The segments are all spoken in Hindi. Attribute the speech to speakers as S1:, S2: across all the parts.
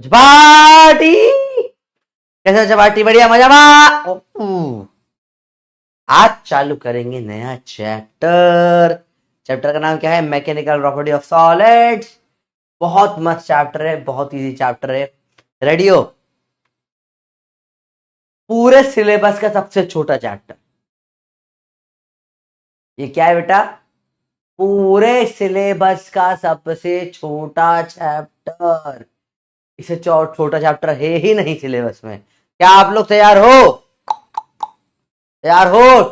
S1: झपाटी कैसे झपाटी, बढ़िया मजा में। आज चालू करेंगे नया चैप्टर। चैप्टर का नाम क्या है? Mechanical property of solids. बहुत मस्त चैप्टर है, बहुत इजी चैप्टर है। रेडी हो? पूरे सिलेबस का सबसे छोटा चैप्टर ये क्या है बेटा? पूरे सिलेबस का सबसे छोटा चैप्टर। इसे छोटा चैप्टर है ही नहीं सिलेबस में। क्या आप लोग तैयार हो? तैयार हो?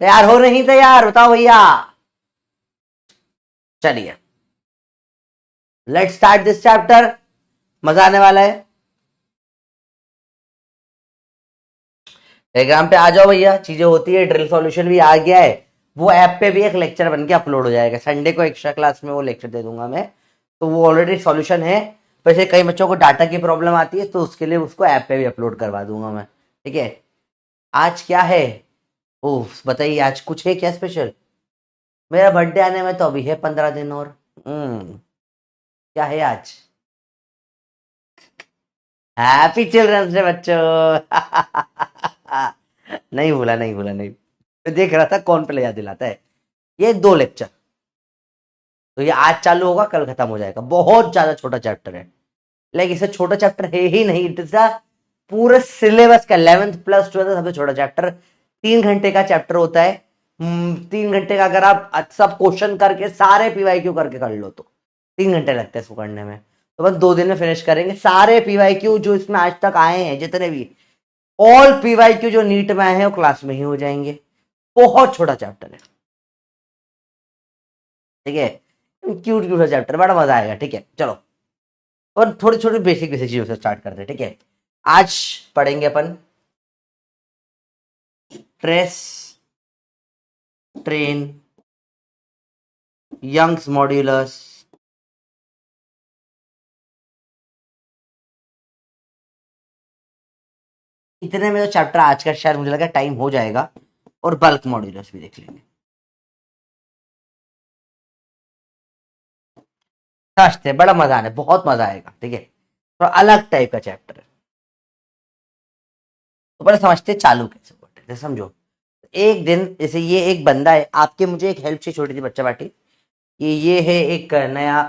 S1: तैयार हो नहीं तैयार? बताओ भैया। चलिए लेट्स स्टार्ट दिस चैप्टर। मजा आने वाला है। टेलीग्राम पे आ जाओ भैया, चीजें होती है। ड्रिल सॉल्यूशन भी आ गया है। वो ऐप पे भी एक लेक्चर बन के अपलोड हो जाएगा। संडे को एक्स्ट्रा क्लास में वो लेक्चर दे दूंगा मैं। तो वो ऑलरेडी सॉल्यूशन है। वैसे कई बच्चों को डाटा की प्रॉब्लम आती है, तो उसके लिए उसको ऐप पे भी अपलोड करवा दूंगा मैं। ठीक है। आज क्या है? ओह बताइए, आज कुछ है क्या स्पेशल? मेरा बर्थडे आने में तो अभी है 15 दिन और। क्या है आज? हैप्पी चिल्ड्रंस डे बच्चों। नहीं भूला, नहीं भूला, नहीं। मैं देख रहा था कौन पे याद दिलाता है। ये 2 लेक्चर तो ये आज चालू होगा, कल खत्म हो जाएगा। बहुत ज्यादा छोटा चैप्टर है। लेकिन इसे छोटा चैप्टर है ही नहीं। इट इज पूरे सिलेबस का 11th प्लस 12th सबसे छोटा चैप्टर। 3 घंटे का चैप्टर होता है। 3 घंटे का अगर आप सब क्वेश्चन करके सारे पीवाईक्यू करके कर लो तो 3 घंटे लगते हैं इसको करने में। तो बस 2 दिन में फिनिश करेंगे सारे पीवाईक्यू जो इसमें आज तक आए हैं, जितने भी ऑल पीवाईक्यू जो नीट में आए हैं वो क्लास में ही हो जाएंगे। बहुत छोटा चैप्टर है। ठीक है। क्यूट क्यूट सा चैप्टर, बड़ा मजा आएगा। ठीक है चलो। और थोड़ी छोटी बेसिक बेसिक चीजों से स्टार्ट करते हैं। ठीक है। आज पढ़ेंगे अपन ट्रेस ट्रेन यंग्स मॉड्यूलस इतने में तो चैप्टर आज का शायद मुझे लगा टाइम हो जाएगा। और बल्क मॉड्यूलस भी देख लेंगे। फर्स्ट है, बड़ा मजा आने, बहुत मजा आएगा। ठीक है। थोड़ा अलग टाइप का चैप्टर है। तो पहले समझते चालू कैसे होता है, जैसे समझो। एक दिन जैसे ये एक बंदा है, आपके मुझे एक हेल्प चाहिए छोटी सी बच्चा बाटी। ये है एक नया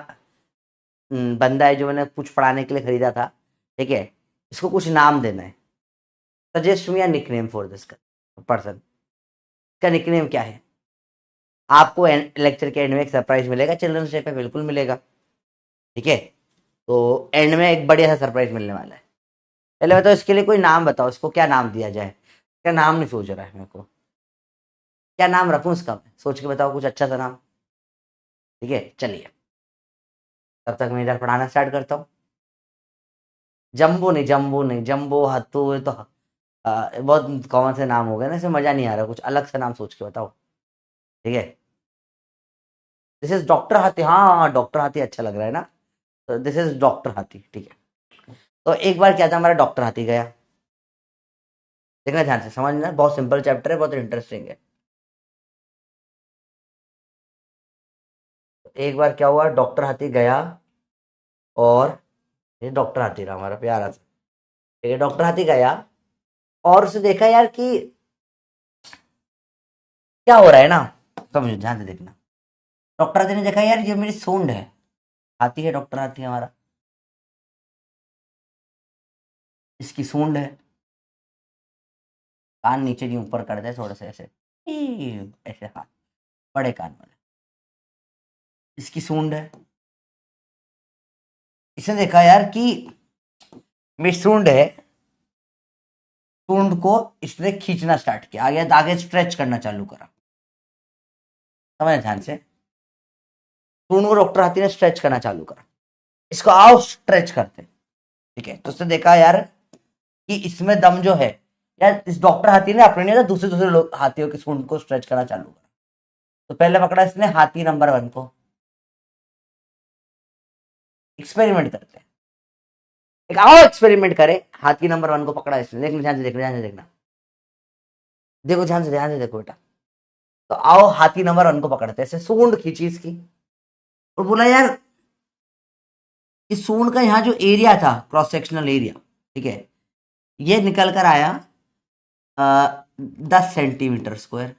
S1: बंदा है जो मैंने कुछ पढ़ाने के लिए खरीदा था। ठीक है। इसको कुछ नाम देना है। Suggest me a nickname for this person. इसका निकनेम क्या है? आपको लेक्चर के एंड में एक सरप्राइज मिलेगा। चिल्ड्रंस डे पे बिल्कुल मिलेगा। ठीक है। तो एंड में एक बढ़िया सा सरप्राइज मिलने वाला है। पहले बताओ इसके लिए कोई नाम बताओ, इसको क्या नाम दिया जाए। क्या नाम नहीं सोच रहा है मेरे को। क्या नाम रखूं इसका? सोच के बताओ कुछ अच्छा सा नाम। ठीक है चलिए। तब तक मैं इधर पढ़ाना स्टार्ट करता हूँ। जम्बो नहीं, जम्बो नहीं, जम्बो हत्तू ये तो बहुत कॉमन से नाम हो गए ना, इसमें मजा नहीं आ रहा। कुछ अलग सा नाम सोच के बताओ। ठीक है। दिस इज डॉक्टर हाथी। हाँ डॉक्टर हाथी अच्छा लग रहा है ना। तो दिस इज डॉक्टर हाथी। ठीक है। तो एक बार क्या था, हमारा डॉक्टर हाथी गया। देखना ध्यान से, समझना, बहुत सिंपल चैप्टर है, बहुत इंटरेस्टिंग है। एक बार क्या हुआ, डॉक्टर हाथी गया। और ये डॉक्टर हाथी रहा हमारा प्यारा सा। ठीक है। डॉक्टर हाथी गया और उसे देखा यार कि क्या हो रहा है ना। समझो ध्यान से देखना। डॉक्टर हाथी ने देखा यार ये मेरी सूंड है। हाथी है डॉक्टर हाथी हमारा। इसकी सूंड है। कान नीचे नहीं ऊपर कर दे थोड़े से ऐसे। ऐसे हाँ। बड़े कान वाले। इसकी सूंड है। इसने देखा यार कि मेरी सूंड है। सूंड को इसने खींचना स्टार्ट किया, आगे आगे स्ट्रेच करना चालू करा। समझ ध्यान से। सूंड को डॉक्टर हाथी ने स्ट्रेच करना चालू करा। इसको आओ स्ट्रेच करते। ठीक है। तो उसने देखा यार कि इसमें दम जो है। यार इस डॉक्टर हाथी ने अपने नहीं, दूसरे दूसरे लोग हाथियों की सूंड को स्ट्रेच करना चालू करा। तो पहले पकड़ा इसने हाथी नंबर 1 को। एक्सपेरिमेंट करते हैं। एक आओ एक्सपेरिमेंट करे। हाथी नंबर 1 को पकड़ा इसने। देखना ध्यान से, देखना ध्यान से, देखना। देखो ध्यान से, ध्यान से देखो बेटा। तो आओ हाथी नंबर 1 को पकड़ते, ऐसे सूंड खींची इसकी। और बोला यार कि सूंड का यहाँ जो एरिया था, क्रॉस सेक्शनल एरिया, ठीक है, ये निकल कर आया 10 सेंटीमीटर स्क्वायर।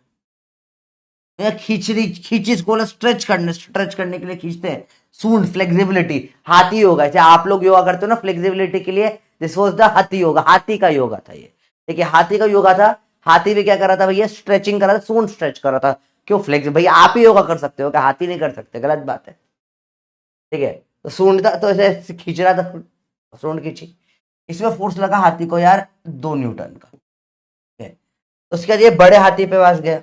S1: खींची इसको स्ट्रेच करने के लिए खींचते हैं। सूंड फ्लेक्सिबिलिटी, हाथी योगा, जैसे आप लोग योगा करते हो ना फ्लेक्सिबिलिटी के लिए, दिस वाज द हाथी योगा, हाथी का योगा था ये। ठीक है, हाथी का योगा था। हाथी भी क्या कर रहा था भैया, स्ट्रेचिंग कर रहा था, सूंड स्ट्रेच कर रहा था। क्यों फ्लेक्स, भैया आप ही योगा कर सकते हो क्या, हाथी नहीं कर सकते, गलत बात है। ठीक है, तो सूंड था तो ऐसे खींच रहा था, सूंड खींची, इसमें फोर्स लगा हाथी को यार 2 न्यूटन का। ठीक है, तो उसके बाद ये बड़े हाथी पे पास गया।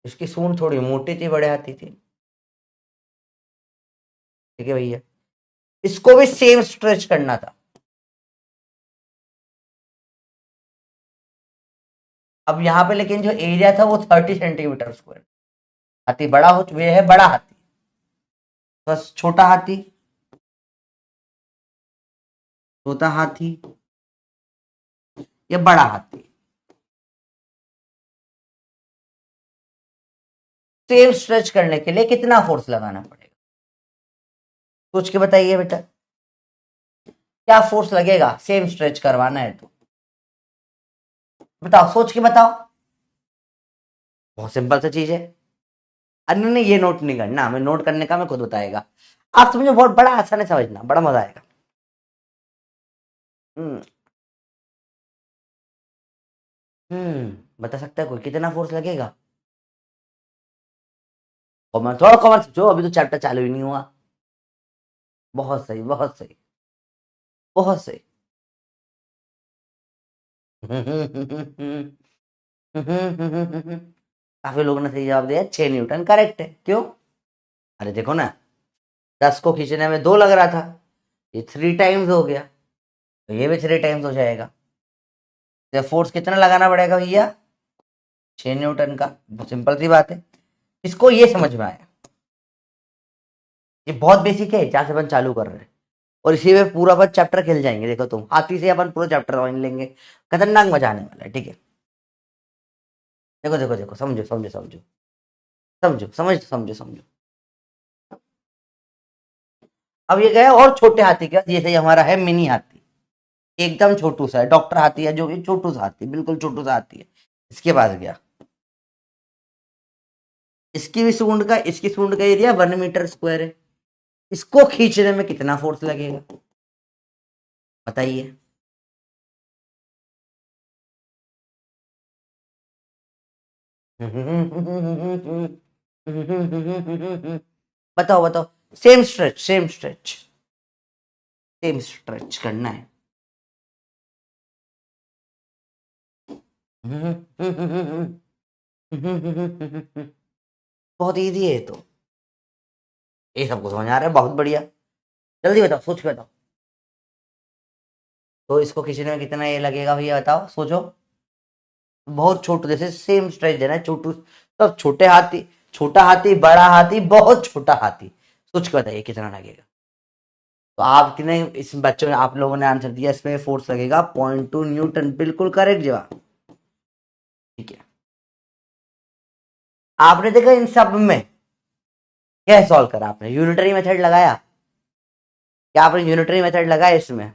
S1: इसकी सूंड थोड़ी मोटी थी, बड़े हाथी थी। ठीक है भैया, इसको भी सेम स्ट्रेच करना था। अब यहाँ पे लेकिन जो एरिया था वो 30 सेंटीमीटर स्क्वायर। हाथी बड़ा हो, ये है बड़ा हाथी, बस छोटा हाथी, छोटा हाथी, ये बड़ा हाथी। सेम स्ट्रेच करने के लिए कितना फोर्स लगाना पड़ेगा, सोच के बताइए बेटा, क्या फोर्स लगेगा सेम स्ट्रेच करवाना है तो, बताओ, सोच के बताओ। बहुत सिंपल सा चीज है। अन्य ने ये नोट नहीं करना, हमें नोट करने का मैं खुद बताएगा। आप समझो, बहुत बड़ा आसान है समझना, बड़ा मजा आएगा। हम्म बता सकता है कोई कितना फोर्स लगेगा? कॉमन, थोड़ा कॉमन सोचो, अभी तो चैप्टर चालू ही नहीं हुआ। बहुत सही, बहुत सही, बहुत सही। काफी लोगों ने सही जवाब दिया, 6 न्यूटन करेक्ट है। क्यों? अरे देखो ना, 10 को खींचने में 2 लग रहा था, ये 3 टाइम्स हो गया, तो ये भी 3 टाइम्स हो जाएगा। तो फोर्स कितना लगाना पड़ेगा भैया? 6 न्यूटन का। सिंपल सी बात है, इसको ये समझ में आया। ये बहुत बेसिक है जहां से अपन चालू कर रहे हैं, और इसी में पूरा अपन चैप्टर खेल जाएंगे। देखो तुम, हाथी से अपन पूरा चैप्टर समझ लेंगे, खतरनाक मजा आने वाला है। ठीक है, देखो देखो देखो, समझो समझो समझो, समझो। अब ये गया और छोटे हाथी का, जैसे हमारा है मिनी हाथी, एकदम छोटू सा है, डॉक्टर हाथी है जो कि छोटू सा हाथी, बिल्कुल छोटू सा हाथी है। इसके पास गया, इसकी सूंड का एरिया 1 मीटर स्क्वायर है। इसको खींचने में कितना फोर्स लगेगा बताइए? बताओ बताओ, सेम स्ट्रेच करना है। बहुत इजी है तो, ये सबको समझ आ रहा है, बहुत बढ़िया। जल्दी बताओ, सोच के बताओ, तो इसको खींचने में कितना ये लगेगा भैया, बताओ सोचो। बहुत छोटू, जैसे सेम स्ट्रेच देना है, छोटू सब, छोटा हाथी, बड़ा हाथी, बहुत छोटा हाथी। सोच के बताइए कितना लगेगा। तो आपने इस बच्चों ने, आप लोगों ने आंसर दिया, इसमें फोर्स लगेगा 0.2 न्यूटन, बिल्कुल करेक्ट जवाब। ठीक है, आपने देखा इन सब में क्या सॉल्व करा, आपने यूनिटरी मेथड लगाया क्या? आपने यूनिटरी मेथड लगाया इसमें?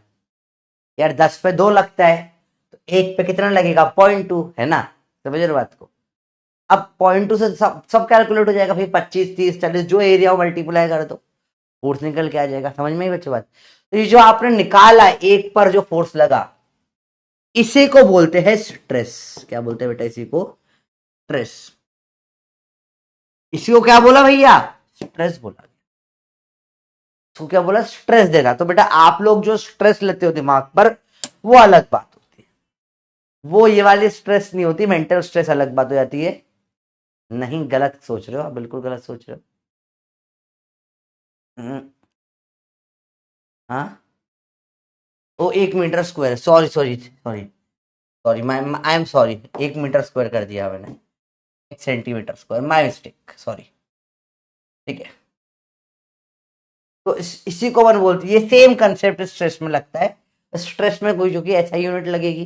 S1: यार 10 पे 2 लगता है, तो 1 पे कितना लगेगा? 0.2, है ना? समझ रहे बात को? अब 0.2 से सब कैलकुलेट हो जाएगा, फिर 25, 30, 40 जो एरिया हो मल्टीप्लाई कर दो, फोर्स निकल के आ जाएगा। समझ में ही बच्चों बात? तो ये जो आपने निकाला, एक पर जो फोर्स लगा, इसी को बोलते हैं स्ट्रेस। क्या बोलते हैं बेटा इसी को? स्ट्रेस। इसी को क्या बोला भैया? स्ट्रेस बोला। इसको क्या बोला? स्ट्रेस देना। तो बेटा आप लोग जो स्ट्रेस लेते हो दिमाग पर, वो अलग बात होती है, वो ये वाली स्ट्रेस नहीं होती, मेंटल स्ट्रेस अलग बात हो जाती है। नहीं, गलत सोच रहे हो आप, बिल्कुल गलत सोच रहे हो। हम्म, हाँ, वो 1 metre square, sorry sorry sorry sorry, I am sorry, 1 metre square कर दिया मैंने, 1 centimetre square, my mistake, sorry. ठीक है, तो इसी को अपन बोलते हैं, ये सेम कंसेप्ट स्ट्रेस में लगता है। स्ट्रेस में कोई जो कि ऐसा यूनिट लगेगी,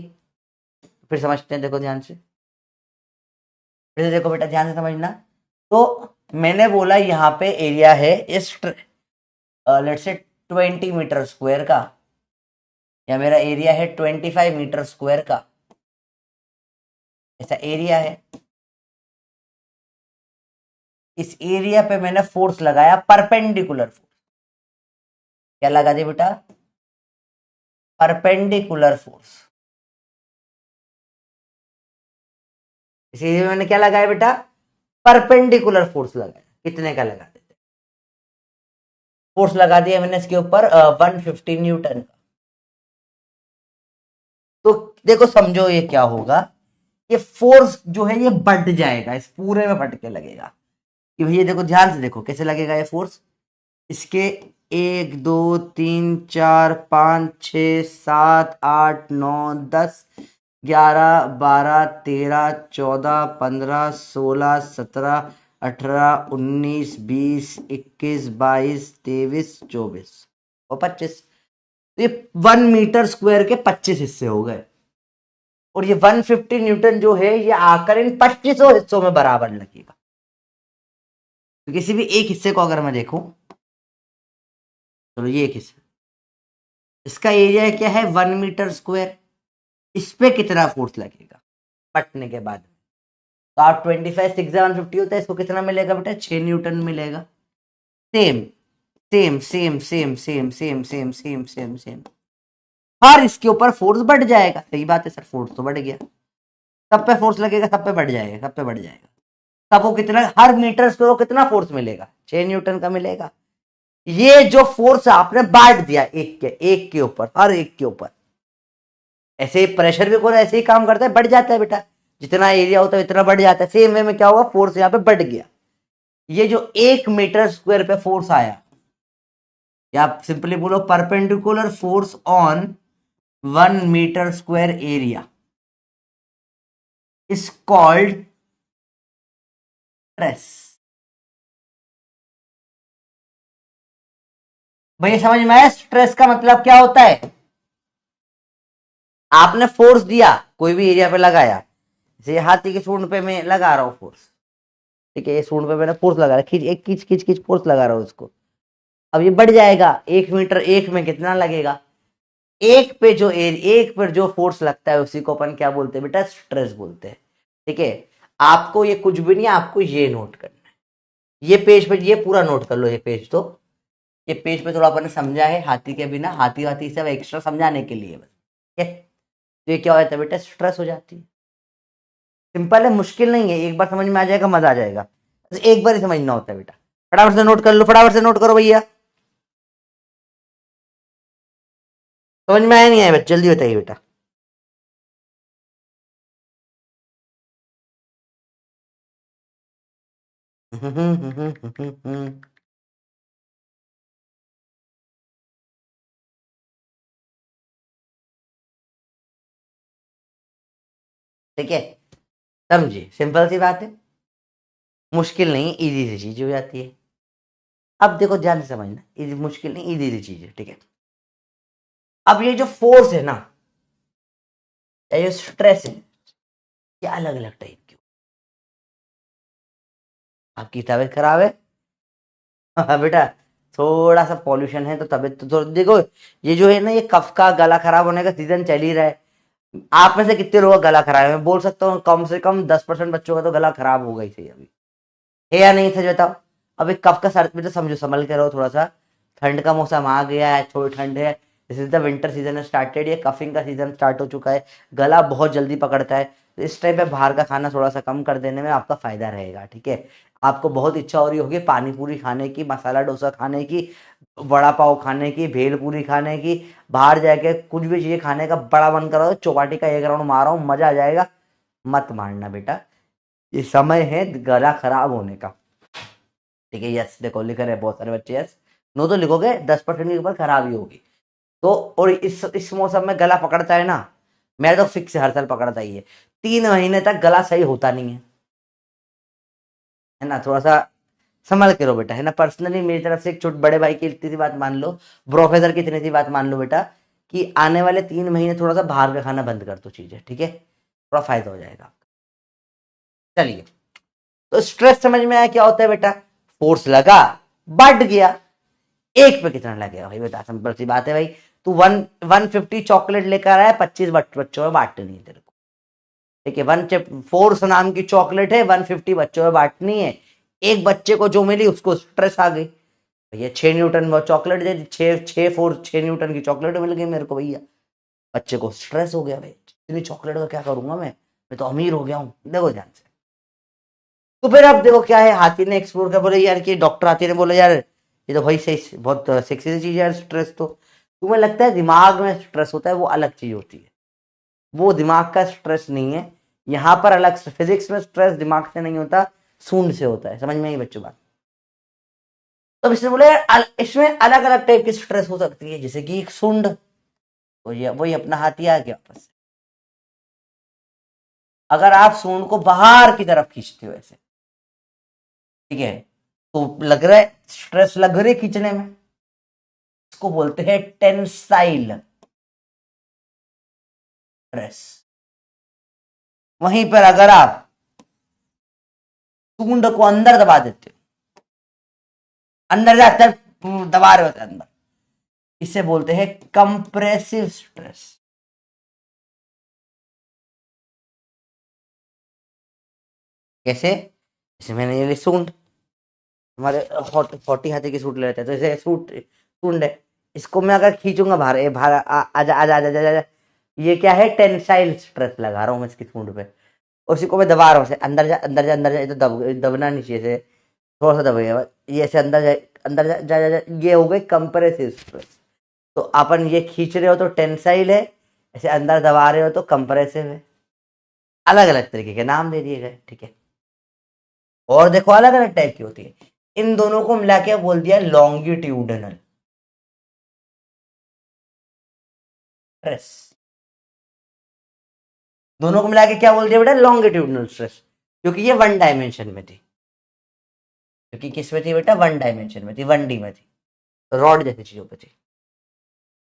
S1: फिर समझते हैं, देखो ध्यान से। फिर से देखो बेटा, ध्यान से समझना। तो मैंने बोला यहाँ पे एरिया है इस लेट्स से 20 मीटर स्क्वायर का, या मेरा एरिया है 25 मीटर स्क्वायर का, ऐसा एरिया है। इस एरिया पे मैंने फोर्स लगाया परपेंडिकुलर फोर्स। क्या लगा दिया बेटा? Perpendicular force. इस एरिया में मैंने क्या लगाया बेटा? परपेंडिकुलर फोर्स लगाया। कितने का लगा देते? फोर्स लगा दिया मैंने इसके ऊपर 150 न्यूटन का। तो देखो समझो ये क्या होगा, ये फोर्स जो है ये बढ़ जाएगा, इस पूरे में फटके लगेगा। कि भैया देखो ध्यान से देखो कैसे लगेगा ये फोर्स। इसके 1 2 3 4 5 6 7 8 9 10 11 12 13 14 15 16 17 18 19 20 21 22 23 24 और 25। तो ये 1 मीटर स्क्वायर के 25 हिस्से हो गए, और ये 150 न्यूटन जो है ये आकर इन 25 हिस्सों में बराबर लगेगा। तो किसी भी एक हिस्से को अगर मैं देखूं, चलो ये एक हिस्सा, इसका एरिया क्या है 1 मीटर स्क्वायर, इस पे कितना फोर्स लगेगा फटने के बाद? तो आप 25 6 150 होता है, इसको कितना मिलेगा बेटा? 6 न्यूटन मिलेगा। Same same same same same same same same same same, हर इसके ऊपर फोर्स बढ़ जाएगा। सही बात है सर, फोर्स तो बढ़ गया, सब पे फोर्स लगेगा, सब पे बढ़ जाएगा, सब पे बढ़ जाएगा। सबको कितना, हर मीटर स्क्वायर को कितना फोर्स मिलेगा? 6 न्यूटन का मिलेगा। ये जो फोर्स आपने बांट दिया एक के ऊपर, हर एक के ऊपर, ऐसे ही प्रेशर भी को ऐसे ही काम करता है, बढ़ जाता है बेटा, जितना एरिया होता है इतना बढ़ जाता है। सेम वे में क्या होगा, फोर्स यहाँ पे बढ़ गया। ये जो 1 मीटर स्क्वायर पे फोर्स आया, या आप सिंपली बोलो perpendicular force on 1 metre square area is called stress. भैया समझ में आया स्ट्रेस का मतलब क्या होता है? आपने फोर्स दिया, कोई भी एरिया पे लगाया, जैसे हाथी के सूंड पे मैं लगा रहा हूं फोर्स, ठीक है, ये सूंड पे मैंने फोर्स लगा रहा, खींच एक खींच खींच खींच फोर्स लगा रहा हूं उसको। अब ये बढ़ जाएगा, 1 मीटर एक में कितना लगेगा? एक पे जो फोर्स लगता है उसी को अपन क्या बोलते हैं बेटा? स्ट्रेस बोलते हैं। ठीक है, आपको ये कुछ भी नहीं, आपको ये नोट करना है। ये पेज पे ये पूरा नोट कर लो, ये पेज तो, ये पेज पे थोड़ा अपन ने समझा है हाथी के बिना, हाथी वाथी सब एक्स्ट्रा समझाने के लिए बस। ठीक है, तो ये क्या हो जाता है बेटा? स्ट्रेस हो जाती है। सिंपल है, मुश्किल नहीं है, एक बार समझ में आ जाएगा, मजा आ जाएगा। बस एक बार ही समझना होता है बेटा। फटाफट से नोट कर लो, फटाफट से नोट करो भैया। समझ में आया नहीं आया बच्चा? जल्दी बताइए बेटा। ठीक है, समझिए, सिंपल सी बात है, मुश्किल नहीं, इजी सी चीज हो जाती है। अब देखो ध्यान से समझना, इजी मुश्किल नहीं, इजी सी चीज है। ठीक है, अब ये जो फोर्स है ना, या ये स्ट्रेस है, ये अलग अलग टाइप की। आपकी तबीयत खराब है? हाँ बेटा, थोड़ा सा पॉल्यूशन है तो तबीयत तो देखो, ये जो है ना, ये कफ का गला खराब होने का सीजन चल ही रहा है। आप में से कितने लोगों का गला खराब है? मैं बोल सकता हूँ कम से कम 10% बच्चों का तो गला खराब होगा ही सही अभी, है या नहीं? सच बताओ। अब एक कफ का सर्द में तो समझो, संभल के रहो थोड़ा सा। ठंड का मौसम आ गया है, थोड़ी ठंड है, this is the winter season started, ये कफिंग का सीजन स्टार्ट हो चुका है, गला बहुत जल्दी पकड़ता है। तो इस टाइम पे बाहर का खाना थोड़ा सा कम कर देने में आपका फायदा रहेगा। ठीक है, आपको बहुत इच्छा हो रही होगी पानी पूरी खाने की, मसाला डोसा खाने की, वड़ा पाव खाने की, भेल पूरी खाने की, बाहर जाके कुछ भी चीजें खाने का बड़ा मन कर रहा हो, चौपाटी का एक राउंड मारो, मजा आ जाएगा। मत मारना बेटा, ये समय है गला खराब होने का। ठीक है, यस देखो लिख रहे हैं बहुत सारे बच्चे, यस। नो तो लिखोगे, 10% के ऊपर खराबी होगी। तो और इस मौसम में गला पकड़ता है ना, मेरा तो फिक्स है, हर साल पकड़ता ही है। 3 महीने तक गला सही होता नहीं है ना, थोड़ा सा संभल के रहो बेटा, है ना। पर्सनली मेरी तरफ से एक छोटे बड़े भाई की इतनी सी बात मान लो, प्रोफेसर की इतनी सी बात मान लो बेटा, कि आने वाले 3 महीने थोड़ा सा बाहर का खाना बंद कर दो चीजें, ठीक है, थोड़ा फायदा हो जाएगा। चलिए, तो स्ट्रेस समझ में आया क्या होता है बेटा? फोर्स लगा, बढ़ गया, एक पे कितना लगेगा भाई बता, सिंपल सी बात है भाई। तू 150 चॉकलेट लेकर आया, 25 बच्चों में बांटनी है तेरे को, ठीक है। वन फोर्स नाम की चॉकलेट है, 150 बच्चों में बांटनी है। एक बच्चे को जो मिली उसको स्ट्रेस आ गई, भैया 6 न्यूटन वो चॉकलेट दे दी, 6 न्यूटन की चॉकलेट मिल गई मेरे को भैया। बच्चे को स्ट्रेस हो गया, भाई इतनी चॉकलेट का क्या करूंगा मैं तो अमीर हो गया हूँ, देखो ध्यान से। तो फिर अब देखो क्या है, हाथी ने एक्सप्लोर कर, बोले यार कि डॉक्टर हाथी ने बोला यार ये तो भाई सही बहुत सेक्सी सी चीज है यार स्ट्रेस। तो तुम्हें लगता है दिमाग में स्ट्रेस होता है वो अलग चीज होती है, वो दिमाग का स्ट्रेस नहीं है। यहाँ पर अलग फिजिक्स में स्ट्रेस दिमाग से नहीं होता, सूंड से होता है, समझ में आई बच्चों बात? तो इसने बोले यार इसमें अलग अलग टाइप की स्ट्रेस हो सकती है, जैसे कि एक सूंड, वही अपना हाथी आ गया वापस। अगर आप सूंड को बाहर की तरफ खींचते हो ऐसे, ठीक है, तो लग रहा है स्ट्रेस लग रही है खींचने में, इसको बोलते हैं टेंसाइल स्ट्रेस। वहीं पर अगर आप सूंड को अंदर दबा देते हो, अंदर जाते दबा रहे होते अंदर, इसे बोलते हैं कंप्रेसिव स्ट्रेस। कैसे? जैसे मैंने ये सूंड, हमारे 40 हाथी की सूट ले लेते हैं, तो इसे सूंड है, इसको मैं अगर खींचूंगा बाहर, बाहर आजा आजा आजा आजा आजा, ये क्या है? टेंसाइल स्ट्रेस लगा रहा हूं मैं इसकी सूंड पे, उसी को मैं दबा रहा हूँ, अंदर जा अंदर जा अंदर जा, तो दबना नहीं चाहिए, थोड़ा सा दबेगा ये, ऐसे अंदर जाए, अंदर जा, ये हो गई कंप्रेसिव स्ट्रेस। तो अपन ये खींच रहे हो तो टेंसाइल है, ऐसे अंदर दबा रहे हो तो कंप्रेसिव है। अलग अलग तरीके के नाम दे दिए गए, ठीक है। और देखो अलग अलग टाइप की होती है, इन दोनों को मिला के बोल दिया लॉन्गिट्यूडनल स्ट्रेस। दोनों को मिला के क्या बोल दिया बेटा? लॉन्गिट्यूडनल स्ट्रेस, क्योंकि ये वन डायमेंशन में थी, क्योंकि किस में थी बेटा? वन डायमेंशन में थी, 1D में थी, रॉड जैसी चीजों पे थी।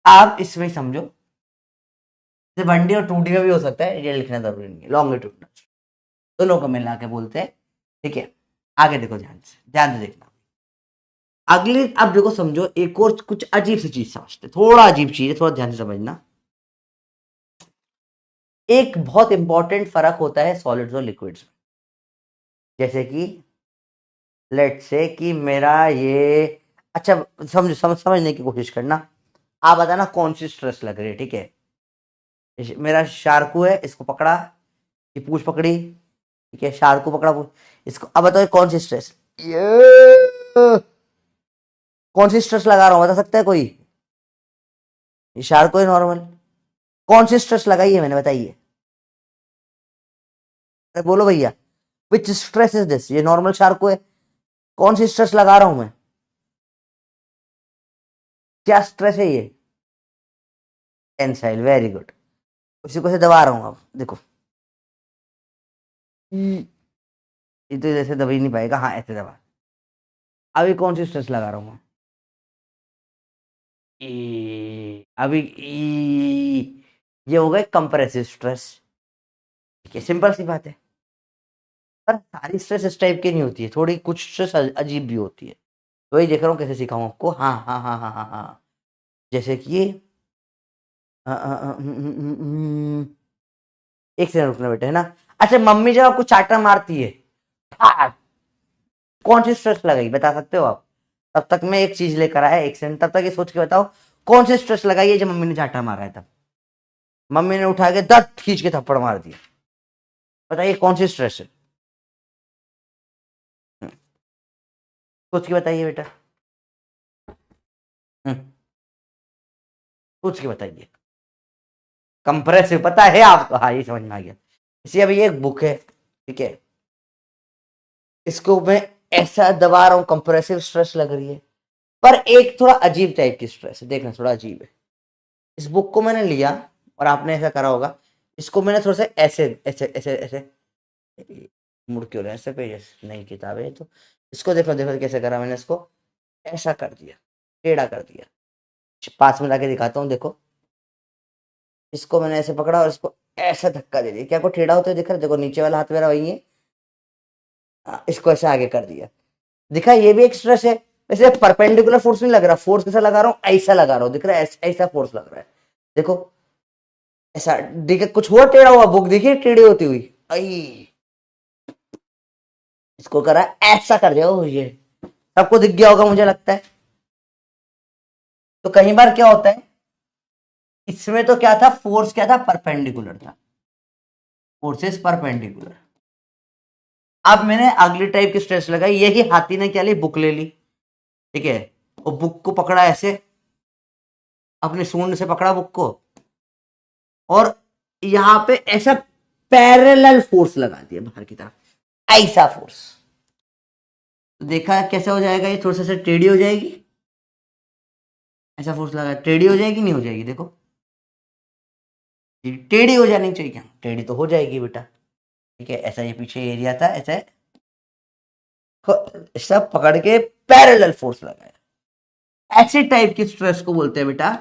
S1: आप इसमें समझो 1D और 2D में भी हो सकता है, ये लिखना जरूरी नहीं है, लॉन्गिट्यूडनल दोनों को मिला के बोलते हैं, ठीक है। आगे देखो ध्यान से देखना। अगली अब देखो समझो, एक और कुछ अजीब सी चीज समझते, थोड़ा अजीब चीज है, थोड़ा ध्यान से समझना। एक बहुत इंपॉर्टेंट फर्क होता है सॉलिड्स और लिक्विड्स में, जैसे कि लेट से कि मेरा ये, अच्छा समझने की कोशिश करना। आप बताना कौन सी स्ट्रेस लग रही है, ठीक है। मेरा शार्कू है, इसको पकड़ा, ये पूछ पकड़ी, ठीक है, शार्कू पकड़ा पूछ, इसको अब बताओ कौन सी स्ट्रेस, ये कौन सी स्ट्रेस लगा रहा हूं, बता सकता है कोई? ये शार्को है नॉर्मल, कौन सी स्ट्रेस लगाई है मैंने, बताइए? अरे बोलो भैया, विच स्ट्रेस इज दिस? ये नॉर्मल शार्को है, कौन सी स्ट्रेस लगा रहा हूं मैं? क्या स्ट्रेस है ये? Tensile, very good. उसी को से दबा रहा हूं, अब देखो ये तो जैसे दबा ही नहीं पाएगा, हाँ ऐसे दबा। अभी कौन सी स्ट्रेस लगा रहा हूं मैं? अभी ये हो गए कंप्रेसिव स्ट्रेस, ठीक है, सिंपल सी बात है। पर सारी स्ट्रेस इस टाइप की नहीं होती है, थोड़ी कुछ स्ट्रेस अजीब भी होती है, वही देख रहा हूँ कैसे सिखाऊं आपको। हाँ हाँ हाँ हाँ हाँ हाँ, जैसे कि ये एक सेकंड रुकना बेटा, है ना। अच्छा मम्मी जब आपको चाटा मारती है, हाँ, कौन सी स्ट्रेस लगाई बता सकते हो आप? तब तक मैं एक चीज लेकर आया, एक सेकंड, तब तक ये सोच के बताओ कौन सी स्ट्रेस लगाई है जब मम्मी ने चाटा मारा है तब? मम्मी ने उठा के दर्द खींच के थप्पड़ मार दिया, बताइए कौन सी स्ट्रेस है? हम्म, सोच के बताइए बेटा। हम्म, सोच के बताइए। कंप्रेसिव पता है आपको, हाँ ये समझ में आ गया। इसी अभी एक बुक है, ठीक है, इसको मैं ऐसा दबा रहा हूं, कंप्रेसिव स्ट्रेस लग रही है, पर एक थोड़ा अजीब टाइप की स्ट्रेस है, देखना थोड़ा अजीब है। इस बुक को मैंने लिया और आपने ऐसा करा होगा, इसको मैंने थोड़ा सा ऐसे ऐसे ऐसे ऐसे मुड़ क्यों रहा है ऐसे, पेज नई किताब है तो, इसको देखो देखो कैसे करा मैंने, इसको ऐसा कर दिया, टेढ़ा कर दिया, पास में लाके दिखाता हूँ देखो। इसको मैंने ऐसे पकड़ा और इसको ऐसा धक्का दे दिया, क्या को टेढ़ा होते हुए दिख रहा है? देखो नीचे वाला हाथ मेरा वही है, इसको ऐसे आगे कर दिया, दिखा ये भी एक स्ट्रेस है। वैसे परपेंडिकुलर फोर्स नहीं लग रहा, फोर्स कैसा लगा रहा हूँ, ऐसा लगा रहा हूँ, दिख रहा है ऐसा फोर्स लग रहा है, देखो ऐसा। देखिए कुछ हुआ टेढ़ा हुआ, बुक देखिए टेढ़ी होती हुई, आई इसको करा ऐसा कर दिया, ये सबको दिख गया होगा मुझे लगता है। तो कई बार क्या होता है, इसमें तो क्या था, फोर्स क्या था, परपेंडिकुलर था, फोर्सेस परपेंडिकुलर। अब मैंने अगली टाइप की स्ट्रेस लगाई, यही हाथी ने क्या ली, बुक ले ली, ठीक है, और बुक को पकड़ा ऐसे, अपने सूंड से पकड़ा बुक को, और यहां पे ऐसा पैरेलल फोर्स लगा दिया बाहर की तरफ, ऐसा फोर्स। तो देखा कैसे हो जाएगा, ये थोड़ा सा टेढ़ी हो जाएगी, ऐसा फोर्स लगा, टेढ़ी हो जाएगी नहीं हो जाएगी, देखो टेढ़ी हो जानी चाहिए, क्या टेढ़ी तो हो जाएगी बेटा, ठीक है। ऐसा ये पीछे एरिया था, ऐसा सब पकड़ के पैरेलल फोर्स लगाया। ऐसे टाइप की स्ट्रेस को बोलते हैं बेटा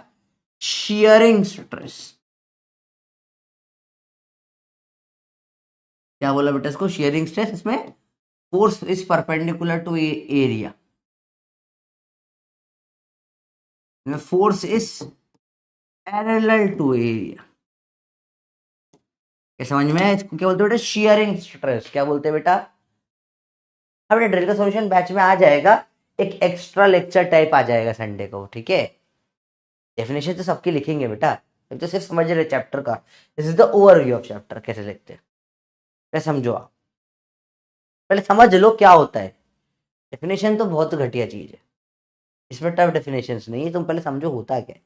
S1: शियरिंग स्ट्रेस। क्या बोला बेटा इसको, शियरिंग स्ट्रेस। इसमें force is perpendicular to area, force is parallel to area. क्या समझ में है, इसको क्या बोलते हैं बेटा, शियरिंग स्ट्रेस। क्या बोलते हैं बेटा, अब बेटा ड्रिल का सॉल्यूशन बैच में आ जाएगा, एक एक्स्ट्रा लेक्चर टाइप आ जाएगा संडे को, ठीक है। डेफिनेशन तो सबकी लिखेंगे बेटा, तो सिर्फ समझ रहे चैप्टर का, this is the overview of chapter, कैसे लिखते हैं क्या समझो आप, पहले समझ लो क्या होता है। डेफिनेशन तो बहुत घटिया चीज है, इसमें टफ डेफिनेशन नहीं है, तुम पहले समझो होता क्या है,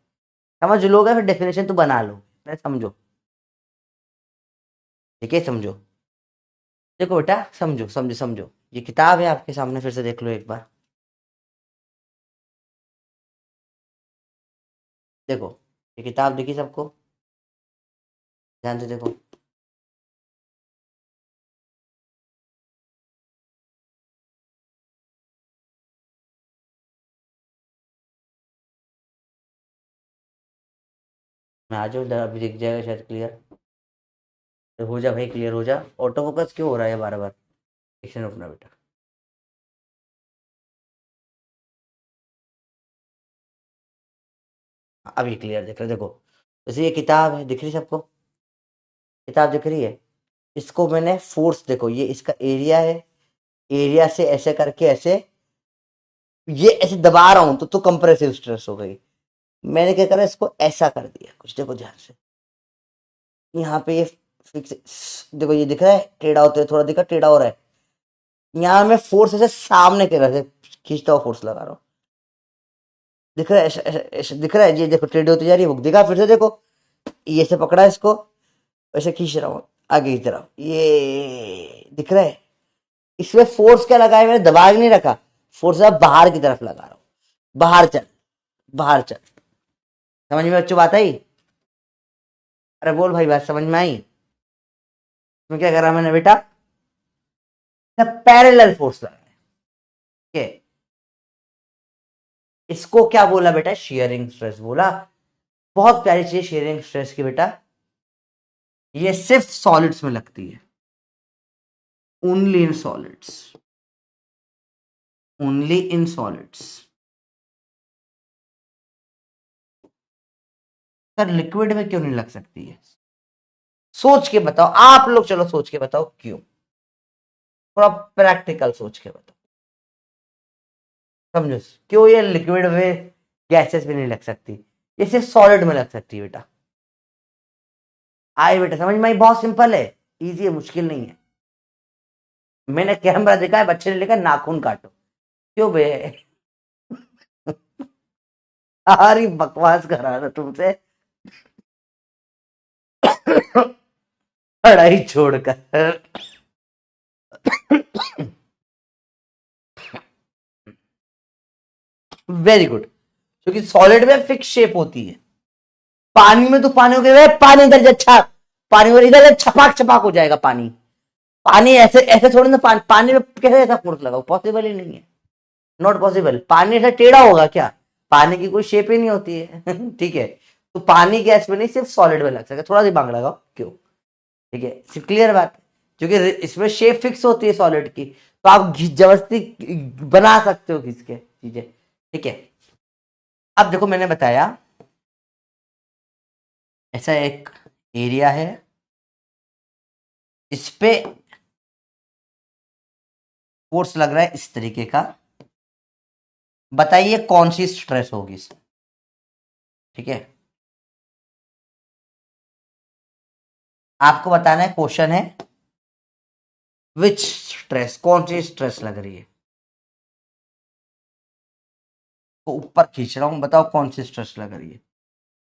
S1: समझ लोगे फिर डेफिनेशन तो बना लो, पहले समझो, ठीक है समझो। देखो बेटा समझो समझो समझो, ये किताब है आपके सामने, फिर से देख लो एक बार, देखो ये किताब देखी सबको, ध्यान से देखो, मैं आ जाऊँ अभी दिख जाएगा शायद क्लियर, तो हो जा भाई, क्लियर हो जा, ऑटो फोकस क्यों हो रहा है बार बार, एक्शन रुकना बेटा। अभी क्लियर दिख रहा है, देखो जैसे ये किताब है, दिख रही सबको, किताब दिख रही है, इसको मैंने फोर्स, देखो ये इसका एरिया है, एरिया से ऐसे करके ऐसे, ये ऐसे दबा रहा हूं तो कंप्रेसिव स्ट्रेस हो गई। मैंने क्या करा, इसको ऐसा कर दिया कुछ, देखो ध्यान से, यहाँ पे ये फिक्स, देखो ये दिख रहा है टेढ़ा होते हुए, थोड़ा दिखा टेढ़ा हो रहा है, यहाँ मैं फोर्स ऐसे सामने के रहा खींचता हुआ फोर्स लगा रहा हूँ, दिख रहा है ऐसे ऐसे दिख रहा है, ये देखो टेढ़ी होती जा रही है, दिखा फिर से देखो, ये से पकड़ा इसको, ऐसे खींच रहा हूँ आगे की तरफ, ये दिख रहा है। इसमें फोर्स क्या लगा है, मैंने दबा नहीं रखा, फोर्स बाहर की तरफ लगा रहा हूँ, बाहर चल, बाहर चल, समझ में बच्चों बात आई, अरे बोल भाई बात समझ में आई। इसमें क्या करा मैंने बेटा, पैरेलल फोर्स लगा, ठीक है। इसको क्या बोला बेटा, शेयरिंग स्ट्रेस बोला। बहुत प्यारी चीज शेयरिंग स्ट्रेस की बेटा, ये सिर्फ सॉलिड्स में लगती है, only in solids, only in solids. Sir liquid में क्यों नहीं लग सकती है, सोच के बताओ आप लोग, चलो सोच के बताओ क्यों, थोड़ा प्रैक्टिकल सोच के बताओ, समझो क्यों ये लिक्विड में गैसेस भी नहीं लग सकती, ये सिर्फ सॉलिड में लग सकती है बेटा। आए बेटा समझ में आई, बहुत सिंपल है, इजी है, मुश्किल नहीं है। मैंने कैमरा देखा है, बच्चे ने लिखा नाखून काटो, क्यों बे सारी बकवास करा रहा तुमसे पढ़ाई छोड़कर। वेरी गुड, क्योंकि सॉलिड में फिक्स शेप होती है, पानी में तो पानी हो गया, पानी इधर अच्छा, पानी इधर छपाक छपाक हो जाएगा पानी, पानी ऐसे ऐसे थोड़ी ना, पानी में कैसे ऐसा फोर्स लगाओ, पॉसिबल ही नहीं है, नॉट पॉसिबल। पानी ऐसा टेढ़ा होगा क्या, पानी की कोई शेप ही नहीं होती है ठीक है, तो पानी गैस में नहीं, सिर्फ सॉलिड में लग सकता है, थोड़ा दिमाग लगाओ क्यों, ठीक है, क्लियर बात, क्योंकि इसमें शेप फिक्स होती है सॉलिड की, तो आप जबरदस्ती बना सकते हो खींच के चीजें, ठीक है। अब देखो मैंने बताया ऐसा एक एरिया है, इस पे फोर्स लग रहा है इस तरीके का, बताइए कौन सी स्ट्रेस होगी इसमें, ठीक है। आपको बताना है, क्वेश्चन है विच स्ट्रेस, कौन सी स्ट्रेस लग रही है, तो ऊपर खींच रहा हूं, बताओ कौन सी स्ट्रेस लग रही है।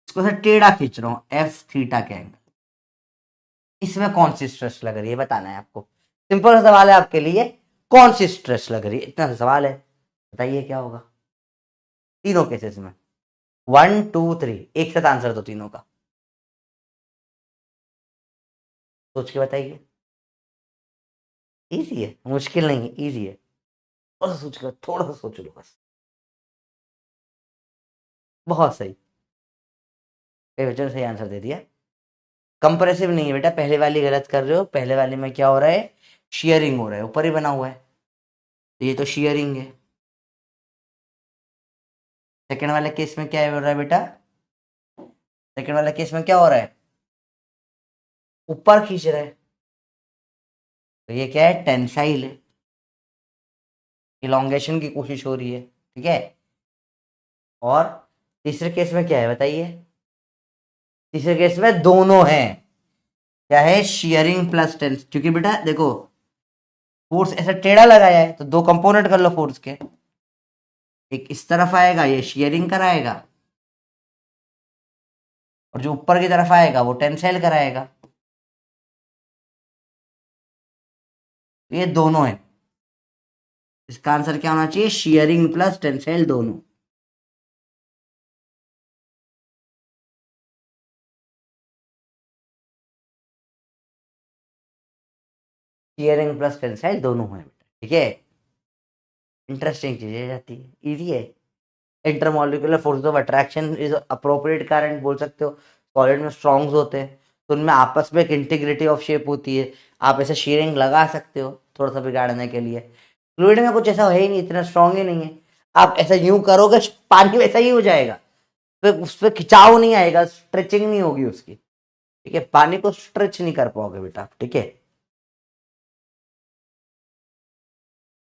S1: इसको से टेढ़ा खींच रहा हूं एफ थीटा के एंगल, इसमें कौन सी स्ट्रेस लग रही है बताना है आपको। सिंपल सवाल है आपके लिए, कौन सी स्ट्रेस लग रही है, इतना सा सवाल है, बताइए क्या होगा तीनों केसेस में। 1 2 3 एक साथ आंसर दो तीनों का, सोच के बताइए। इजी है, मुश्किल नहीं है, इजी है, थोड़ा सा सोच लो, थोड़ा सा सोच लो बस। बहुत सही, ये बच्चों ने सही आंसर दे दिया। कंप्रेसिव नहीं है बेटा, पहले वाली गलत कर रहे हो, पहले वाले में क्या हो रहा है, शियरिंग हो रहा है, ऊपर ही बना हुआ है, तो ये तो शियरिंग है। सेकंड वाले केस में क्या हो रहा है बेटा, सेकंड वाले केस में क्या हो रहा है, ऊपर खींच रहा है, तो ये क्या है, टेंसाइल है, इलोंगेशन की कोशिश हो रही है, ठीक है। और तीसरे केस में क्या है बताइए, तीसरे केस में दोनों हैं, क्या है, शियरिंग प्लस टेंस, क्योंकि बेटा देखो फोर्स ऐसा टेढ़ा लगाया है, तो दो कंपोनेंट कर लो फोर्स के, एक इस तरफ आएगा ये शियरिंग कराएगा, और जो ऊपर की तरफ आएगा वो टेंसाइल कराएगा, तो ये दोनों है, इसका आंसर क्या होना चाहिए, शियरिंग प्लस टेंसाइल दोनों। शियरिंग प्लस टेंसाइल दोनों है, ठीक है। इंटरेस्टिंग चीजें जाती है, इजी है। Intermolecular force of attraction is appropriate current बोल सकते हो, सॉलिड में स्ट्रॉन्ग्स होते हैं तो उनमें आपस में एक इंटीग्रिटी ऑफ शेप होती है, आप ऐसे शेयरिंग लगा सकते हो थोड़ा सा बिगाड़ने के लिए। फ्लूइड में कुछ ऐसा है ही नहीं, इतना स्ट्रॉन्ग ही नहीं है, आप ऐसा यूं करोगे पानी वैसा ही हो जाएगा, फिर उस पर खिंचाव नहीं आएगा, स्ट्रेचिंग नहीं होगी उसकी, ठीक है, पानी को स्ट्रेच नहीं कर पाओगे बेटा, ठीक है।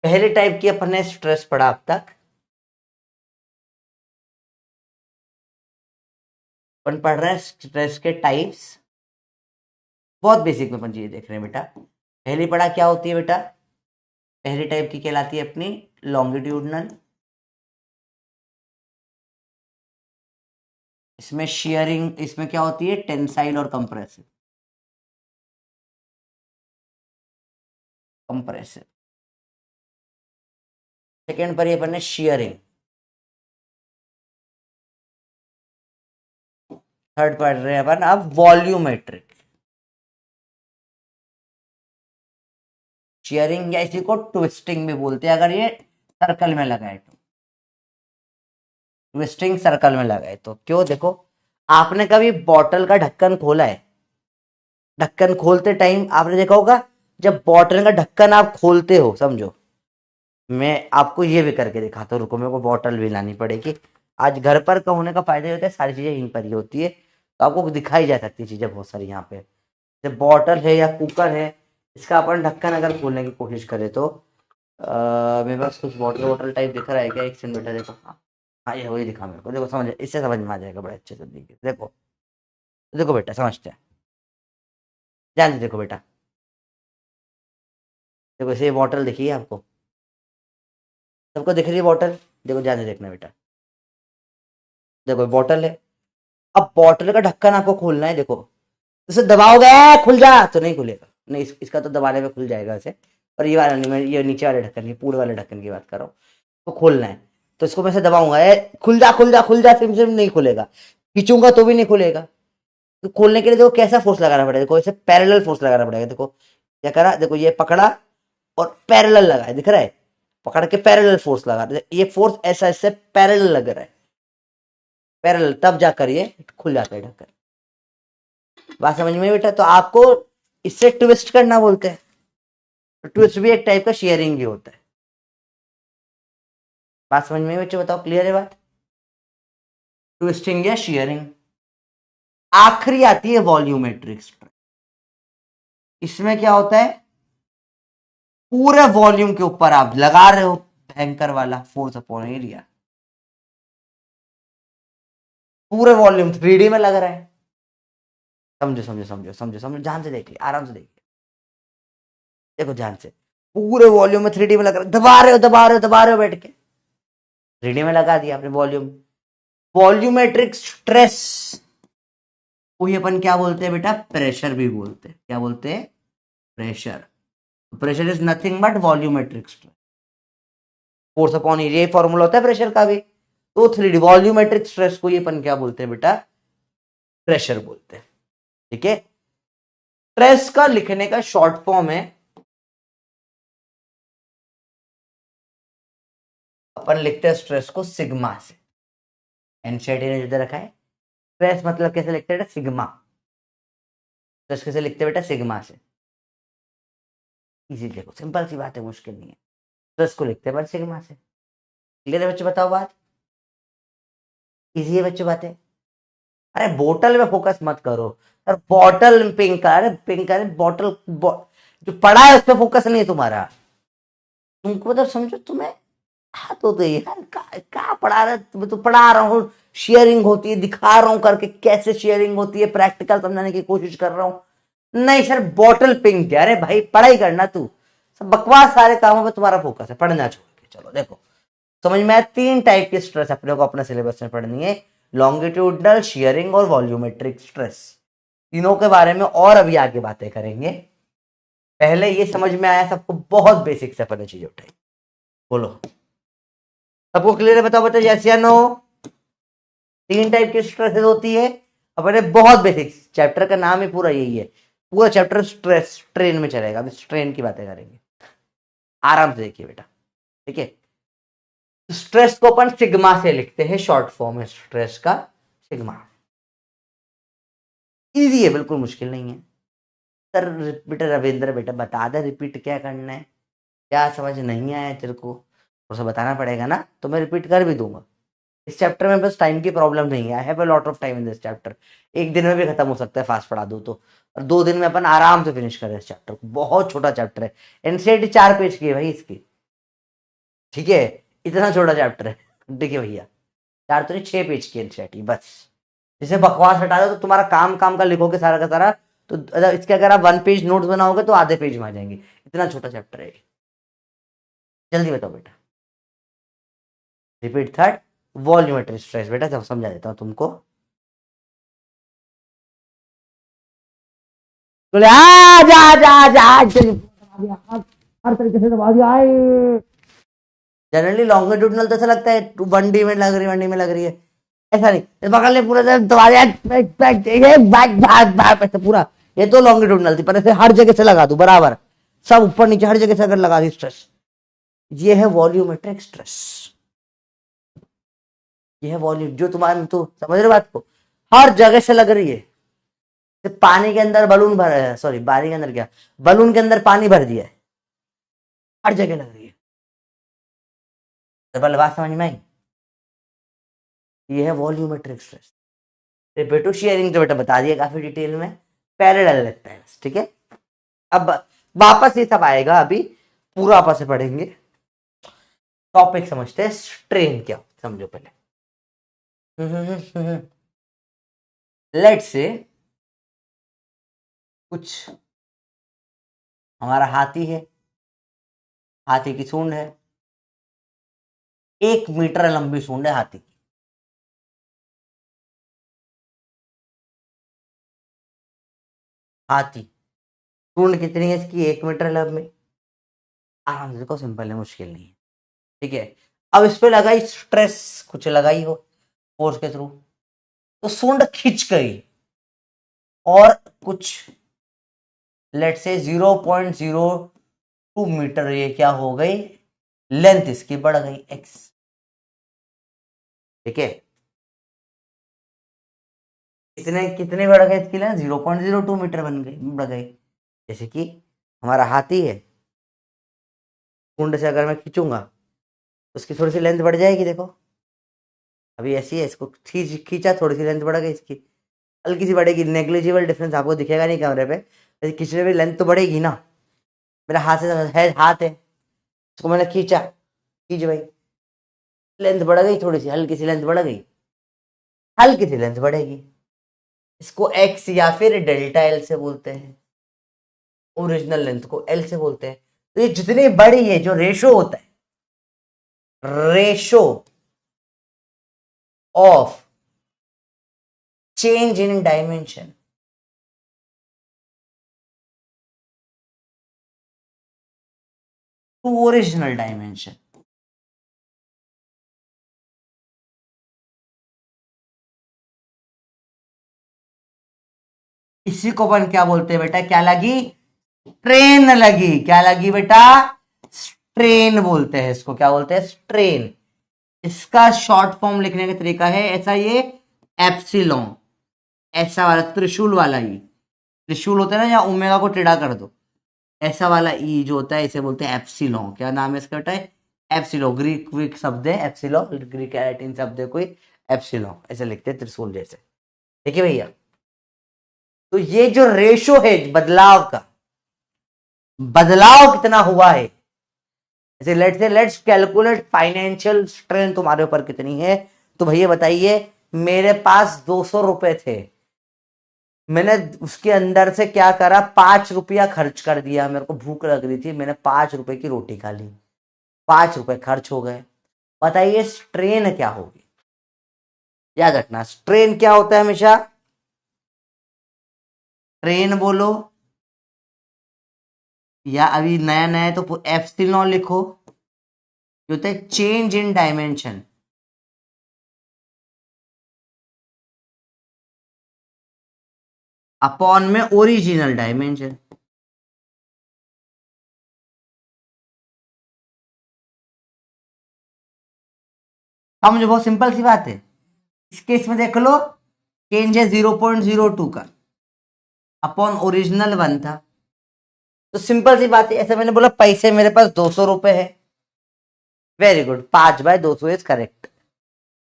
S1: पहले टाइप की अपन ने स्ट्रेस पढ़ा अब तक, अपन पढ़ रहे हैं स्ट्रेस के टाइप्स, बहुत बेसिक में अपन चीजें देख रहे हैं बेटा। पहली पढ़ा क्या होती है बेटा, पहली टाइप की कहलाती है अपनी लॉन्गिट्यूडनल, इसमें शियरिंग, इसमें क्या होती है, टेंसाइल और कंप्रेसिव, कंप्रेसिव। सेकेंड पर अपन ने शियरिंग, थर्ड पढ़ रहे हैं अपन अब वॉल्यूमेट्रिक, शियरिंग या इसी को ट्विस्टिंग भी बोलते हैं अगर ये सर्कल में लगाए तो, ट्विस्टिंग सर्कल में लगाए तो। क्यों, देखो आपने कभी बॉटल का ढक्कन खोला है, ढक्कन खोलते टाइम आपने देखा होगा, जब बॉटल का ढक्कन आप खोलते हो, समझो मैं आपको ये भी करके दिखाता हूँ, रुको मेरे को बॉटल भी लानी पड़ेगी। आज घर पर का होने का फायदा ये होता है, सारी चीजें यहीं पर ही होती है, तो आपको दिखाई जा सकती है चीजें बहुत सारी यहाँ पे, जैसे बॉटल है या कुकर है, इसका अपन ढक्कन अगर खोलने की कोशिश करें तो मेरे पास कुछ बॉटल वॉटल टाइप दिख रहा है क्या, एक सेकंड बेटा देखो, हाँ हाँ ये वही दिखा मेरे को, देखो समझ, इससे समझ में आ जाएगा बड़े अच्छे से, देखो देखो बेटा समझते हैं, ध्यान से देखो बेटा, देखो इसे बॉटल दिखी है आपको, सबको दिख रही है बॉटल, देखो ध्यान से देखना बेटा, देखो बॉटल है, अब बॉटल का ढक्कन आपको खोलना है, देखो इसे दबाओगे खुल जा तो नहीं खुलेगा, नहीं इसका तो दबाने में खुल जाएगा ऐसे, पर ये वाला नहीं, मैं ये नीचे वाले ढक्कन की, पूरे वाले ढक्कन की बात कर रहा हूँ, तो खोलना है, तो इसको मैं से दबाऊंगा, खुल जा खुल जा खुल जा, सिम सिम नहीं खुलेगा, खींचूंगा तो भी नहीं खुलेगा, तो खोलने के लिए देखो कैसा फोर्स लगाना पड़ेगा, देखो इसे पैरेलल फोर्स लगाना पड़ेगा, देखो क्या करा, देखो ये पकड़ा और पैरेलल लगाया, दिख रहा है, पकड़ के पैरेलल फोर्स लगा, ये फोर्स ऐसा इससे पैरेलल लग रहा है, पैरेलल, तब जाकर ये खुल जाता है ढक्कन, बात समझ में बेटा, तो आपको इससे ट्विस्ट करना बोलते हैं, तो ट्विस्ट भी एक टाइप का शेयरिंग ही होता है। बात समझ में बच्चे, बताओ क्लियर है बात? ट्विस्टिंग या शेयरिंग। आखिरी आती है वॉल्यूमेट्रिक स्ट्रेस। इसमें क्या होता है, पूरे वॉल्यूम के ऊपर आप लगा रहे हो भयंकर वाला फोर्स अपॉन एरिया, पूरे वॉल्यूम 3D में लग रहा है। समझो समझो समझो समझो समझो, ध्यान से देखिए, आराम से देखिए, देखो ध्यान से। पूरे वॉल्यूम में 3D में लग रहा है, दबा रहे हो दबा रहे हो दबा रहे हो बैठ के, 3D में लगा दिया आपने वॉल्यूम। वॉल्यूमेट्रिक स्ट्रेस को ही अपन क्या बोलते हैं बेटा, प्रेशर भी बोलते हैं। क्या बोलते हैं? Pressure. Pressure is nothing but volumetric stress, force upon area formula होता है प्रेशर का भी। तो 3D वॉल्यूमेट्रिक स्ट्रेस को ही अपन क्या बोलते हैं बेटा, प्रेशर बोलते हैं। ठीक है, स्ट्रेस का लिखने का शॉर्ट फॉर्म है, अपन लिखते हैं स्ट्रेस को सिग्मा से। एनसीईआरटी ने जो रखा है, स्ट्रेस मतलब कैसे लिखते हैं, सिग्मा। स्ट्रेस कैसे लिखते हैं बेटा, सिग्मा से। इजी, देखो सिंपल सी बात है, मुश्किल नहीं है। स्ट्रेस को लिखते हैं बस सिग्मा से। क्लियर है बच्चे, बताओ बात? इजी है बच्चे बातें? अरे बोतल में फोकस मत करो यार, बॉटल पिंक, अरे पिंक, अरे बॉटल जो पड़ा है उस पर फोकस नहीं है तुम्हारा। तुमको मतलब समझो, तुम्हें हाँ तो यार क्या पढ़ा रहा है, तो पढ़ा रहा हूँ, शेयरिंग होती है दिखा रहा हूँ करके, कैसे शेयरिंग होती है प्रैक्टिकल समझाने की कोशिश कर रहा हूँ। नहीं सर बॉटल पिंक है, अरे भाई पढ़ाई करना तू, सब बकवास सारे कामों पे तुम्हारा फोकस है, पढ़ना छोड़ के। चलो देखो समझ में आया, 3 टाइप की स्ट्रेस अपने को अपने सिलेबस में पढ़नी है, लॉन्गिट्यूडनल, शेयरिंग और वॉल्यूमेट्रिक स्ट्रेस। तीनों के बारे में और अभी आगे बातें करेंगे। पहले ये समझ में आया सबको, बहुत बेसिक से पहले चीज उठाई, बोलो सबको क्लियर है? बताओ बताओ, यस या नो? 3 टाइप की स्ट्रेस होती है अपने, बहुत बेसिक, चैप्टर का नाम ही पूरा यही है, पूरा चैप्टर स्ट्रेस स्ट्रेन में चलेगा। अभी स्ट्रेन की बातें करेंगे, आराम से देखिए बेटा। ठीक है, स्ट्रेस को अपन सिग्मा से लिखते हैं, शॉर्ट फॉर्म है स्ट्रेस का सिग्मा। इजी है, बिल्कुल मुश्किल नहीं है। सर बेटा रविंद्र बेटा बता दे रिपीट क्या करना है, क्या समझ नहीं आया तेरे को, थोड़ा बताना पड़ेगा ना, तो मैं रिपीट कर भी दूंगा। इस चैप्टर में बस टाइम की प्रॉब्लम नहीं है, I have a lot of time in this chapter. एक दिन में भी खत्म हो सकता है फास्ट पढ़ा दो तो, और 2 दिन में अपन आराम से फिनिश करें इस चैप्टर को। बहुत छोटा चैप्टर है, एनसीईआरटी 4 पेज की है भाई इसकी। ठीक है, इतना छोटा चैप्टर है, देखिए भैया 4 तो नहीं 6 पेज की एनसीईआरटी बस। जिसे बकवास हटा दो तो तुम्हारा काम काम का लिखोगे सारा का सारा, तो इसके अगर आप 1 पेज नोट्स बनाओगे तो आधे पेज में आ जाएंगे, इतना छोटा चैप्टर है। जल्दी बताओ बेटा। रिपीट थर्ड, वॉल्यूमेट्रिक स्ट्रेस बेटा, जब समझा देता हूं तुमको। बोले आ जा जा जा, हर तरीके से दबा दिया। जनरली लॉन्गिट्यूडनल तो ऐसा लगता है 1D में लग रही, 1D में लग रही है, ऐसा नहीं, बगल ने पूरा दबा दिया ऐसे पूरा। ये तो लॉन्गिट्यूडनल थी, पर ऐसे हर जगह से लगा दूं बराबर, सब ऊपर नीचे हर जगह से अगर लगा दी स्ट्रेस, ये है वॉल्यूमेट्रिक स्ट्रेस। ये है वॉल्यूम, जो तुम्हारे, तो समझ रहे बात को, हर जगह से लग रही है। पानी के अंदर बलून भर, सॉरी पानी के अंदर क्या, बलून के अंदर पानी भर दिया है, हर जगह लग रही है। तो बात समझ में आई? ये है वॉल्यूमेट्रिक स्ट्रेस। रिपीट शेयरिंग तो बेटा बता दिया काफी डिटेल में, पैरेलल लगता है, ठीक है। अब वापस ये सब आएगा, अभी पूरा आपस से पढ़ेंगे। टॉपिक समझते हैं, स्ट्रेन क्या समझो पहले। लेट्स से कुछ, हमारा हाथी है, हाथी की सूंड है, 1 मीटर लंबी सूंड है हाथी की। हाथी सूंड कितनी है इसकी, 1 मीटर लंबी। आराम से देखो, सिंपल है, मुश्किल नहीं है। ठीक है, अब इस पे लगाई स्ट्रेस, कुछ लगाई हो फोर्स के थ्रू, तो सूंड खिंच गई, और कुछ लेट से 0.02 मीटर ये क्या हो गई, लेंथ इसकी बढ़ गई x। ठीक है, कितने कितने बढ़ गए इसकी लेंथ, 0.02 मीटर बन गई, बढ़ गई। जैसे कि हमारा हाथी है, कुंड से अगर मैं खींचूंगा तो उसकी थोड़ी सी लेंथ बढ़ जाएगी। देखो अभी ऐसी है, इसको खींचा, थोड़ी सी लेंथ बढ़ गई इसकी, हल्की सी बढ़ेगी, नेग्लिजिबल डिफरेंस, आपको दिखेगा नहीं कैमरे पे, लेकिन खींचने में लेंथ तो बढ़ेगी ना। मेरा हाथ से है, हाथ है, इसको मैंने खींचा, खींच भाई, लेंथ बढ़ गई, थोड़ी सी हल्की सी लेंथ बढ़ गई, हल्की सी लेंथ बढ़ेगी। इसको एक्स या फिर डेल्टा एल से बोलते हैं, ओरिजिनल लेंथ को एल से बोलते हैं। तो ये जितनी बड़ी है, जो रेशो होता है, ratio of change in dimension to original dimension, इसी को अपन क्या बोलते हैं बेटा, क्या लगी, स्ट्रेन लगी। क्या लगी बेटा, स्ट्रेन बोलते हैं इसको, क्या बोलते हैं, स्ट्रेन। इसका शॉर्ट फॉर्म लिखने का तरीका है ऐसा, ये एप्सिलॉन, ऐसा वाला त्रिशूल वाला, ये त्रिशूल होता है ना, या ओमेगा को टेढ़ा कर दो, ऐसा वाला ई जो होता है, इसे बोलते हैं एप्सिलॉन। क्या नाम है इसका बेटा, एप्सिलॉन, ग्रीक वीक शब्द है एप्सिलॉन, ग्रीक लैटिन शब्द है कोई, एप्सिलॉन ऐसे लिखते हैं, त्रिशूल जैसे। ठीक है भैया, तो ये जो रेशो है बदलाव का, बदलाव कितना हुआ है, जैसे लेट्स कैलकुलेट फाइनेंशियल स्ट्रेन तुम्हारे ऊपर कितनी है। तो भैया बताइए, मेरे पास 200 रुपए थे, मैंने उसके अंदर से क्या करा, 5 रुपया खर्च कर दिया, मेरे को भूख लग रही थी, मैंने 5 रुपए की रोटी खा ली, 5 रुपए खर्च हो गए। बताइए स्ट्रेन क्या होगी। याद रखना, स्ट्रेन क्या होता है हमेशा, ट्रेन बोलो, या अभी नया नया तो एप्सिलॉन लिखो, जो होता है चेंज इन डायमेंशन अपॉन में ओरिजिनल डायमेंशन। अब मुझे बहुत सिंपल सी बात है, इस केस में देख लो, चेंज है 0.02 का, अपॉन ओरिजिनल 1 था। तो सिंपल सी बात है, ऐसे मैंने बोला पैसे मेरे पास 200 रुपए है, वेरी गुड, 5/200 इज करेक्ट,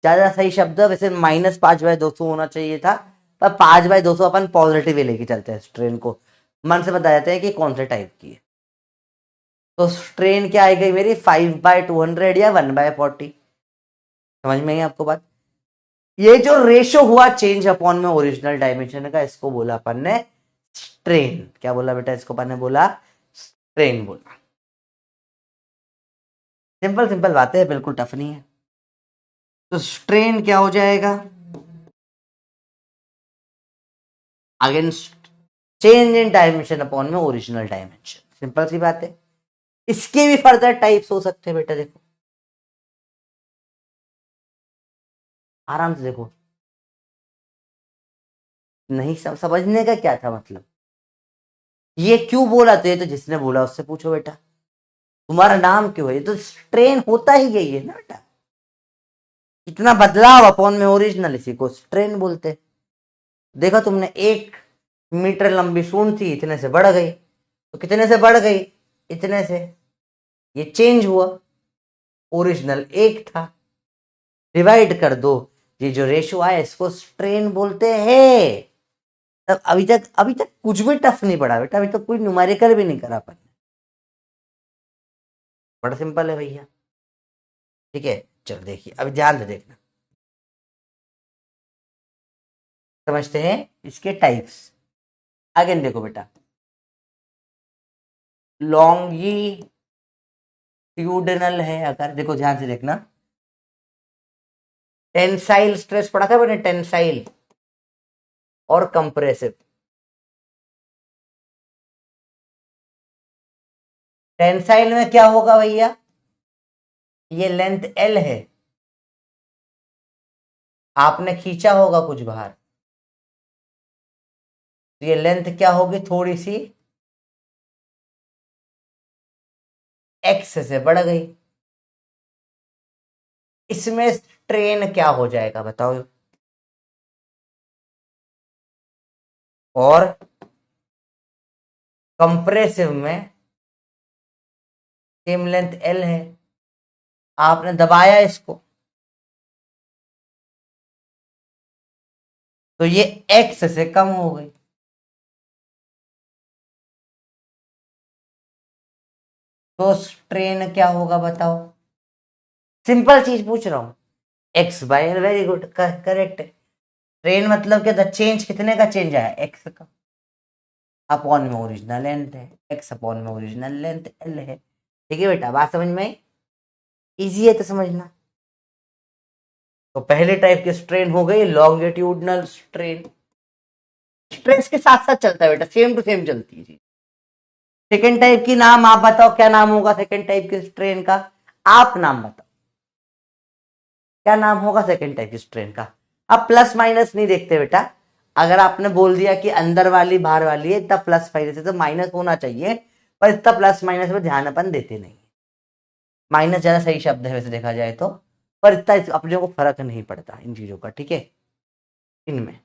S1: ज्यादा सही शब्द वैसे -5/200 होना चाहिए था, पर 5/200 अपन पॉजिटिव ही लेके चलते हैं ट्रेन को, मन से बता देते हैं कि कौन से टाइप की है। तो ट्रेन क्या आई गई मेरी, 5/200 या 1/40, समझ में आई आपको बात। ये जो रेशो हुआ चेंज अपॉन में ओरिजिनल डायमेंशन का, इसको बोला अपन ने स्ट्रेन। क्या बोला बेटा, इसको अपन ने बोला स्ट्रेन बोला। सिंपल सिंपल बातें हैं, बिल्कुल टफ नहीं है। तो स्ट्रेन क्या हो जाएगा, against change in dimension upon में ओरिजिनल डायमेंशन, सिंपल सी बात है। इसके भी फर्दर टाइप्स हो सकते हैं बेटा, देखो आराम से देखो, नहीं समझने का क्या था मतलब, ये क्यों बोला, तो ये तो जिसने बोला उससे पूछो बेटा, तुम्हारा नाम क्यों है, ये तो स्ट्रेन होता ही यही है ना बेटा, इतना बदलाव अपॉन में ओरिजिनल, इसी को स्ट्रेन बोलते हैं। देखा तुमने, 1 मीटर लंबी सूंड थी, इतने से बढ़ गई, तो कितने से बढ़ गई, इतने से, ये चेंज हुआ, ओरिजिनल 1 था, डिवाइड कर दो, ये जो रेशो आया इसको स्ट्रेन बोलते हैं। तब अभी तक कुछ भी टफ नहीं पड़ा बेटा, अभी तक कोई न्यूमेरिकल भी नहीं करा अपन, बड़ा सिंपल है भैया। ठीक है, चलो देखिए, अभी ध्यान से देखना, समझते हैं इसके टाइप्स। अगेन देखो बेटा, लॉन्गिट्यूडनल है अगर, देखो ध्यान से देखना, टेंसाइल स्ट्रेस पढ़ा था मैंने, टेंसाइल और कंप्रेसिव। टेंसाइल में क्या होगा भैया, ये लेंथ एल है, आपने खींचा होगा कुछ बाहर, तो ये लेंथ क्या होगी, थोड़ी सी एक्स से बढ़ गई, इसमें स्ट्रेन क्या हो जाएगा बताओ, और कंप्रेसिव में सेम लेंथ एल है, आपने दबाया इसको तो ये एक्स से कम हो गई। तो स्ट्रेन क्या होगा बताओ? सिंपल चीज पूछ रहा हूं। X by L, very good, correct. Train मतलब क्या था? चेंज कितने का चेंज आया? एक्स का। अपॉन में ओरिजिनल लेंथ है, एक्स अपॉन में ओरिजिनल लेंथ एल है। ठीक है बेटा, बात समझ में आई? इजी है तो समझना। तो पहले टाइप की स्ट्रेन हो गई लॉन्गिट्यूडनल स्ट्रेन। स्ट्रेस के साथ साथ चलता है बेटा, सेम टू सेम चलती है। सेकेंड टाइप की नाम आप बताओ, क्या नाम होगा सेकेंड टाइप की स्ट्रेन का? आप नाम बताओ, क्या नाम होगा सेकेंड टाइप की स्ट्रेन का? अब प्लस माइनस नहीं देखते बेटा। अगर आपने बोल दिया कि अंदर वाली बाहर वाली है, इतना प्लस माइनस है तो माइनस होना चाहिए, पर इतना प्लस माइनस में ध्यान अपन देते नहीं। माइनस ज्यादा सही शब्द है वैसे देखा जाए तो, पर इतना अपने को फर्क नहीं पड़ता इन चीजों का, ठीक है, इनमें।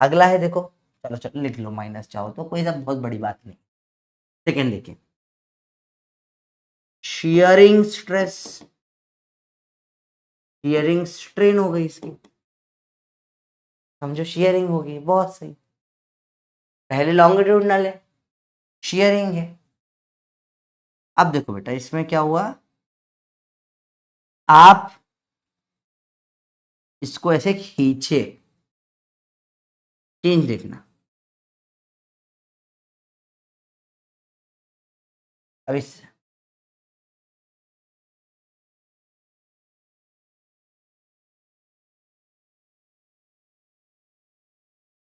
S1: अगला है देखो, चलो चलो लिख लो माइनस चाहो तो, कोई सब बहुत बड़ी बात नहीं। सेकेंड देखिए, शियरिंग स्ट्रेस, शियरिंग स्ट्रेन हो गई इसकी, समझो शियरिंग होगी, बहुत सही। पहले लॉन्गिट्यूडनल है, शियरिंग है। अब देखो बेटा इसमें क्या हुआ, आप इसको ऐसे खींचे, चेंज देखना। अब इस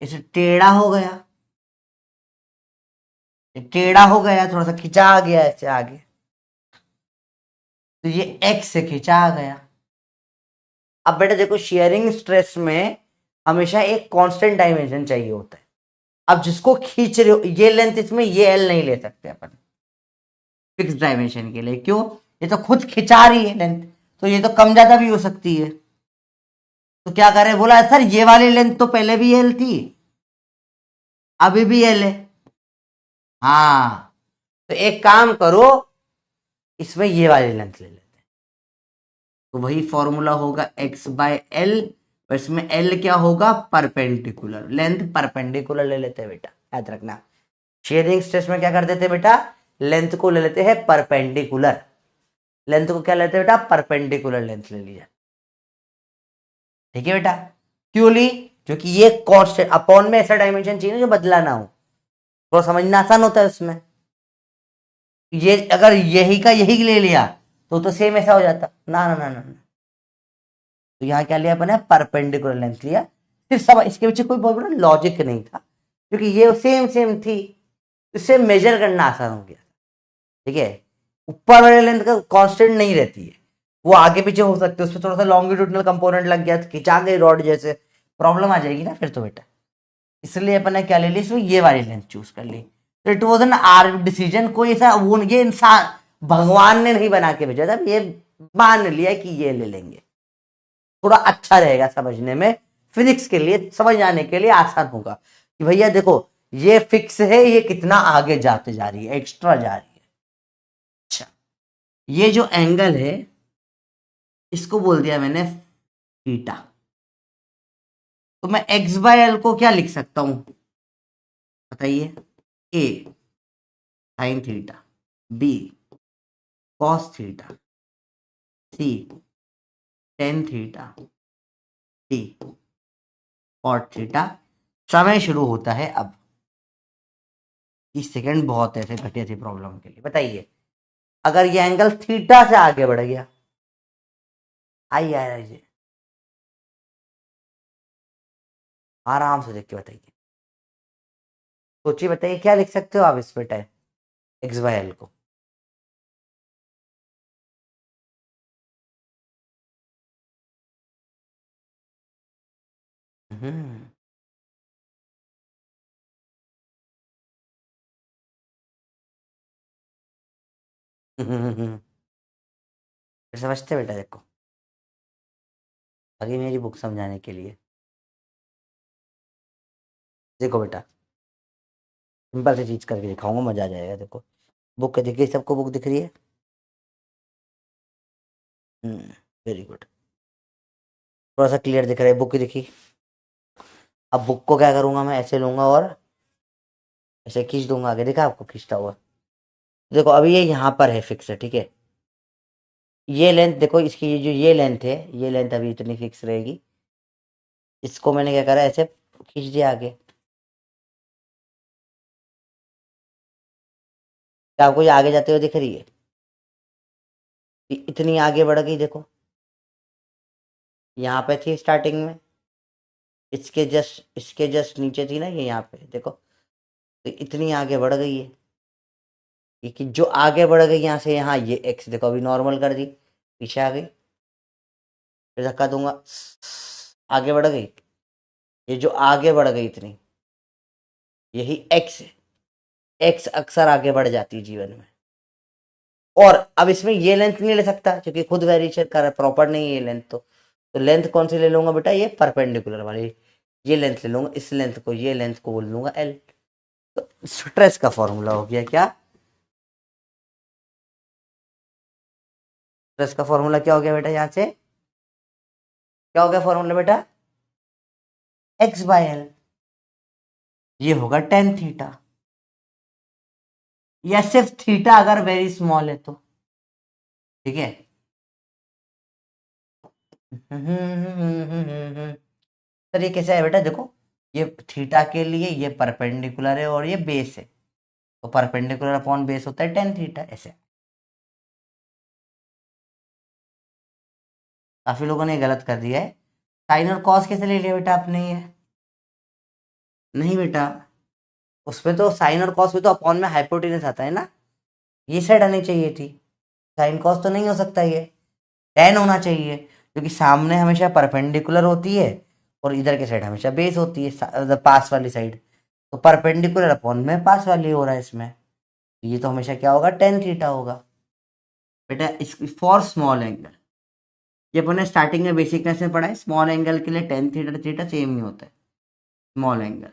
S1: इसे टेढ़ा हो गया, टेढ़ा हो गया, थोड़ा सा खिंचा आ गया ऐसे आगे, तो ये एक्स से खिंचा आ गया। अब बेटा देखो शेयरिंग स्ट्रेस में हमेशा एक कांस्टेंट डायमेंशन चाहिए होता है। अब जिसको खींच रहे हो ये लेंथ, इसमें ये एल नहीं ले सकते अपन फिक्स डायमेंशन के लिए, क्यों? ये तो खुद खिंचा रही है लेंथ, तो ये तो कम ज्यादा भी हो सकती है। तो क्या करे, बोला सर ये वाली लेंथ तो पहले भी एल थी, अभी भी एल है। हाँ, तो एक काम करो, इसमें ये वाली लेंथ ले लेते हैं। तो वही फॉर्मूला होगा एक्स बाय एल, और इसमें एल क्या होगा? परपेंडिकुलर लेंथ, परपेंडिकुलर ले लेते हैं बेटा, याद रखना। शेयरिंग स्ट्रेस में क्या कर देते बेटा? लेंथ को ले लेते हैं परपेंडिकुलर, लेंथ को क्या लेते हैं बेटा? परपेंडिकुलर लेंथ ले लिया। ठीक है बेटा, क्यों ली? क्योंकि ये कांस्टेंट, अपॉन में ऐसा डायमेंशन चाहिए ना जो बदला ना हो, तो समझना आसान होता है उसमें। ये अगर यही का यही ले लिया तो सेम ऐसा हो जाता, ना ना ना ना, ना। तो यहाँ क्या लिया अपने? परपेंडिकुलर लेंथ लिया। फिर सब इसके पीछे कोई बहुत बड़ा लॉजिक नहीं था, क्योंकि ये सेम सेम थी, इससे मेजर करना आसान हो गया। ठीक है, ऊपर वाले लेंथ का कांस्टेंट नहीं रहती है, वो आगे पीछे हो सकते है, उसमें थोड़ा सा लॉन्गिट्यूडनल कंपोनेंट लग गया तो खिंचा गई रॉड जैसे, प्रॉब्लम आ जाएगी ना फिर तो बेटा। इसलिए अपन ने क्या ले ली, इसमें ये वाली लेंथ चूज कर ली। तो it was an are decision, कोई ऐसा वो ये इंसान भगवान ने नहीं बना के भेजा था, ये मान लिया कि ये ले लेंगे, थोड़ा अच्छा रहेगा समझने में, फिजिक्स के लिए समझ आने के लिए आसान होगा कि भैया देखो ये फिक्स है, ये कितना आगे जाते जा रही है, एक्स्ट्रा जा रही है। अच्छा, ये जो एंगल है इसको बोल दिया मैंने थीटा। तो मैं एक्स बाय एल को क्या लिख सकता हूं बताइए? A sine theta, B cos theta, C tan theta, D cot theta. समय शुरू होता है अब। 30 सेकेंड बहुत है ऐसे घटिया सी प्रॉब्लम के लिए। बताइए अगर ये एंगल थीटा से आगे बढ़ गया, आइए आइए आराम से देख के बताइए, सोचिए, बताइए क्या लिख सकते हो आप इस पे टाइम एक्स बाय एल को? हम्म फिर समझते बेटा, देखो अभी मेरी बुक समझाने के लिए, देखो बेटा सिंपल सी चीज करके दिखाऊंगा, मजा आ जाएगा। देखो बुक दिख गई सबको? बुक दिख रही है? वेरी गुड, थोड़ा सा क्लियर दिख रहा है, बुक दिखी। अब बुक को क्या करूंगा मैं, ऐसे लूंगा और ऐसे खींच दूंगा आगे, देखा आपको खींचता हुआ? देखो अभी ये यहाँ पर है, फिक्स है, ठीक है। ये लेंथ देखो इसकी, ये जो ये लेंथ है, ये लेंथ अभी इतनी फिक्स रहेगी। इसको मैंने क्या करा, ऐसे खींच दिया आगे। क्या आपको ये आगे जाते हुए दिख रही है? इतनी आगे बढ़ गई देखो, यहाँ पे थी स्टार्टिंग में, इसके जस्ट नीचे थी ना ये, यहाँ पे देखो, तो इतनी आगे बढ़ गई है। ये कि जो आगे बढ़ गई यहाँ से यहाँ, ये एक्स देखो अभी नॉर्मल कर दी, पीछे आ गई, फिर धक्का दूंगा, आगे बढ़ गई। ये जो आगे बढ़ गई इतनी, यही एक्स है। एक्स अक्सर आगे बढ़ जाती है जीवन में। और अब इसमें ये लेंथ नहीं ले सकता क्योंकि खुद वेरिएशन कर रहा है, प्रॉपर नहीं है ये लेंथ। तो लेंथ कौन सी ले लूंगा बेटा, ये परपेंडिकुलर वाली, ये लेंथ ले लूंगा। इस लेंथ को, ये लेंथ को बोल लूंगा एल। तो स्ट्रेस का फॉर्मूला हो गया क्या? स्ट्रेस का फॉर्मूला क्या हो गया बेटा, यहां से क्या हो गया फॉर्मूला बेटा, एक्स बाय एल। ये होगा टेन थीटा, या सिर्फ थीटा अगर वेरी स्मॉल है तो, ठीक है। सर ये कैसे है बेटा, देखो ये थीटा के लिए ये परपेंडिकुलर है और ये बेस है, तो परपेंडिकुलर अपॉन बेस होता है टेन थीटा, ऐसे। काफी लोगों ने गलत कर दिया है। साइन और कॉस कैसे ले लिया बेटा आपने ये? नहीं बेटा, उसमें तो साइन और कॉस में तो अपॉन में हाइपोटेनस आता है ना, ये साइड आनी चाहिए थी। साइन कॉस तो नहीं हो सकता ये, टेन होना चाहिए, क्योंकि सामने हमेशा परपेंडिकुलर होती है और इधर के साइड हमेशा बेस होती है, पास वाली साइड। तो परपेंडिकुलर अपॉन में पास वाली हो रहा है इसमें, ये तो हमेशा क्या होगा, टेन थीटा होगा बेटा। इस फॉर स्मॉल एंगल, ये अपने स्टार्टिंग में बेसिकनेस में पढ़ा है, स्मॉल एंगल के लिए टेन थीटा थीटा सेम ही होता है, स्मॉल एंगल।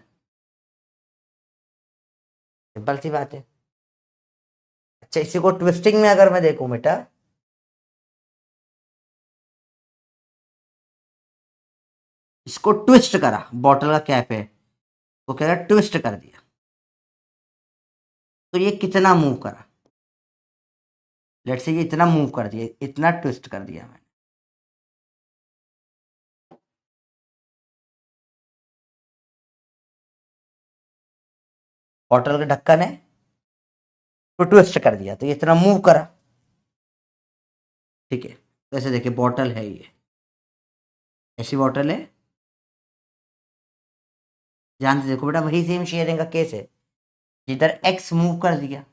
S1: सिंपल सी बात है। अच्छा इसी को ट्विस्टिंग में अगर मैं देखूं बेटा, इसको ट्विस्ट करा, बॉटल का कैप है, तो क्या करा, ट्विस्ट कर दिया, तो ये कितना मूव करा, लेट्स से ये इतना मूव कर दिया, इतना ट्विस्ट कर दिया मैंने। बॉटल का ढक्कन है, तो ट्विस्ट कर दिया तो ये इतना मूव करा, ठीक है। तो ऐसे देखिए बॉटल है ये, ऐसी बॉटल है, ध्यान से देखो बेटा, वही सेम शेयरिंग का केस है, जिधर एक्स मूव कर दिया,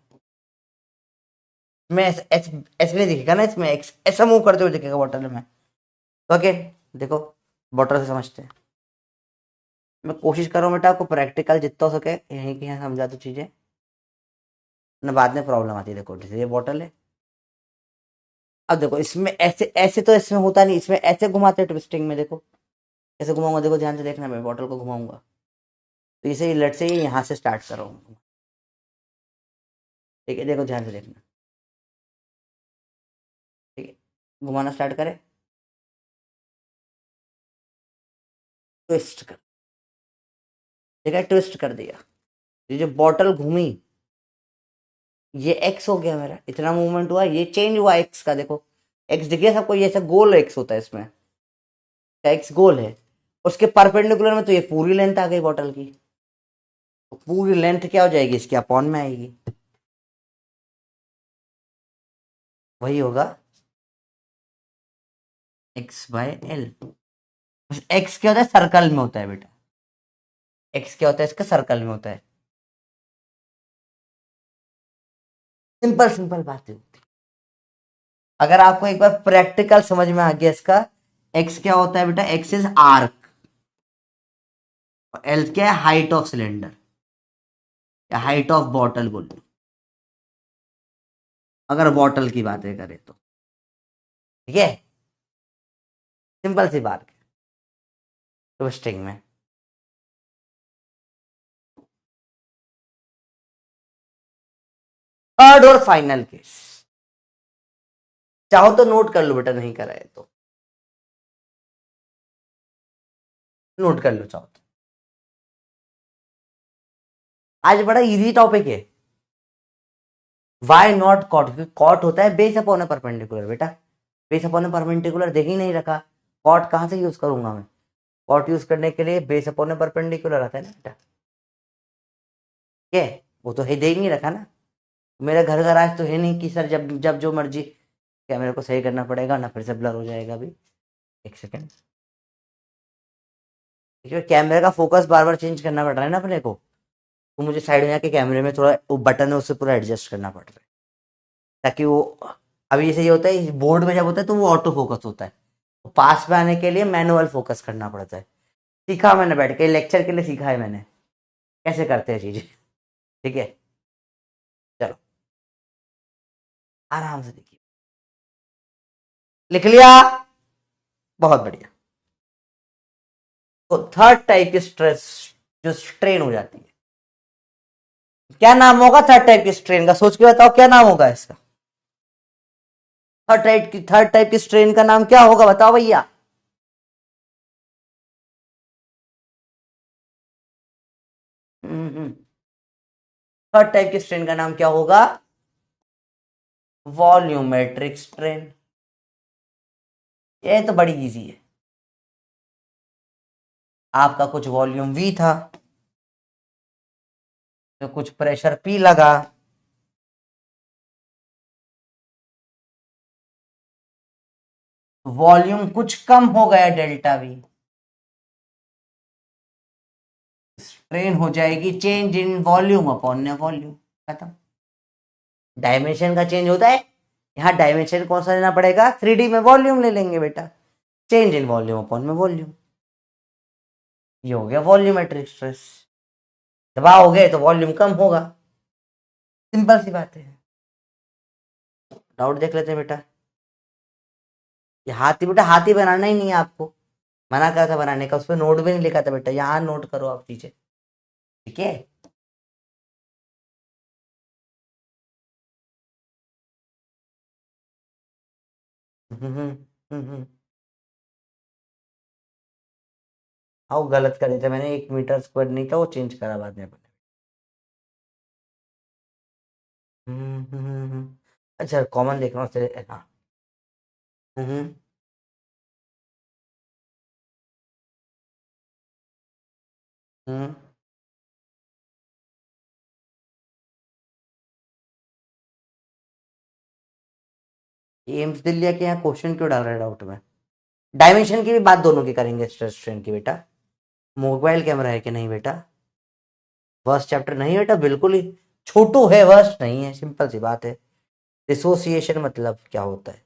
S1: मैं ऐसे ऐसे नहीं दिखेगा ना, इसमें एक्स ऐसा मूव करते हुए दिखेगा बॉटल में। तो ओके, देखो बॉटल से समझते हैं। मैं कोशिश कर रहा हूँ बेटा आपको प्रैक्टिकल जितना हो सके यहीं की यहाँ समझा दो चीजें, ना बाद में प्रॉब्लम आती है। देखो जैसे ये बॉटल है, अब देखो इसमें ऐसे ऐसे तो इसमें होता नहीं, इसमें ऐसे घुमाते हैं ट्विस्टिंग में, देखो ऐसे घुमाऊंगा, देखो ध्यान से देखना, मैं बॉटल को घुमाऊंगा, तो इसे लेट से यहाँ से स्टार्ट कर रहा हूँ, ठीक है, देखो ध्यान से देखना, ठीक है, घुमाना स्टार्ट करें, ट्विस्ट कर, ठीक है, ट्विस्ट कर दिया, ये जो बॉटल घूमी, ये एक्स हो गया मेरा, इतना मूवमेंट हुआ, ये चेंज हुआ एक्स का, देखो एक्स दिख गया सबको, ये ऐसा गोल एक्स होता है इसमें, एक्स गोल है, उसके परपेंडिकुलर में तो ये पूरी लेंथ आ गई बॉटल की, तो पूरी लेंथ क्या हो जाएगी इसके अपॉन में आएगी, वही होगा एक्स बाय एल। एक्स क्या होता है, सर्कल में होता है बेटा, एक्स क्या होता है इसका, सर्कल में होता है, सिंपल सिंपल बात है। अगर आपको एक बार प्रैक्टिकल समझ में आ गया इसका, एक्स क्या होता है बेटा, एक्स इज आर्क, एल क्या है, हाइट ऑफ सिलेंडर या हाइट ऑफ बॉटल बोल लो, अगर बॉटल की बातें करें तो, ठीक है, सिंपल सी बात है ट्विस्टिंग में। थर्ड और फाइनल केस, चाहो तो नोट कर लो बेटा, नहीं करा है तो नोट कर लो चाहो तो। आज बड़ा इजी टॉपिक है। वाई नॉट कॉट, कॉट होता है बेस अपॉन परपेंडिकुलर बेटा, बेस अपॉन परपेंडिकुलर देख ही नहीं रखा, कॉट कहां से यूज करूंगा मैं? कॉट यूज करने के लिए बेस अपॉन परपेंडिकुलर आता है ना बेटा, क्या वो तो है, देख नहीं रखा ना। मेरा घर गराज तो है नहीं कि सर जब जब जो मर्जी कैमरे को सही करना पड़ेगा ना, फिर से ब्लर हो जाएगा अभी, एक सेकेंड। कैमरे का फोकस बार बार चेंज करना पड़ रहा है ना अपने को, तो मुझे साइड में आके कैमरे में थोड़ा वो बटन है उससे पूरा एडजस्ट करना पड़ रहा है, ताकि वो, अभी जैसे ये होता है बोर्ड में जब होता है तो वो ऑटो फोकस होता है, तो पास में आने के लिए मैनुअल फोकस करना पड़ता है। सीखा मैंने, बैठ के लेक्चर के लिए सीखा है मैंने कैसे करते हैं चीजें। ठीक है, चलो आराम से देखिए, लिख लिया, बहुत बढ़िया। तो थर्ड टाइप की स्ट्रेस जो स्ट्रेन हो जाती है, क्या नाम होगा थर्ड टाइप की स्ट्रेन का? सोच के बताओ क्या नाम होगा इसका। थर्ड टाइप की स्ट्रेन का नाम क्या होगा बताओ भैया। थर्ड टाइप की स्ट्रेन का नाम क्या होगा? Volumetric strain. ये तो बड़ी इजी है, आपका कुछ वॉल्यूम वी था, तो कुछ प्रेशर पी लगा, वॉल्यूम कुछ कम हो गया डेल्टा वी, स्ट्रेन हो जाएगी change in volume upon volume, खत्म। डायमेंशन का चेंज होता है, यहाँ डायमेंशन कौन सा लेना पड़ेगा? 3D में वॉल्यूम ले लेंगे बेटा, चेंज इन वॉल्यूम अपॉन में वॉल्यूम, ये हो गया वॉल्यूमेट्रिक स्ट्रेस। दबाव हो गए तो वॉल्यूम कम होगा, सिंपल सी बात है। डाउट देख लेते हैं बेटा। ये हाथी बेटा, हाथी बनाना ही नहीं है आपको, मना करा था बनाने का, उस पर नोट भी नहीं लिखा था बेटा, यहाँ नोट करो आप चीजें, ठीक है। हाँ वो गलत कर दिया था मैंने, 1 मीटर स्क्वायर नहीं था, वो चेंज करा बाद में मैंने। अच्छा कॉमन देख रहा हूँ हाँ। हम्म हम्म एम्स दिल्ली के यहाँ क्वेश्चन क्यों डाल रहे हैं डाउट में? डायमेंशन की भी बात दोनों की करेंगे, स्ट्रेस स्ट्रेन की बेटा। मोबाइल कैमरा है कि नहीं बेटा? वर्स्ट चैप्टर नहीं बेटा, बिल्कुल ही छोटू है, वर्स्ट नहीं है, सिंपल सी बात है। डिसोसिएशन मतलब क्या होता है?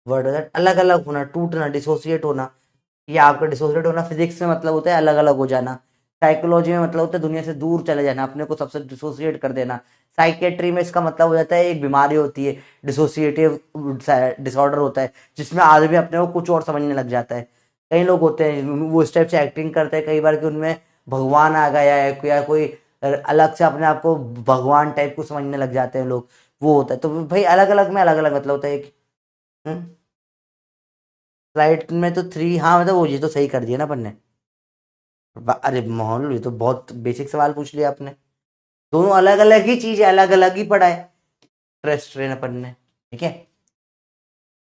S1: वर्ड होता है अलग अलग होना, टूटना, डिसोसिएट होना। ये आपका डिसोसिएट होना फिजिक्स में मतलब होता है अलग अलग हो जाना, साइकोलॉजी में मतलब होता है दुनिया से दूर चले जाना, अपने को सबसे डिसोसिएट कर देना। साइकेट्री में इसका मतलब हो जाता है एक बीमारी होती है, डिसोसिएटिव डिसऑर्डर होता है, जिसमें आदमी अपने को कुछ और समझने लग जाता है। कई लोग होते हैं वो इस टाइप से एक्टिंग करते हैं कई बार कि उनमें भगवान आ गया है, या कोई अलग से अपने आप को भगवान टाइप को समझने लग जाते हैं लोग, वो होता है। तो भाई अलग अलग में अलग अलग मतलब होता है एक। फ्लाइट में तो 3, हाँ मतलब वो ये तो सही कर दिया ना अपन ने। अरे मोहन ये तो बहुत बेसिक सवाल पूछ लिया आपने, दोनों अलग अलग ही चीज है, अलग अलग ही पढ़ा है स्ट्रेस स्ट्रेन अपन ने, ठीक है।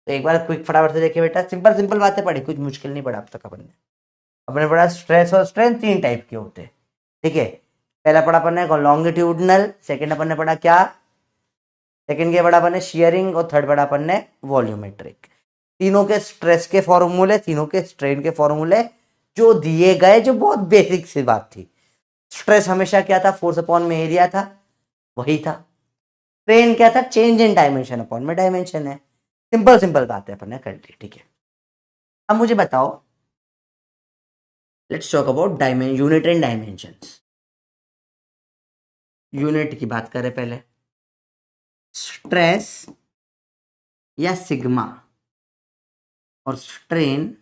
S1: तो एक बार क्विक फटाफट से देखिए बेटा, सिंपल सिंपल बातें पढ़ी, कुछ मुश्किल नहीं पढ़ा अब तक अपन ने। अपने पढ़ा स्ट्रेस और स्ट्रेन 3 टाइप के होते हैं, ठीक है। पहला पढ़ा अपन ने लॉन्गिट्यूडनल, सेकंड अपन ने पढ़ा क्या? सेकंड के पढ़ा अपन ने शियरिंग, और थर्ड पढ़ा अपन ने वॉल्यूमेट्रिक। तीनों के स्ट्रेस के फॉर्मूले, तीनों के स्ट्रेन के फॉर्मूले जो दिए गए, जो बहुत बेसिक सी बात थी। स्ट्रेस हमेशा क्या था? फोर्स अपॉन में एरिया था, वही था। स्ट्रेन क्या था? चेंज इन डायमेंशन अपॉन में डायमेंशन है। सिंपल सिंपल बात है अपन ने कर ली, ठीक है। अब मुझे बताओ, let's talk about unit and dimensions. Unit की बात करें पहले, स्ट्रेस या सिग्मा, और स्ट्रेन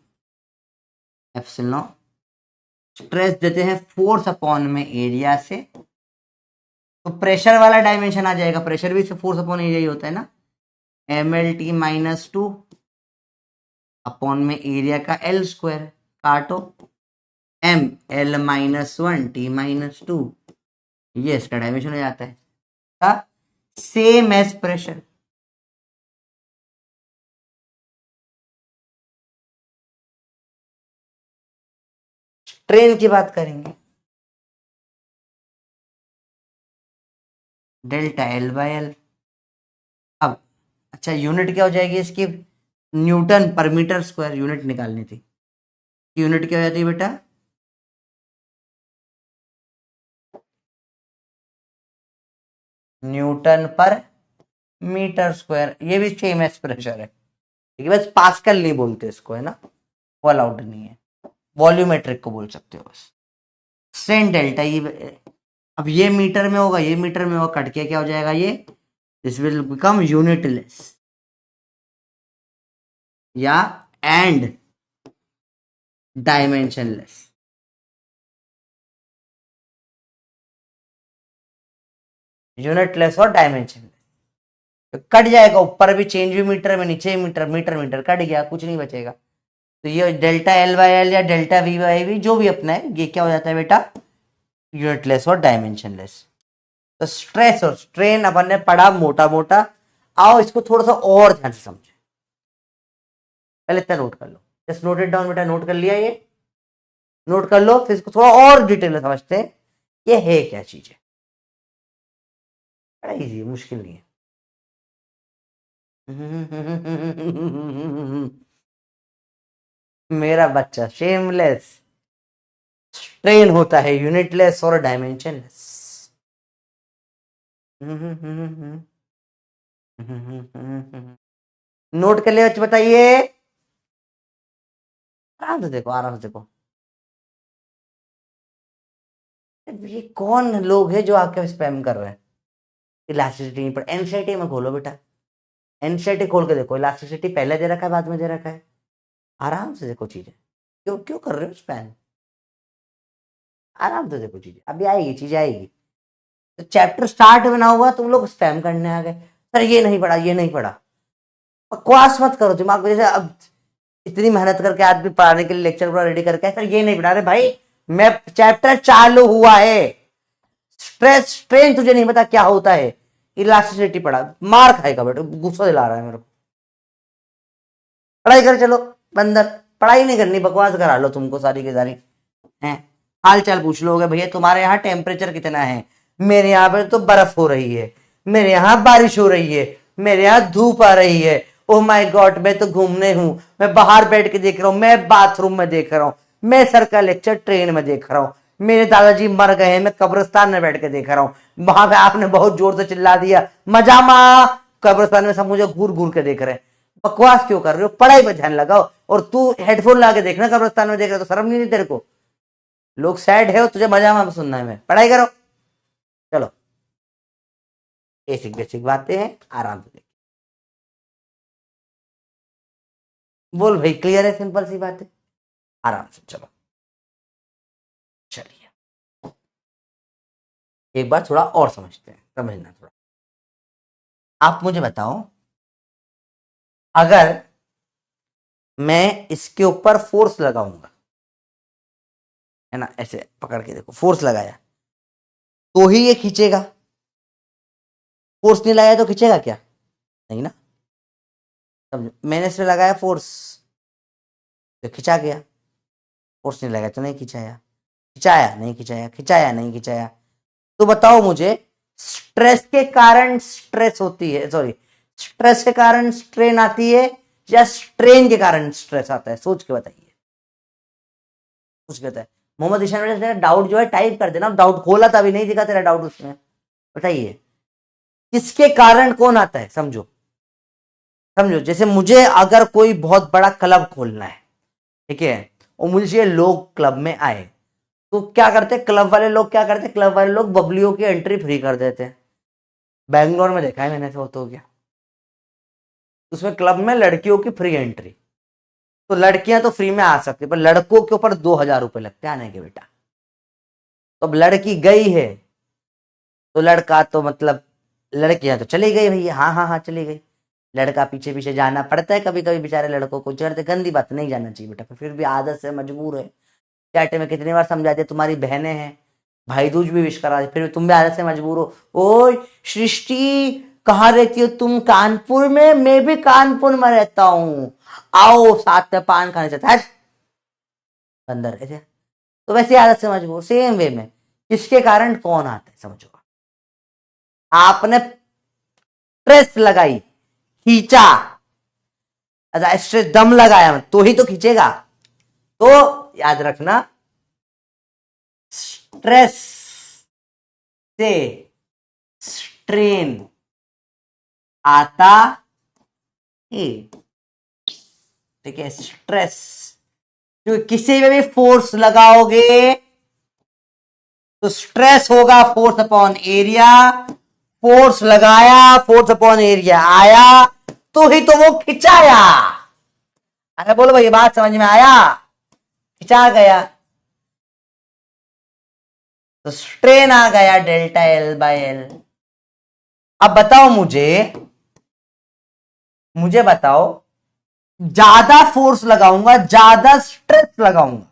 S1: एप्सिलॉन। स्ट्रेस देते हैं फोर्स अपॉन में एरिया से, तो प्रेशर वाला डायमेंशन आ जाएगा, प्रेशर भी फोर्स अपॉन एरिया ही होता है ना, mLT-2 अपॉन में एरिया का एल स्क्वायर, काटो, mL-1T-2, ये इसका डायमेंशन हो जाता है, सेम एज प्रेशर। ट्रेन की बात करेंगे, डेल्टा एल बाय एल। अब अच्छा यूनिट क्या हो जाएगी इसकी, न्यूटन पर मीटर स्क्वायर यूनिट निकालनी थी, यूनिट क्या हो जाती है बेटा, न्यूटन पर मीटर स्क्वायर, ये भी सेम एज प्रेशर है, ठीक है, बस पास्कल नहीं बोलते इसको, है ना, वो अलाउड नहीं है, वॉल्यूमेट्रिक को बोल सकते हो बस। सेन डेल्टा ये, अब ये मीटर में होगा, ये मीटर में होगा, कट के क्या हो जाएगा ये, दिस विल बिकम यूनिटलेस या एंड डायमेंशनलेस। यूनिटलेस और डायमेंशनलेस, तो कट जाएगा, ऊपर भी चेंज भी मीटर में, नीचे मीटर, मीटर मीटर कट गया, कुछ नहीं बचेगा। तो ये डेल्टा एल बाई एल या डेल्टा वी बाई वी जो भी अपना है, ये क्या हो जाता है बेटा, यूनिटलेस और डायमेंशनलेस। तो स्ट्रेस और स्ट्रेन अपन ने पढ़ा मोटा मोटा, आओ इसको थोड़ा सा और ध्यान से समझे, पहले इतना नोट कर लो, जस्ट नोट इट डाउन बेटा, नोट कर लिया, ये नोट कर लो, फिर इसको थोड़ा और डिटेल में समझते हैं ये है क्या चीज है, बड़ा इजी है, मुश्किल नहीं है। मेरा बच्चा शेमलेस, स्ट्रेन होता है यूनिटलेस और डायमेंशनलेस। नोट कर लिया बच्चे, बताइए, आराम से देखो, आराम से देखो, ये कौन लोग हैं जो आके स्पैम कर रहे हैं, इलास्टिसिटी नहीं, पर एनसीईआरटी में खोलो बेटा, एनसीईआरटी खोल के देखो, इलास्टिसिटी पहले दे रखा है बाद में दे रखा है, आराम से देखो चीजें, क्यों क्यों कर रहे हो स्पैम, आराम से देखो चीजें, अभी आएगी, चीजें आएगी। तो चैप्टर स्टार्ट बना हुआ, तुम लोग स्पैम करने आ गए, सर ये नहीं पढ़ा, ये नहीं पढ़ा, बकवास मत करो दिमाग में, जैसे अब इतनी मेहनत करके आदमी पढ़ाने के लिए लेक्चर पूरा रेडी करके, सर ये नहीं पढ़ा रहे भाई, मैं चैप्टर चालू हुआ है, स्ट्रेस स्ट्रेन तुझे नहीं पता क्या होता है, इलास्टिसिटी पढ़ा, मार खाएगा बेटा, गुस्सा दिला रहा है मेरे को, पढ़ाई कर चलो, बंदर, पढ़ाई नहीं करनी, बकवास करा लो तुमको सारी की सारी है, हाल चाल पूछ लोगे, भैया तुम्हारे यहाँ टेम्परेचर कितना है, मेरे यहाँ पे तो बर्फ हो रही है, मेरे यहाँ बारिश हो रही है, मेरे यहाँ धूप आ रही है, ओ माय गॉड मैं तो घूमने हूं, मैं बाहर बैठ के देख रहा हूं, मैं बाथरूम में देख रहा हूं, मैं सर का लेक्चर ट्रेन में देख रहा हूं, मेरे दादाजी मर गए हैं, मैं कब्रिस्तान में बैठ के देख रहा हूं, वहां पे आपने बहुत जोर से चिल्ला दिया मजामा, कब्रिस्तान में सब मुझे घूर घूर के देख रहे हैं, बकवास क्यों कर रहे हो, पढ़ाई पर ध्यान लगाओ, और तू हेडफोन ला के देखना, कब्रिस्तान में देख रहे हो तो शर्म नहीं तेरे को, लोग सैड है और तुझे मजामा में सुनना है, मैं पढ़ाई करो, चलो बेसिक बेसिक बातें हैं, आराम से, बोल भाई क्लियर है, सिंपल सी बात है, आराम से चलो, चलिए एक बार थोड़ा और समझते हैं, समझना थोड़ा, आप मुझे बताओ, अगर मैं इसके ऊपर फोर्स लगाऊंगा, है ना, ऐसे पकड़ के देखो, फोर्स लगाया तो ही ये खींचेगा, फोर्स नहीं लगाया तो खींचेगा क्या, नहीं ना, समझो, मैंने इसमें लगाया फोर्स तो खिंचा गया, फोर्स नहीं लगाया तो नहीं खिंचाया, खिंचाया नहीं खिंचाया, खिंचाया नहीं खिंचाया, तो बताओ मुझे, स्ट्रेस के कारण स्ट्रेस होती है, सॉरी, स्ट्रेस के कारण स्ट्रेन आती है या स्ट्रेन के कारण स्ट्रेस आता है, सोच के बताइए, सोच के बताइए, मोहम्मद ईशान बेटा तेरा डाउट जो है टाइप कर देना, डाउट खोला था अभी नहीं दिखा तेरा डाउट उसमें, बताइए किसके कारण कौन आता है, समझो, समझो, जैसे मुझे अगर कोई बहुत बड़ा क्लब खोलना है, ठीक है, और मुझे लोग क्लब में आए, तो क्या करते, क्लब वाले लोग क्या करते, क्लब वाले लोग बबलियों की एंट्री फ्री कर देते हैं, बैंगलोर में देखा है मैंने, ऐसा होता हो गया, उसमें क्लब में लड़कियों की फ्री एंट्री, तो लड़कियां तो फ्री में आ सकती, पर लड़कों के ऊपर 2,000 रुपए लगते हैं आने के बेटा, तो अब लड़की गई है, तो लड़का तो मतलब लड़कियां तो चली गई भैया, हाँ हाँ हाँ चली गई। लड़का पीछे पीछे जाना पड़ता है कभी कभी बेचारे लड़कों को, चढ़ते गंदी बात नहीं जाना चाहिए बेटा, फिर भी आदत से मजबूर है। चाटे में कितनी बार समझा दिया, तुम्हारी बहनें हैं, भाई दूज भी विश करा, फिर तुम भी आदत से मजबूर हो। ओए सृष्टि कहाँ रहती हो तुम? कानपुर में, मैं भी कानपुर में रहता हूँ, आओ साथ में पान खाने चलते हैं। अंदर ऐसे तो वैसे आदत से मजबूर, सेम वे में इसके कारण कौन आता है समझो। आपने प्रेस लगाई, खींचा, स्ट्रेस दम लगाया तो ही तो खींचेगा। तो याद रखना, स्ट्रेस से स्ट्रेन आता है, ठीक है। स्ट्रेस, क्योंकि किसी में भी फोर्स लगाओगे तो स्ट्रेस होगा फोर्स अपॉन एरिया, फोर्स लगाया, फोर्स अपॉन एरिया आया, तो ही तो वो खिंचाया। अरे बोलो भाई, बात समझ में आया? खिंचा गया तो स्ट्रेन आ गया डेल्टा एल बाय एल। अब बताओ मुझे बताओ, ज्यादा फोर्स लगाऊंगा, ज्यादा स्ट्रेस लगाऊंगा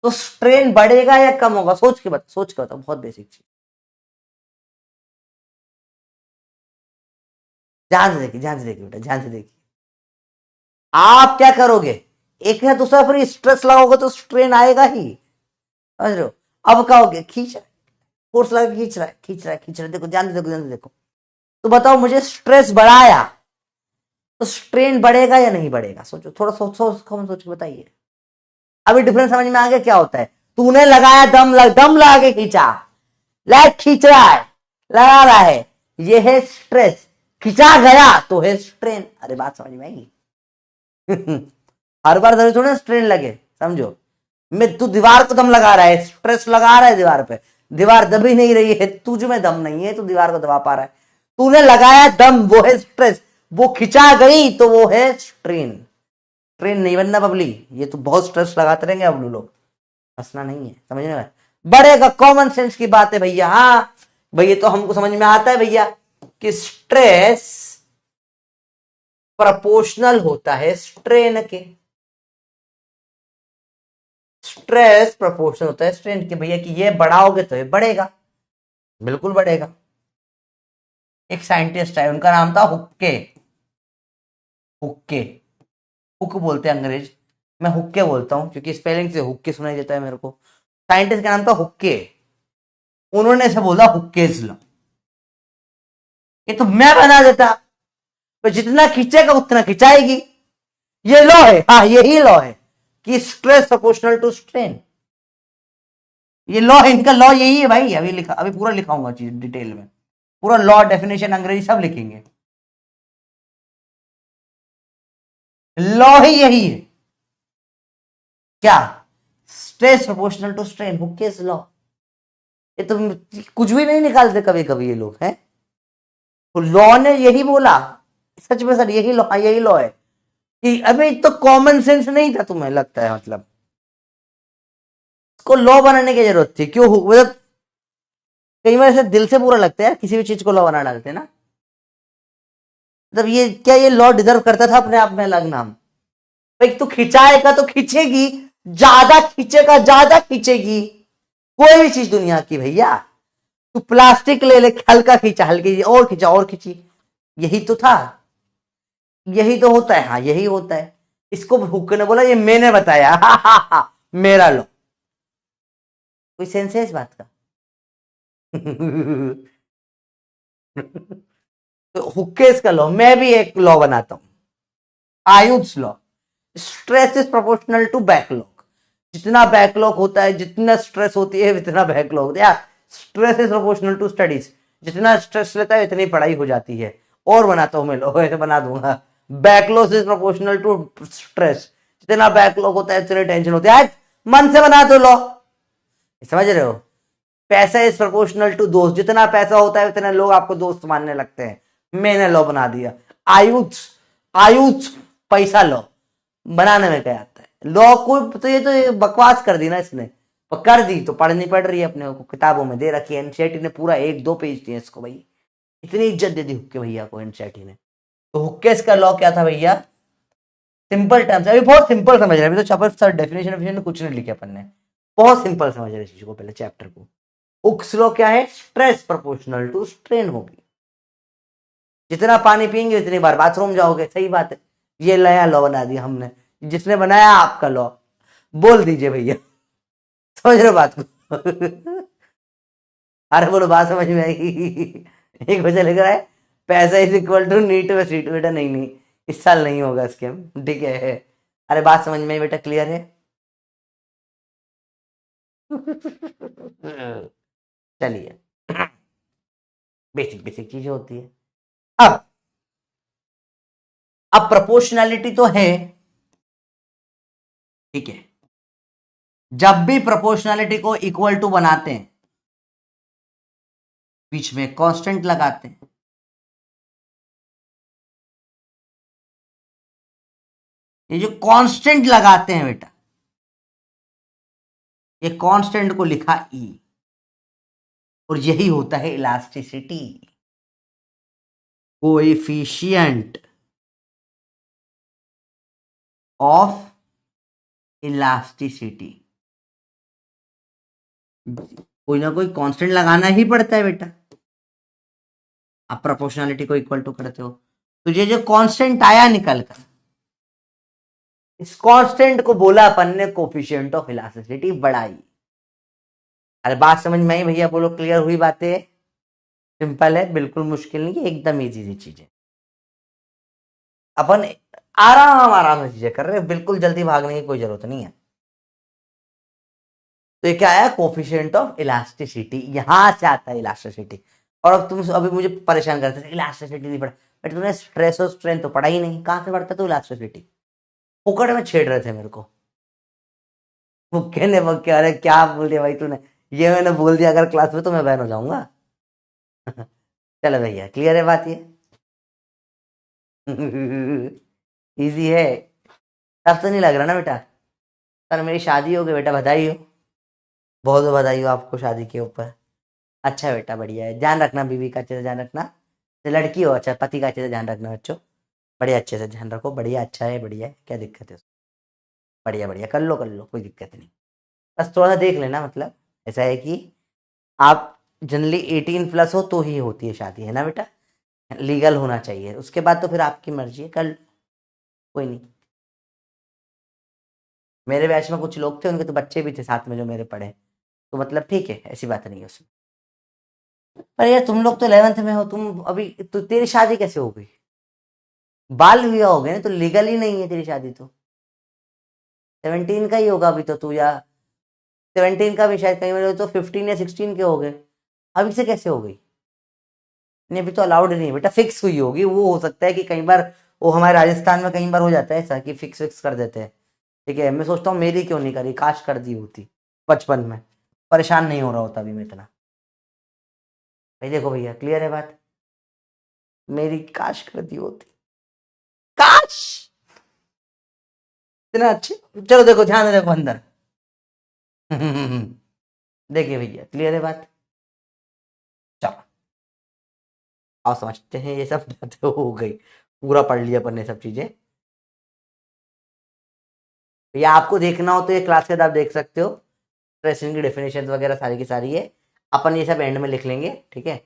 S1: तो स्ट्रेन बढ़ेगा या कम होगा? सोच के बताओ, बहुत बेसिक चीज। ध्यान से देखिए बेटा, ध्यान से देखिए। आप क्या करोगे, एक या दूसरा फिर स्ट्रेस लगाओगे तो स्ट्रेन आएगा ही, समझ रहे हो? अब कहोगे खींच, फोर्स लगा खींच रहा है, देखो ध्यान से देखो। तो बताओ मुझे, स्ट्रेस बढ़ाया तो स्ट्रेन बढ़ेगा या नहीं बढ़ेगा? सोचो थोड़ा, सोच के बताइए। अभी डिफरेंस समझ में आ गया क्या होता है? तूने लगाया, दम लगा के खींचा, लाइक खींच रहा है, लगा रहा है, ये है स्ट्रेस। खिंचा गया तो है स्ट्रेन। अरे बात समझ में आई? हर बार जरूरी थोड़ा स्ट्रेन लगे, समझो। मैं, तू दीवार को दम लगा रहा है, स्ट्रेस लगा रहा है दीवार पे, दीवार दब ही नहीं रही है, तुझ में दम नहीं है, तू दीवार को दबा पा रहा है। तूने लगाया दम, वो है स्ट्रेस, वो खिंचा गई तो वो है स्ट्रेन। ट्रेन नहीं बनना बबली, ये तो बहुत स्ट्रेस लगाते रहेंगे अब लोग, हंसना नहीं है, समझने में बढ़ेगा। कॉमन सेंस की बात है भैया। हाँ भैया, तो हमको समझ में आता है भैया कि स्ट्रेस प्रोपोर्शनल होता है स्ट्रेन के, स्ट्रेस प्रोपोर्शनल होता है स्ट्रेन के भैया, कि ये बढ़ाओगे तो ये बढ़ेगा, बिल्कुल बढ़ेगा। एक साइंटिस्ट है, उनका नाम था हुक्के, हुक्के, हुक बोलते हैं अंग्रेज, मैं हुक्के बोलता हूं क्योंकि स्पेलिंग से हुक्के सुनाई देता है मेरे को। साइंटिस्ट का नाम था हुक्के, उन्होंने ऐसा बोला हुक्केज लॉ, ये तो मैं बना देता, तो जितना खींचेगा उतना खिंचाएगी, ये लॉ है। हाँ यही लॉ है कि स्ट्रेस प्रोपोर्शनल टू स्ट्रेन, ये लॉ है इनका, लॉ यही है भाई। अभी पूरा लिखाऊंगा चीज डिटेल में, पूरा लॉ, डेफिनेशन, अंग्रेजी सब लिखेंगे, लॉ ही यही है। क्या? Stress proportional to strain, Hooke's law. ये तो कुछ भी नहीं निकालते कभी कभी ये लोग हैं, तो लॉ ने यही बोला, सच में सर यही लॉ, यही लॉ है कि अभी तो कॉमन सेंस नहीं था तुम्हें लगता है, मतलब इसको लॉ बनाने की जरूरत थी। क्यों? मतलब कई बार ऐसे दिल से बुरा लगता है यार, किसी भी चीज को लॉ बना डालते ना, मतलब ये क्या, ये लॉ डिजर्व करता था अपने आप में अलग नाम? भाई तू खिंचाएगा तो खींचेगी, ज्यादा खींचेगा ज्यादा खींचेगी, कोई भी चीज दुनिया की भैया। तू प्लास्टिक ले ले, हल्का खींचा, हल्की और खींचा और खींची, यही तो था, यही तो होता है। हाँ यही होता है। इसको हुक ने बोला, ये मैंने बताया, हा, हा, हा, मेरा लॉ। कोई सेंस है इस बात का? तो हुक्केस का लॉ, मैं भी एक लॉ बनाता हूं, Ayush law. Stress is proportional to backlog, जितना बैकलॉग होता है, जितना स्ट्रेस होती है इतना बैकलॉग होता है। Stress is proportional to studies, जितना स्ट्रेस लेता है इतनी पढ़ाई हो जाती है। और बनाता हूं मैं लॉ, ऐसे बना दूंगा, backlog is proportional to stress, जितना बैकलॉग होता है इतनी टेंशन होती है। मन से बना दो लॉ, समझ रहे हो? पैसा इज प्रोपोर्शनल टू दोस्त, जितना पैसा होता है उतने लोग आपको दोस्त मानने लगते हैं। मैंने लॉ बना दिया, आयुष, आयुष पैसा लॉ बनाने में क्या आता है? लॉ को तो ये बकवास कर दी ना इसने, और कर दी तो पढ़नी पड़ रही है अपने को, किताबों में दे रखी है। एनसीईआरटी ने पूरा 1-2 पेज दिए इसको भाई, इतनी इज्जत दे दी हुक्के भैया को एनसीईआरटी ने। तो हुक्केस का लॉ क्या था भैया? सिंपल टर्म्स, अभी बहुत सिंपल समझ रहे हैं, अभी तो छपर सर डेफिनेशन कुछ नहीं लिखे अपन ने, बहुत सिंपल समझ रहे चीज को, पहले चैप्टर को। हुक्स लॉ क्या है? स्ट्रेस प्रोपोर्शनल टू स्ट्रेन होगी, जितना पानी पियेंगे उतनी बार बाथरूम जाओगे। सही बात है, ये नया लॉ बना दिया हमने, जिसने बनाया आपका लॉ। बोल दीजिए भैया, समझ रहे हो बात को? अरे बोलो, बात समझ में आई? एक बच्चा लिख रहा है पैसा इज इक्वल टू नीट व सीट। बेटा नहीं नहीं, इस साल नहीं होगा स्कीम, ठीक है। अरे बात समझ में आई बेटा, क्लियर है? चलिए, बेसिक बेसिक चीजें होती है। अब प्रोपोर्शनैलिटी तो है, ठीक है। जब भी प्रोपोर्शनैलिटी को इक्वल टू बनाते हैं, बीच में कांस्टेंट लगाते हैं। ये जो कांस्टेंट लगाते हैं बेटा, ये कांस्टेंट को लिखा ई, और यही होता है इलास्टिसिटी, कोएफिशिएंट ऑफ इलास्टिसिटी। कोई ना कोई कांस्टेंट लगाना ही पड़ता है बेटा, आप प्रोपोर्शनैलिटी को इक्वल टू करते हो। तो ये जो कांस्टेंट आया निकल कर, इस कांस्टेंट को बोला अपन ने कोफिशिएंट ऑफ इलास्टिसिटी, बढ़ाई। अरे बात समझ में आई भैया? बोलो, क्लियर हुई बातें? सिंपल है, बिल्कुल मुश्किल नहीं है, एकदम इजी चीजें। अपन आराम आराम से चीजें कर रहे हैं, बिल्कुल जल्दी भागने की कोई जरूरत नहीं है। तो ये क्या है? कोफिशिएंट ऑफ इलास्टिसिटी, यहां से आता है इलास्टिसिटी। और अब तुम अभी मुझे परेशान करते थे, इलास्टिसिटी नहीं पढ़ा। बट तुमने स्ट्रेस और स्ट्रेंथ तो पढ़ा ही नहीं, कहां से पढ़ता तू इलास्टिसिटी? फुकड़ में छेड़ रहे थे मेरे को, मुक्के ने मुक्के। अरे क्या बोल दिया भाई तूने, ये मैंने बोल दिया अगर क्लास में तो मैं बैन हो जाऊंगा। चलो भैया, क्लियर है बात ये? इजी है, टफ तो नहीं लग रहा ना बेटा? सर मेरी शादी हो गई बेटा, बधाई हो, बहुत बहुत बधाई हो आपको शादी के ऊपर। अच्छा बेटा, बढ़िया है, ध्यान रखना बीवी का अच्छे से ध्यान रखना। लड़की हो, अच्छा पति का अच्छे से ध्यान रखना बच्चों, बढ़िया अच्छे से ध्यान रखो। बढ़िया, अच्छा है, बढ़िया है, क्या दिक्कत है उसमें? बढ़िया बढ़िया, कर लो, कोई दिक्कत नहीं। बस थोड़ा सा देख लेना, मतलब ऐसा है कि आप जनरली 18+ हो तो ही होती है शादी, है ना बेटा? लीगल होना चाहिए, उसके बाद तो फिर आपकी मर्जी है, कर लो, कोई नहीं। मेरे बैच में कुछ लोग थे, उनके तो बच्चे भी थे साथ में जो मेरे पढ़े, तो मतलब ठीक है, ऐसी बात नहीं है उसमें। पर यार तुम लोग तो 11th में हो, तुम अभी तो तेरी शादी कैसे हो गई? बाल विवाह हो गए ना, तो लीगल ही नहीं है तेरी शादी तो। 17 का ही होगा अभी तो तू, या 17 का भी शायद, कहीं मेरे तो 15 या 16 के हो गए, अभी से कैसे हो गई? नहीं अभी तो अलाउड नहीं है बेटा, फिक्स हुई होगी। वो हो सकता है कि कई बार वो हमारे राजस्थान में कई बार हो जाता है ऐसा कि फिक्स फिक्स कर देते हैं, ठीक है। मैं सोचता हूँ मेरी क्यों नहीं करी, काश कर दी होती बचपन में, परेशान नहीं हो रहा होता अभी मैं इतना। भाई देखो भैया, क्लियर है बात? मेरी काश कर दी होती, काश, इतना अच्छे। चलो देखो, ध्यान देखो अंदर। देखिए भैया, क्लियर है बात? चलो आओ समझते हैं, ये सब बातें हो गई, पूरा पढ़ लिया अपन ने सब चीजें। या आपको देखना हो तो ये क्लास के बाद आप देख सकते हो, स्ट्रेसिंग की डेफिनेशन वगैरह सारी की सारी है, अपन ये सब एंड में लिख लेंगे, ठीक है।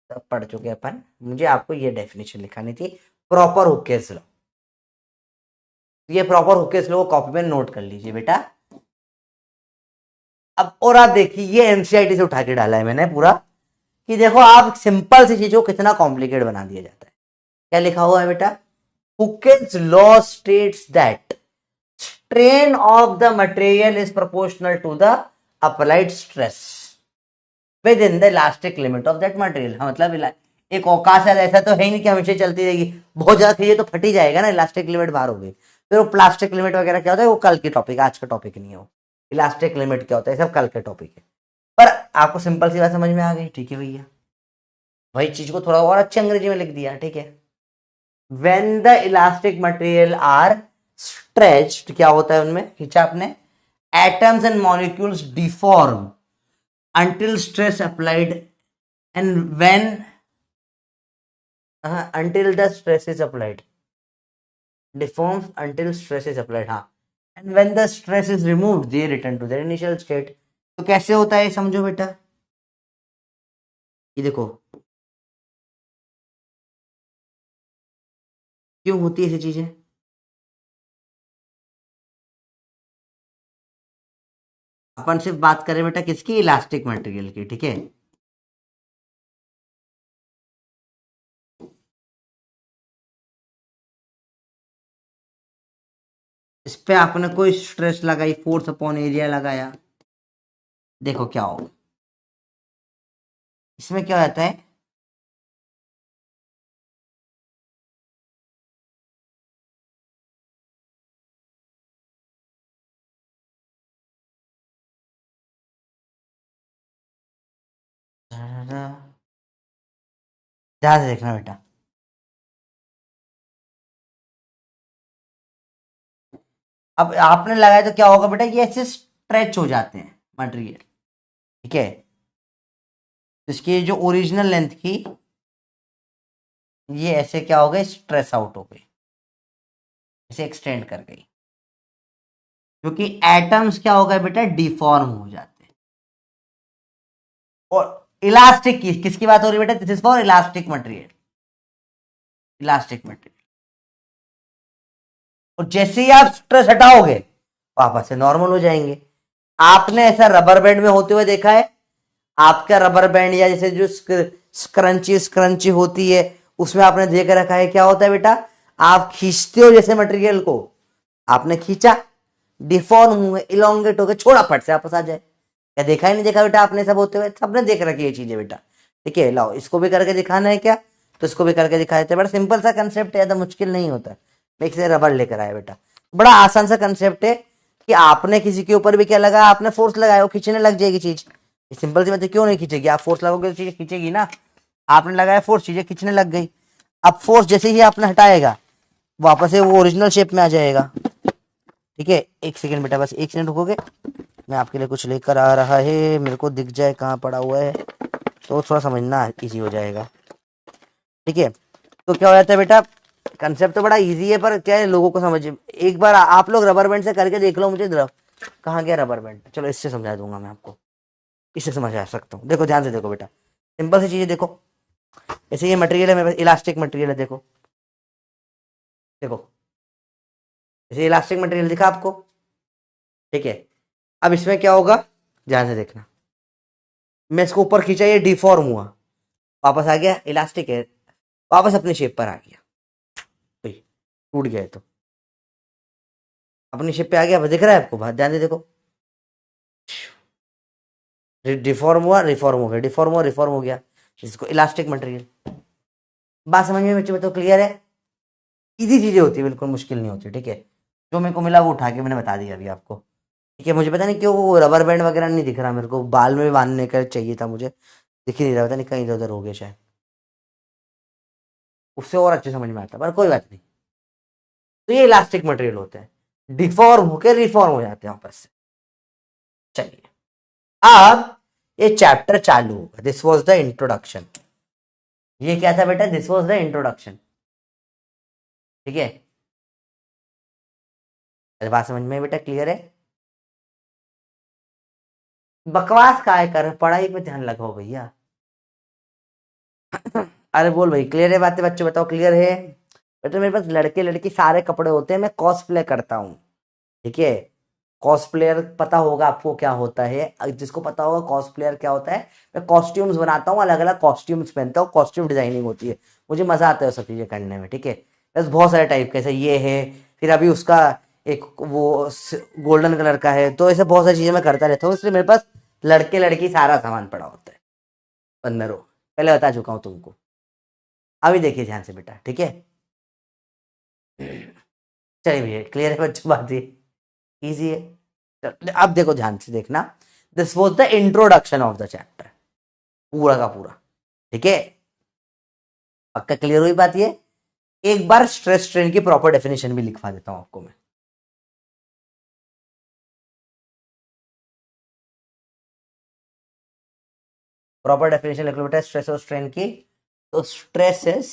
S1: सब पढ़ चुके अपन, मुझे आपको ये डेफिनेशन लिखानी थी, प्रॉपर हुकेस लॉ। ये प्रॉपर हुकेस लॉ को कॉपी में नोट कर लीजिए बेटा। अब और आप देखिए, ये एनसीईआरटी से उठा के डाला है मैंने पूरा, कि देखो आप सिंपल सी चीजों को कितना कॉम्प्लिकेट बना दिया जाता है। क्या लिखा हुआ है बेटा? Hooke's law states that strain of the material is proportional to the applied stress within the elastic limit of that material। हाँ मतलब एक औकात है, ऐसा तो है ही नहीं कि हमेशा चलती रहेगी, बहुत ज्यादा खींचे तो फट ही जाएगा ना, इलास्टिक लिमिट बाहर हो गई। फिर वो प्लास्टिक लिमिट वगैरह क्या होता है, वो कल की टॉपिक, आज का टॉपिक नहीं है वो। इलास्टिक लिमिट क्या होता है, सब कल के टॉपिक है। पर आपको सिंपल सी बात समझ में आ गई, ठीक है भैया? वही चीज को थोड़ा और अच्छी अंग्रेजी में लिख दिया, ठीक है। When the elastic material are stretched, क्या होता है उनमें, खींचा आपने, atoms and molecules deform until stress applied, and when until the stress is applied, deforms until stress is applied, हाँ, and when the stress is removed they return to their initial state. तो कैसे होता है समझो बेटा, ये देखो क्यों होती है ऐसी चीजें। अपन सिर्फ बात करें बेटा किसकी, इलास्टिक मटेरियल की, ठीक है। इस पे आपने कोई स्ट्रेस लगाई, फोर्स अपॉन एरिया लगाया, देखो क्या होगा, इसमें क्या होता है, ध्यान से देखना बेटा, अब आपने लगाया तो क्या होगा बेटा, ये ऐसे स्ट्रेच हो जाते हैं मटेरियल, ठीक है। इसकी जो ओरिजिनल लेंथ की, ये ऐसे क्या हो गई, स्ट्रेस आउट हो गई, ऐसे एक्सटेंड कर गई, क्योंकि एटम्स क्या हो गए बेटा, डिफॉर्म हो जाते हैं। और इलास्टिक की किसकी बात हो रही है बेटा, this is for elastic material, elastic material. और जैसे ही आप स्ट्रेस हटाओगे वापस से नॉर्मल हो जाएंगे। आपने ऐसा रबर बैंड में होते हुए देखा है, आपका रबर बैंड या जैसे जो स्क्रंची स्क्रंची होती है उसमें आपने देख रखा है क्या होता है बेटा, आप खींचते हो जैसे मटेरियल को, आपने खींचा, डिफॉर्म हुए, इलोंगेट हो गए, छोड़ा, फट से वापस आ जाए। क्या देखा ही नहीं देखा बेटा आपने, सब होते हुए सबने देख रखी है चीजें बेटा, ठीक है। लाओ इसको भी करके दिखाना है क्या, तो इसको भी करके दिखा देते हैं। बड़ा सिंपल सा कंसेप्ट है, ज्यादा मुश्किल नहीं होता। एक से रबड़ लेकर आया बेटा, बड़ा आसान सा कंसेप्ट है कि आपने किसी के ऊपर भी क्या लगाया, आपने फोर्स लगाया, वो खींचने लग जाएगी चीज। सिंपल सी बात है, क्यों नहीं खींचेगी, आप फोर्स लगाओगे तो चीजें खींचेगी ना। आपने लगाया फोर्स, चीजें खींचने लग गई। अब फोर्स जैसे ही आपने हटाएगा वापस से वो ओरिजिनल शेप में आ जाएगा, ठीक है। एक सेकंड बेटा, बस एक सेकंड रुकोगे, मैं आपके लिए कुछ लेकर आ रहा है, मेरे को दिख जाए कहाँ पड़ा हुआ है, तो थोड़ा समझना इजी हो जाएगा, ठीक है। तो क्या हो जाता है बेटा, कंसेप्ट तो बड़ा इजी है, पर क्या है लोगों को समझ, एक बार आप लोग रबर बैंड से करके देख लो, मुझे कहाँ गया रबर बैंड, चलो इससे समझा दूंगा मैं आपको, इससे समझ आ सकता हूँ। देखो ध्यान से देखो बेटा, सिंपल सी चीजें देखो, जैसे ये मटेरियल है मेरे पास, इलास्टिक मटेरियल है, देखो देखो, जैसे इलास्टिक मटेरियल दिखा आपको, ठीक है। अब इसमें क्या होगा, ध्यान से देखना, मैं इसको ऊपर खींचा, ये डिफॉर्म हुआ, वापस आ गया, इलास्टिक है, वापस अपने शेप पर आ गया, टूट गया है तो अपनी शेप पे आ गया, दिख रहा है आपको, ध्यान से देखो, डिफॉर्म हुआ, रिफॉर्म हो गया, डिफॉर्म हुआ, रिफॉर्म हो गया, इसको इलास्टिक मटेरियल। बात समझ में बच्चे, तो क्लियर है, इजी चीजें होती है, बिल्कुल मुश्किल नहीं होती, ठीक है। जो मेरे को मिला वो उठा के मैंने बता दिया अभी आपको, ठीक है। मुझे पता नहीं क्यों वो रबर बैंड वगैरह नहीं दिख रहा मेरे को, बाल में भी बांधने का चाहिए था मुझे, दिख ही नहीं रहा, पता नहीं कहीं इधर उधर हो गया शायद, उससे और अच्छे समझ में आता, पर कोई बात नहीं। तो ये इलास्टिक मटेरियल होते हैं, डिफॉर्म होकर रिफॉर्म हो जाते हैं वापस से। चलिए अब ये चैप्टर चालू होगा, दिस वॉज द इंट्रोडक्शन। ये क्या था बेटा, दिस वॉज द इंट्रोडक्शन, ठीक है। बात समझ में बेटा क्लियर है, बकवास काय कर, पढ़ाई पे ध्यान लगाओ भैया। अरे बोल भाई, क्लियर है बातें, बच्चे बताओ क्लियर है। बेटा मेरे पास लड़के लड़की सारे कपड़े होते हैं, मैं कॉस्प्ले करता हूँ, ठीक है। कॉस्प्लेयर पता होगा आपको क्या होता है, जिसको पता होगा कॉस्प्लेयर क्या होता है, मैं कॉस्ट्यूम्स बनाता हूँ, अलग अलग कॉस्ट्यूम्स पहनता हूँ, कॉस्ट्यूम डिजाइनिंग होती है, मुझे मजा आता है सब चीजें करने में, ठीक है। बस बहुत सारे टाइप के, ऐसे ये है, फिर अभी उसका एक वो गोल्डन कलर का है, तो ऐसे बहुत सारी चीजें मैं करता रहता हूँ, इसलिए मेरे पास लड़के लड़की सारा सामान पड़ा होता है, बंदरों, पहले बता चुका हूँ तुमको। अभी देखिए ध्यान से बेटा, ठीक है। चलिए भैया, क्लियर है बच्चों, बात ये इजी है। अब देखो ध्यान से देखना, this was the introduction of the chapter, पूरा का पूरा, ठीक है। पक्का क्लियर हुई बात ये, एक बार स्ट्रेस स्ट्रेन की प्रॉपर डेफिनेशन भी लिखवा देता हूं आपको मैं। प्रॉपर डेफिनेशन लिख लो बेटा स्ट्रेस और स्ट्रेन की। तो स्ट्रेस इज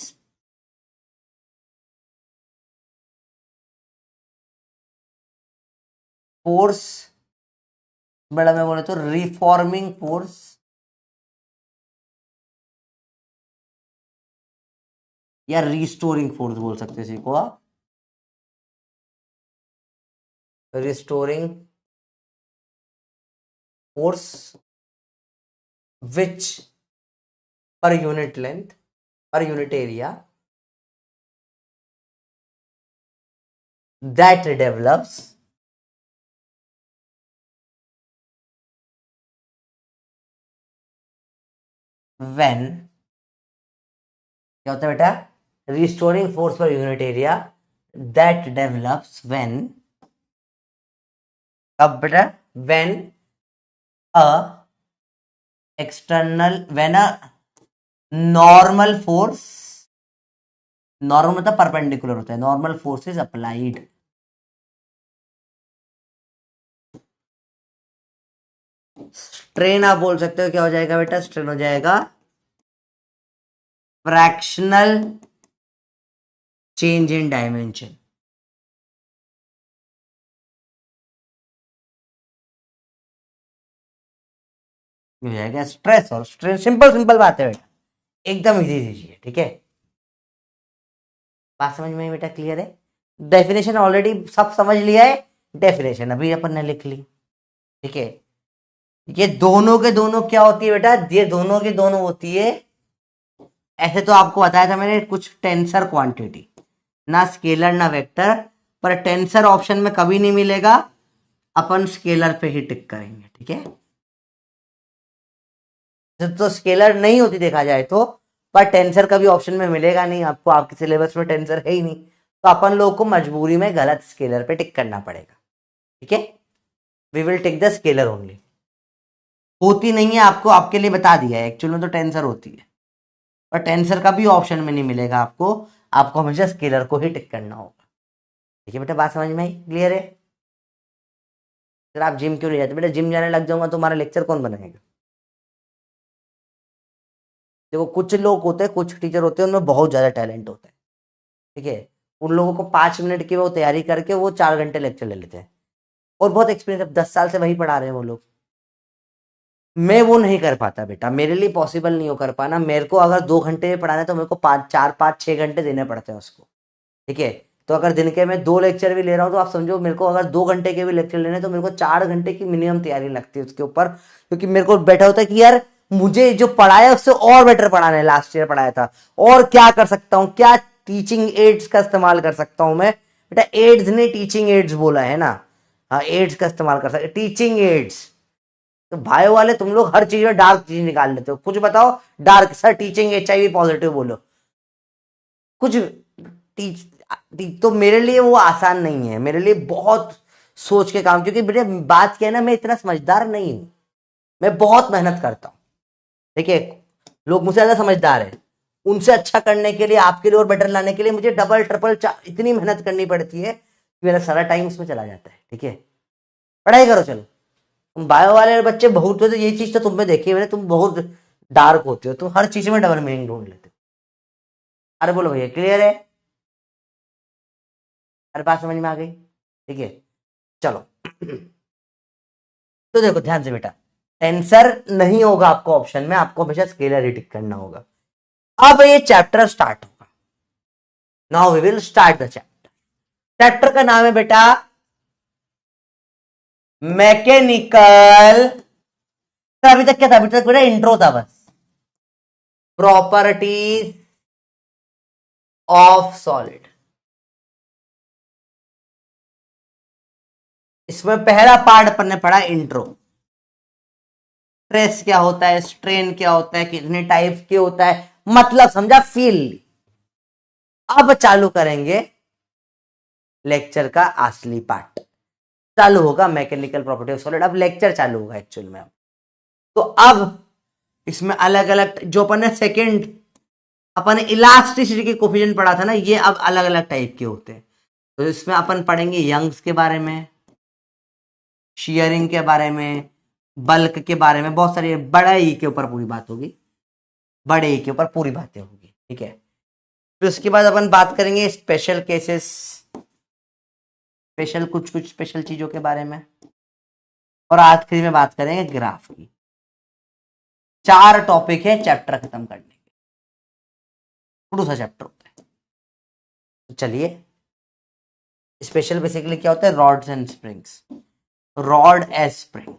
S1: फोर्स, बड़ा मैं बोले तो रिफॉर्मिंग फोर्स या रिस्टोरिंग फोर्स बोल सकते हैं इसी को आप, restoring force which per unit length, per unit area that develops when, क्या होता है बेटा, restoring force per unit area that develops when, अब बेटा when a external, when a normal force, normal मतलब परपेंडिकुलर होता है, normal force is applied, strain आप बोल सकते हो क्या हो जाएगा बेटा, स्ट्रेन हो जाएगा फ्रैक्शनल चेंज इन डायमेंशन। हो जाएगा स्ट्रेस और स्ट्रेन, सिंपल सिंपल बात है बेटा, एकदम इजी इजी है, ठीक है। बात समझ में बेटा क्लियर है। डेफिनेशन ऑलरेडी सब समझ लिया है, डेफिनेशन अभी अपन ने लिख ली, ठीक है। ये दोनों के दोनों क्या होती है बेटा, ये दोनों की दोनों होती है, ऐसे तो आपको बताया था मैंने कुछ टेंसर क्वांटिटी, ना स्केलर ना वेक्टर, पर टेंसर ऑप्शन में कभी नहीं मिलेगा, अपन स्केलर पे ही टिक करेंगे, ठीक है। तो स्केलर नहीं होती देखा जाए तो, पर टेंसर कभी ऑप्शन में मिलेगा नहीं आपको, आपके सिलेबस में टेंसर है ही नहीं, तो अपन लोग को मजबूरी में गलत स्केलर पे टिक करना पड़ेगा, ठीक है। We will take the scalar only, होती नहीं है आपको, आपके लिए बता दिया है, एक्चुअल में तो टेंसर होती है, पर टेंसर का भी ऑप्शन में नहीं मिलेगा आपको, आपको हमेशा स्केलर को ही टिक करना होगा, ठीक है बेटा। बात समझ में आई, क्लियर है। सर आप जिम क्यों नहीं जाते बेटा, जिम जाने लग जाऊंगा तो हमारा लेक्चर कौन बनाएगा। देखो कुछ लोग होते हैं, कुछ टीचर होते हैं, उनमें बहुत ज्यादा टैलेंट होता है, ठीक है, उन लोगों को 5 मिनट की वो तैयारी करके वो 4 घंटे लेक्चर ले लेते हैं, और बहुत एक्सपीरियंस, अब 10 साल से वही पढ़ा रहे हैं वो लोग। मैं वो नहीं कर पाता बेटा, मेरे लिए पॉसिबल नहीं हो कर पाना, मेरे को अगर 2 घंटे पढ़ाना है तो मेरे को 5, 4, 5, 6 घंटे देने पड़ते हैं उसको, ठीक है। तो अगर दिन के मैं 2 लेक्चर भी ले रहा हूँ तो आप समझो मेरे को अगर 2 घंटे के भी लेक्चर लेने तो मेरे को 4 घंटे की मिनिमम तैयारी लगती है उसके ऊपर, क्योंकि मेरे को बैठा होता है कि यार मुझे जो पढ़ाया उससे और बेटर पढ़ाना है, लास्ट ईयर पढ़ाया था, और क्या कर सकता हूँ, क्या टीचिंग एड्स का इस्तेमाल कर सकता हूँ मैं, बेटा एड्स ने टीचिंग एड्स बोला है ना, हाँ एड्स का इस्तेमाल कर सकते, टीचिंग एड्स। तो भाई वाले तुम लोग हर चीज में डार्क चीज निकाल लेते हो, कुछ बताओ dark, sir teaching HIV positive बोलो, कुछ टीच, तो मेरे लिए वो आसान नहीं है, मेरे लिए बहुत सोच के काम, क्योंकि बेटे बात क्या है ना, मैं इतना समझदार नहीं हूं, मैं बहुत मेहनत करता हूं, ठीक है। लोग मुझसे ज्यादा समझदार है, उनसे अच्छा करने के लिए, आपके लिए और बेटर लाने के लिए मुझे डबल ट्रिपल इतनी मेहनत करनी पड़ती है कि मेरा सारा टाइम उसमें चला जाता है, ठीक है। पढ़ाई करो चलो, तुम बायो वाले बच्चे बहुत होते, ये चीज तो तुम में देखी है मैंने, तुम बहुत डार्क होते हो, तुम हर चीज में डबल मीनिंग ढूंढ लेते हो। अरे बोलो भैया क्लियर है, हर बात समझ में आ गई, ठीक है। चलो तो देखो ध्यान से बेटा, टेंसर नहीं होगा आपको ऑप्शन में, आपको हमेशा स्केलर ही टिक करना होगा। अब ये चैप्टर स्टार्ट होगा, now we will start the chapter. Chapter का नाम है बेटा मैकेनिकल, तो अभी तक क्या था, अभी तक बेटा इंट्रो था बस, प्रॉपर्टीज ऑफ सॉलिड। इसमें पहला पार्ट अपन ने पढ़ा इंट्रो, स्ट्रेस क्या होता है, स्ट्रेन क्या होता है, कितने टाइप के होता है, मतलब समझा, फील। अब चालू करेंगे लेक्चर का असली पार्ट, चालू होगा मैकेनिकल प्रॉपर्टी ऑफ सॉलिड, अब लेक्चर चालू होगा एक्चुअल में। तो अब इसमें अलग अलग जो अपन ने सेकेंड अपन इलास्टिसिटी के कोफिशिएंट पढ़ा था ना, ये अब अलग अलग टाइप के होते हैं। तो इसमें अपन पढ़ेंगे यंग्स के बारे में, शियरिंग के बारे में, बल्क के बारे में, बहुत सारी बड़े ई के ऊपर पूरी बात होगी, बड़े ई के ऊपर पूरी बातें होगी, ठीक है। फिर उसके बाद अपन बात करेंगे स्पेशल केसेस, स्पेशल कुछ कुछ स्पेशल चीजों के बारे में, और आखिरी में बात करेंगे ग्राफ की। 4 टॉपिक है चैप्टर खत्म करने के, थोड़ा सा चैप्टर होता है। तो चलिए, स्पेशल बेसिकली क्या होता है, rods and springs, rod as spring,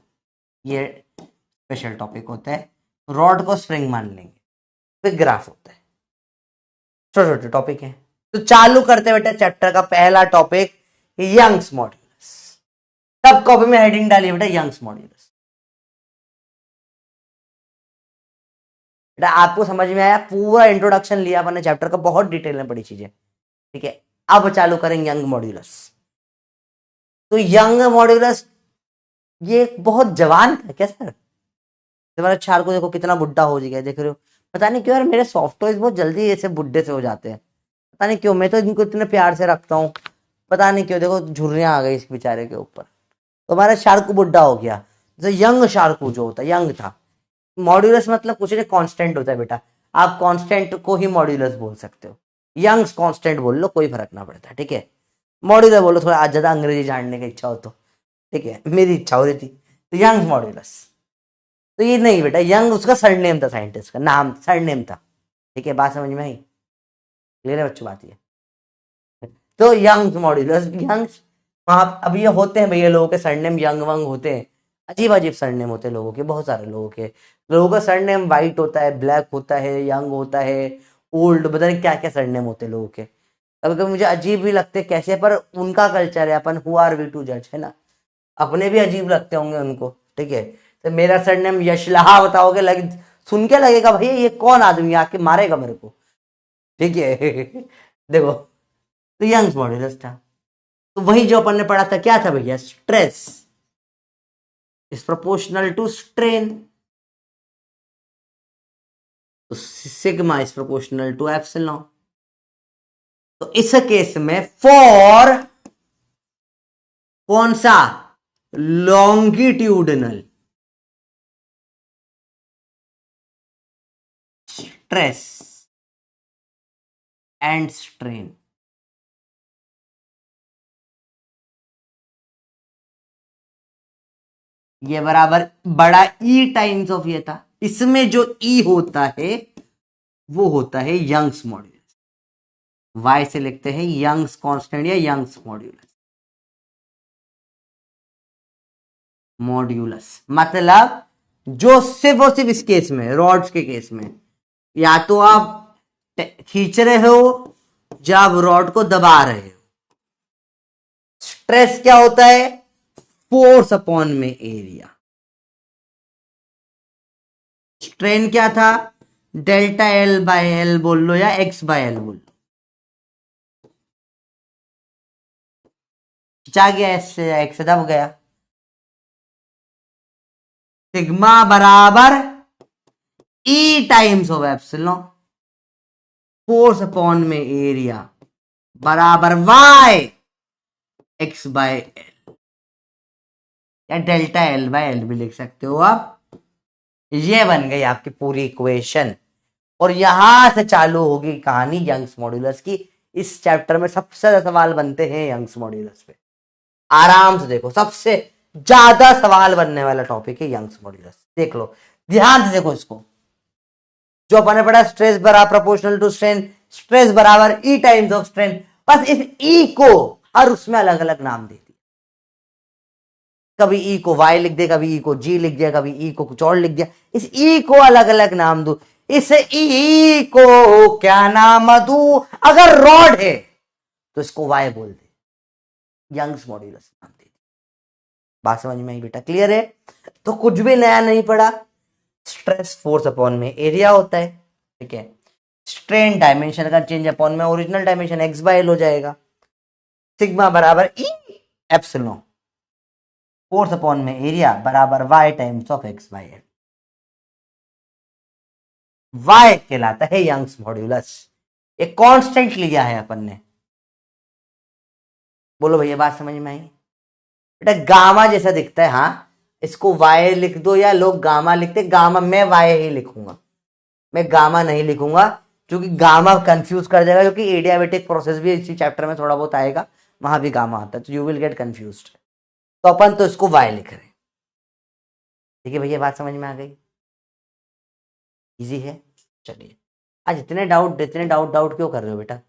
S1: ये स्पेशल टॉपिक होता है। रॉड को स्प्रिंग मान लेंगे, फिर ग्राफ होता है, छोटे छोटे टॉपिक है। तो चालू करते बेटा चैप्टर का पहला टॉपिक, यंग्स मॉड्यूलस। सब कॉपी में हेडिंग डालिए बेटा, यंग्स मॉड्यूलस। बेटा आपको समझ में आया, पूरा इंट्रोडक्शन लिया अपने चैप्टर का, बहुत डिटेल में पढ़ी चीजें, ठीक है। अब चालू करेंगे यंग मॉड्यूलस। तो यंग मॉड्यूलस ये बहुत जवान था क्या सर? तुम्हारे चार को देखो कितना बुढ़ा हो गया, देख रहे हो। पता नहीं क्यों यार मेरे सॉफ्ट टॉयज बहुत जल्दी ऐसे बुढ़े से हो जाते हैं, पता नहीं क्यों। मैं तो इनको इतने प्यार से रखता हूँ, पता नहीं क्यों। देखो झुर्रियां आ गई इस बेचारे के ऊपर। तो हमारा शार्क बुढ़ा हो गया। जो यंग शार्क जो होता है, यंग था। मॉड्यूलस मतलब कुछ नहीं, कांस्टेंट होता है बेटा। आप कांस्टेंट को ही मॉड्यूलस बोल सकते हो। यंग्स कांस्टेंट बोल लो, कोई फर्क ना पड़ता, ठीक है। मॉड्यूलस बोलो थोड़ा आज ज्यादा अंग्रेजी जानने की इच्छा हो तो, ठीक है। मेरी इच्छा हो रही थी, तो यंग मॉड्यूलस। तो ये नहीं बेटा, यंग उसका सरनेम था, साइंटिस्ट का नाम सरनेम था, ठीक है। बात समझ में आई? क्लियर है बच्चों बात? ये तो यंग मॉड्यूलस, यंग्स वहां अब ये होते हैं भैया, लोगों के सरनेम यंग वंग होते हैं, अजीब अजीब सरनेम होते हैं लोगों के, बहुत सारे लोगों का सरनेम वाइट होता है, ब्लैक होता है, यंग होता है, ओल्ड, पता नहीं क्या क्या सरनेम होते हैं लोगों के। कभी कभी मुझे अजीब भी लगते हैं कैसे, पर उनका कल्चर है, अपन हु आर वी टू जज, है ना। अपने भी अजीब लगते होंगे उनको, ठीक है। तो मेरा सरनेम यशलाहा बताओगे, सुन के लगेगा भैया ये कौन आदमी आके मारेगा मेरे को, ठीक है। देखो, तो यंग्स मॉड्यूलस था। तो वही जो अपन ने पढ़ा था, क्या था भैया, stress is proportional to strain. तो sigma is proportional to epsilon. तो इस केस में फॉर कौन सा, लॉन्गिट्यूडनल स्ट्रेस एंड स्ट्रेन, ये बराबर बड़ा ई टाइम्स ऑफ ये था। इसमें जो ई होता है वो होता है यंग्स मॉड्यूलस। वाई से लिखते हैं यंग्स कांस्टेंट या यंग्स मॉड्यूलस। मॉड्यूलस मतलब जो सिर्फ और सिर्फ इस केस में, रॉड्स के केस में, या तो आप खींच रहे हो या आप रॉड को दबा रहे हो। स्ट्रेस क्या होता है, फोर्स अपॉन में एरिया। स्ट्रेन क्या था, डेल्टा एल बाय एल बोल लो या एक्स बाय एल बोल लो। खिंचा गया एस से, एक्स से दब गया। सिग्मा बराबर E times of epsilon, force upon में एरिया बराबर वाई एक्स बाय एल, या डेल्टा एल बाय एल भी लिख सकते हो आप। ये बन गई आपकी पूरी इक्वेशन। और यहां से चालू होगी कहानी यंग्स मॉड्यूलस की। इस चैप्टर में सबसे ज्यादा सवाल बनते हैं यंग्स मॉड्यूलस पे। आराम से देखो, सबसे ज्यादा सवाल बनने वाला टॉपिक है यंग्स मॉड्यूलस। देख लो, ध्यान से देखो इसको। जो अपन ने पढ़ा, स्ट्रेस बराबर प्रोपोर्शनल टू स्ट्रेन, स्ट्रेस बराबर ई टाइम्स ऑफ स्ट्रेन। बस इस ई को हर उसमें अलग अलग नाम दे दिया। कभी ई को वाई लिख दिया, कभी ई को जी लिख दिया, कभी ई को कुछ और लिख दिया। इस ई को अलग अलग नाम दो। इस ई को क्या नाम दू, अगर रॉड है तो इसको वाई बोल दे, यंग्स मॉड्यूलस नाम दे। बात समझ में आई बेटा? क्लियर है? तो कुछ भी नया नहीं पड़ा। स्ट्रेस फोर्स अपॉन में एरिया होता है, ठीक है। स्ट्रेन डायमेंशन का चेंज अपॉन में original dimension x by L हो जाएगा। सिग्मा बराबर ई एप्सिलॉन, फोर्स अपॉन में एरिया बराबर Y times of x by L. y कहलाता है यंग्स मॉड्यूलस। ये कांस्टेंट लिया है अपन ने। बोलो भैया बात समझ में आई? बेटा गामा जैसा दिखता है, हाँ इसको y लिख दो या लोग गामा लिखते, गामा मैं y ही लिखूंगा, मैं गामा नहीं लिखूंगा क्योंकि गामा कंफ्यूज कर देगा, क्योंकि एडियाबेटिक प्रोसेस भी इसी चैप्टर में थोड़ा बहुत आएगा, वहां भी गामा आता है, तो यू विल गेट कंफ्यूज्ड। तो अपन तो इसको y लिख रहे हैं। ठीक है भैया बात समझ में आ गई? इजी है। चलिए आज इतने डाउट डाउट क्यों कर रहे हो बेटा?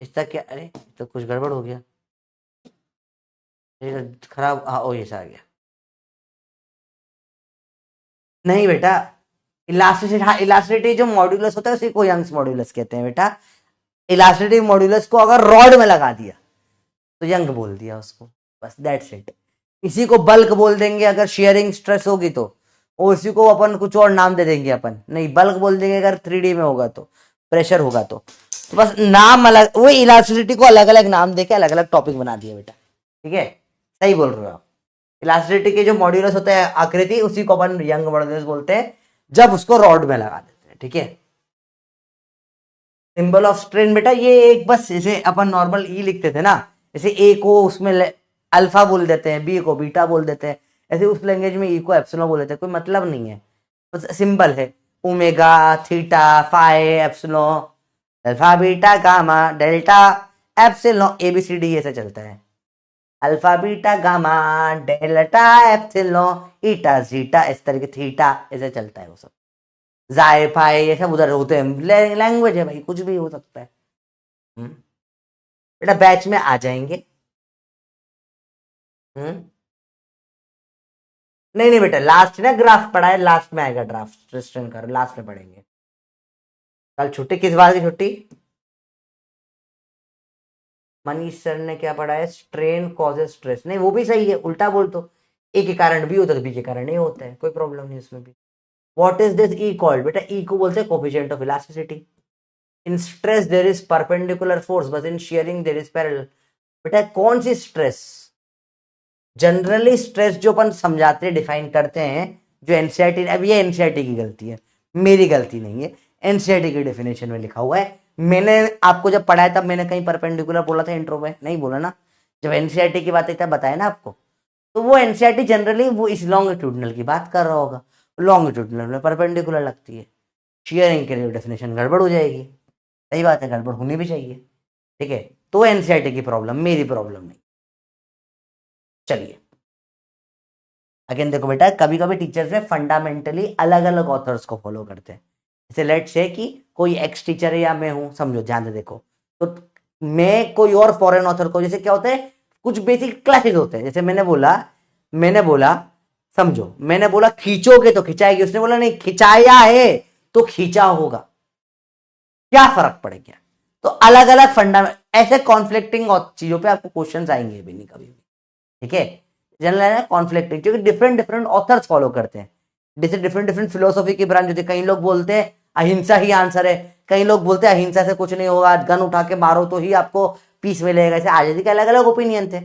S1: इसका क्या, अरे तो कुछ गड़बड़ हो गया, खराब, हाँ ओ ये आ गया। नहीं बेटा, इलास्टिसिटी, हाँ इलास्टिसिटी जो मॉड्यूलस होता है उसी को यंग्स मॉड्यूलस कहते हैं बेटा। इलास्टिसिटी मॉड्यूलस को अगर रॉड में लगा दिया तो यंग बोल दिया उसको, बस दैट्स इट। इसी को बल्क बोल देंगे अगर शेयरिंग स्ट्रेस होगी तो, और इसी को अपन कुछ और नाम दे देंगे, अपन नहीं बल्क बोल देंगे अगर 3D में होगा तो, प्रेशर होगा तो बस नाम अलग, वो इलास्टिसिटी को अलग अलग नाम देके अलग अलग टॉपिक बना दिया बेटा। ठीक है सही बोल रहे हो आप। इलास्टिसिटी के जो मॉड्यूलस होता है आकृति, उसी को अपन यंग मॉड्यूलस बोलते हैं जब उसको रॉड में लगा देते हैं। ठीक है, सिंबल ऑफ स्ट्रेन बेटा ये एक, बस जैसे अपन नॉर्मल ई लिखते थे ना, जैसे ए को उसमें अल्फा बोल देते हैं, बी को बीटा बोल देते हैं, ऐसे उस लैंग्वेज में ई को एप्सिलॉन बोल देते हैं, कोई मतलब नहीं है, बस सिंबल है। Omega, theta, phi, epsilon, alpha, beta, gamma, delta, epsilon, A B C D ऐसे चलता है। Alpha, beta, gamma, delta, epsilon, eta, zeta, इस तरह के थीटा ऐसे चलता है वो सब। जाए फाए ये सब उधर होते हैं, लैंग्वेज है भाई, कुछ भी हो सकता है। बेटा बैच में आ जाएंगे। नहीं नहीं बेटा लास्ट ना ग्राफ पढ़ा है, लास्ट में आएगा ड्राफ्ट, स्ट्रेन कर लास्ट में पढ़ेंगे। कल छुट्टी, किस बात की छुट्टी? मनीष सर ने क्या पढ़ा है? Strain causes stress. नहीं वो भी सही है, उल्टा बोल तो, ए के कारण बी होता है तो बी के कारण ए होता है, कोई प्रॉब्लम नहीं उसमें भी। What is this E called? बेटा ई को बोलते हैं coefficient of elasticity. In stress there is perpendicular force, बस in shearing there is parallel. बेटा कौन सी स्ट्रेस? जनरली स्ट्रेस जो अपन समझाते हैं, डिफाइन करते हैं, जो एनसीईआरटी, अब ये एनसीईआरटी की गलती है, मेरी गलती नहीं है, एनसीईआरटी की डेफिनेशन में लिखा हुआ है। मैंने आपको जब पढ़ाया तब मैंने कहीं परपेंडिकुलर बोला था इंट्रो में? नहीं बोला ना। जब एनसीईआरटी की बात आई तब बताया ना आपको। तो वो एनसीईआरटी जनरली वो इस लॉन्गिट्यूडनल की बात कर रहा होगा, लॉन्गिट्यूडनल में परपेंडिकुलर लगती है, शेयरिंग के लिए डेफिनेशन गड़बड़ हो जाएगी। सही बात है, गड़बड़ होनी भी चाहिए। ठीक है, तो एनसीईआरटी की प्रॉब्लम, मेरी प्रॉब्लम नहीं। चलिए अगेन देखो बेटा, कभी कभी टीचर्स में फंडामेंटली अलग अलग ऑथर्स को फॉलो करते हैं। जैसे लेट्स से कि कोई एक्स टीचर है या मैं हूं, समझो ध्यान से देखो, तो मैं कोई और फॉरेन ऑथर को, जैसे क्या होता है कुछ बेसिक क्लासेस होते हैं, जैसे मैंने बोला समझो, मैंने बोला खींचोगे तो खिंचाएगी, उसने बोला नहीं खिंचाया है तो खींचा होगा, क्या फर्क पड़ेगा? तो अलग अलग फंडामेंट, ऐसे कॉन्फ्लिक्टिंग चीजों पे आपको क्वेश्चंस आएंगे भी नहीं कभी भी। ठीक है, जनरल है कॉन्फ्लिक्टिंग, क्योंकि डिफरेंट डिफरेंट ऑथर्स फॉलो करते हैं, जैसे डिफरेंट डिफरेंट फिलोसॉफी की ब्रांच होती है। कई लोग बोलते हैं अहिंसा ही आंसर है, कई लोग बोलते हैं अहिंसा से कुछ नहीं होगा, गन उठा के मारो तो ही आपको पीस मिलेगा। ऐसे आजादी के अलग अलग ओपिनियन थे,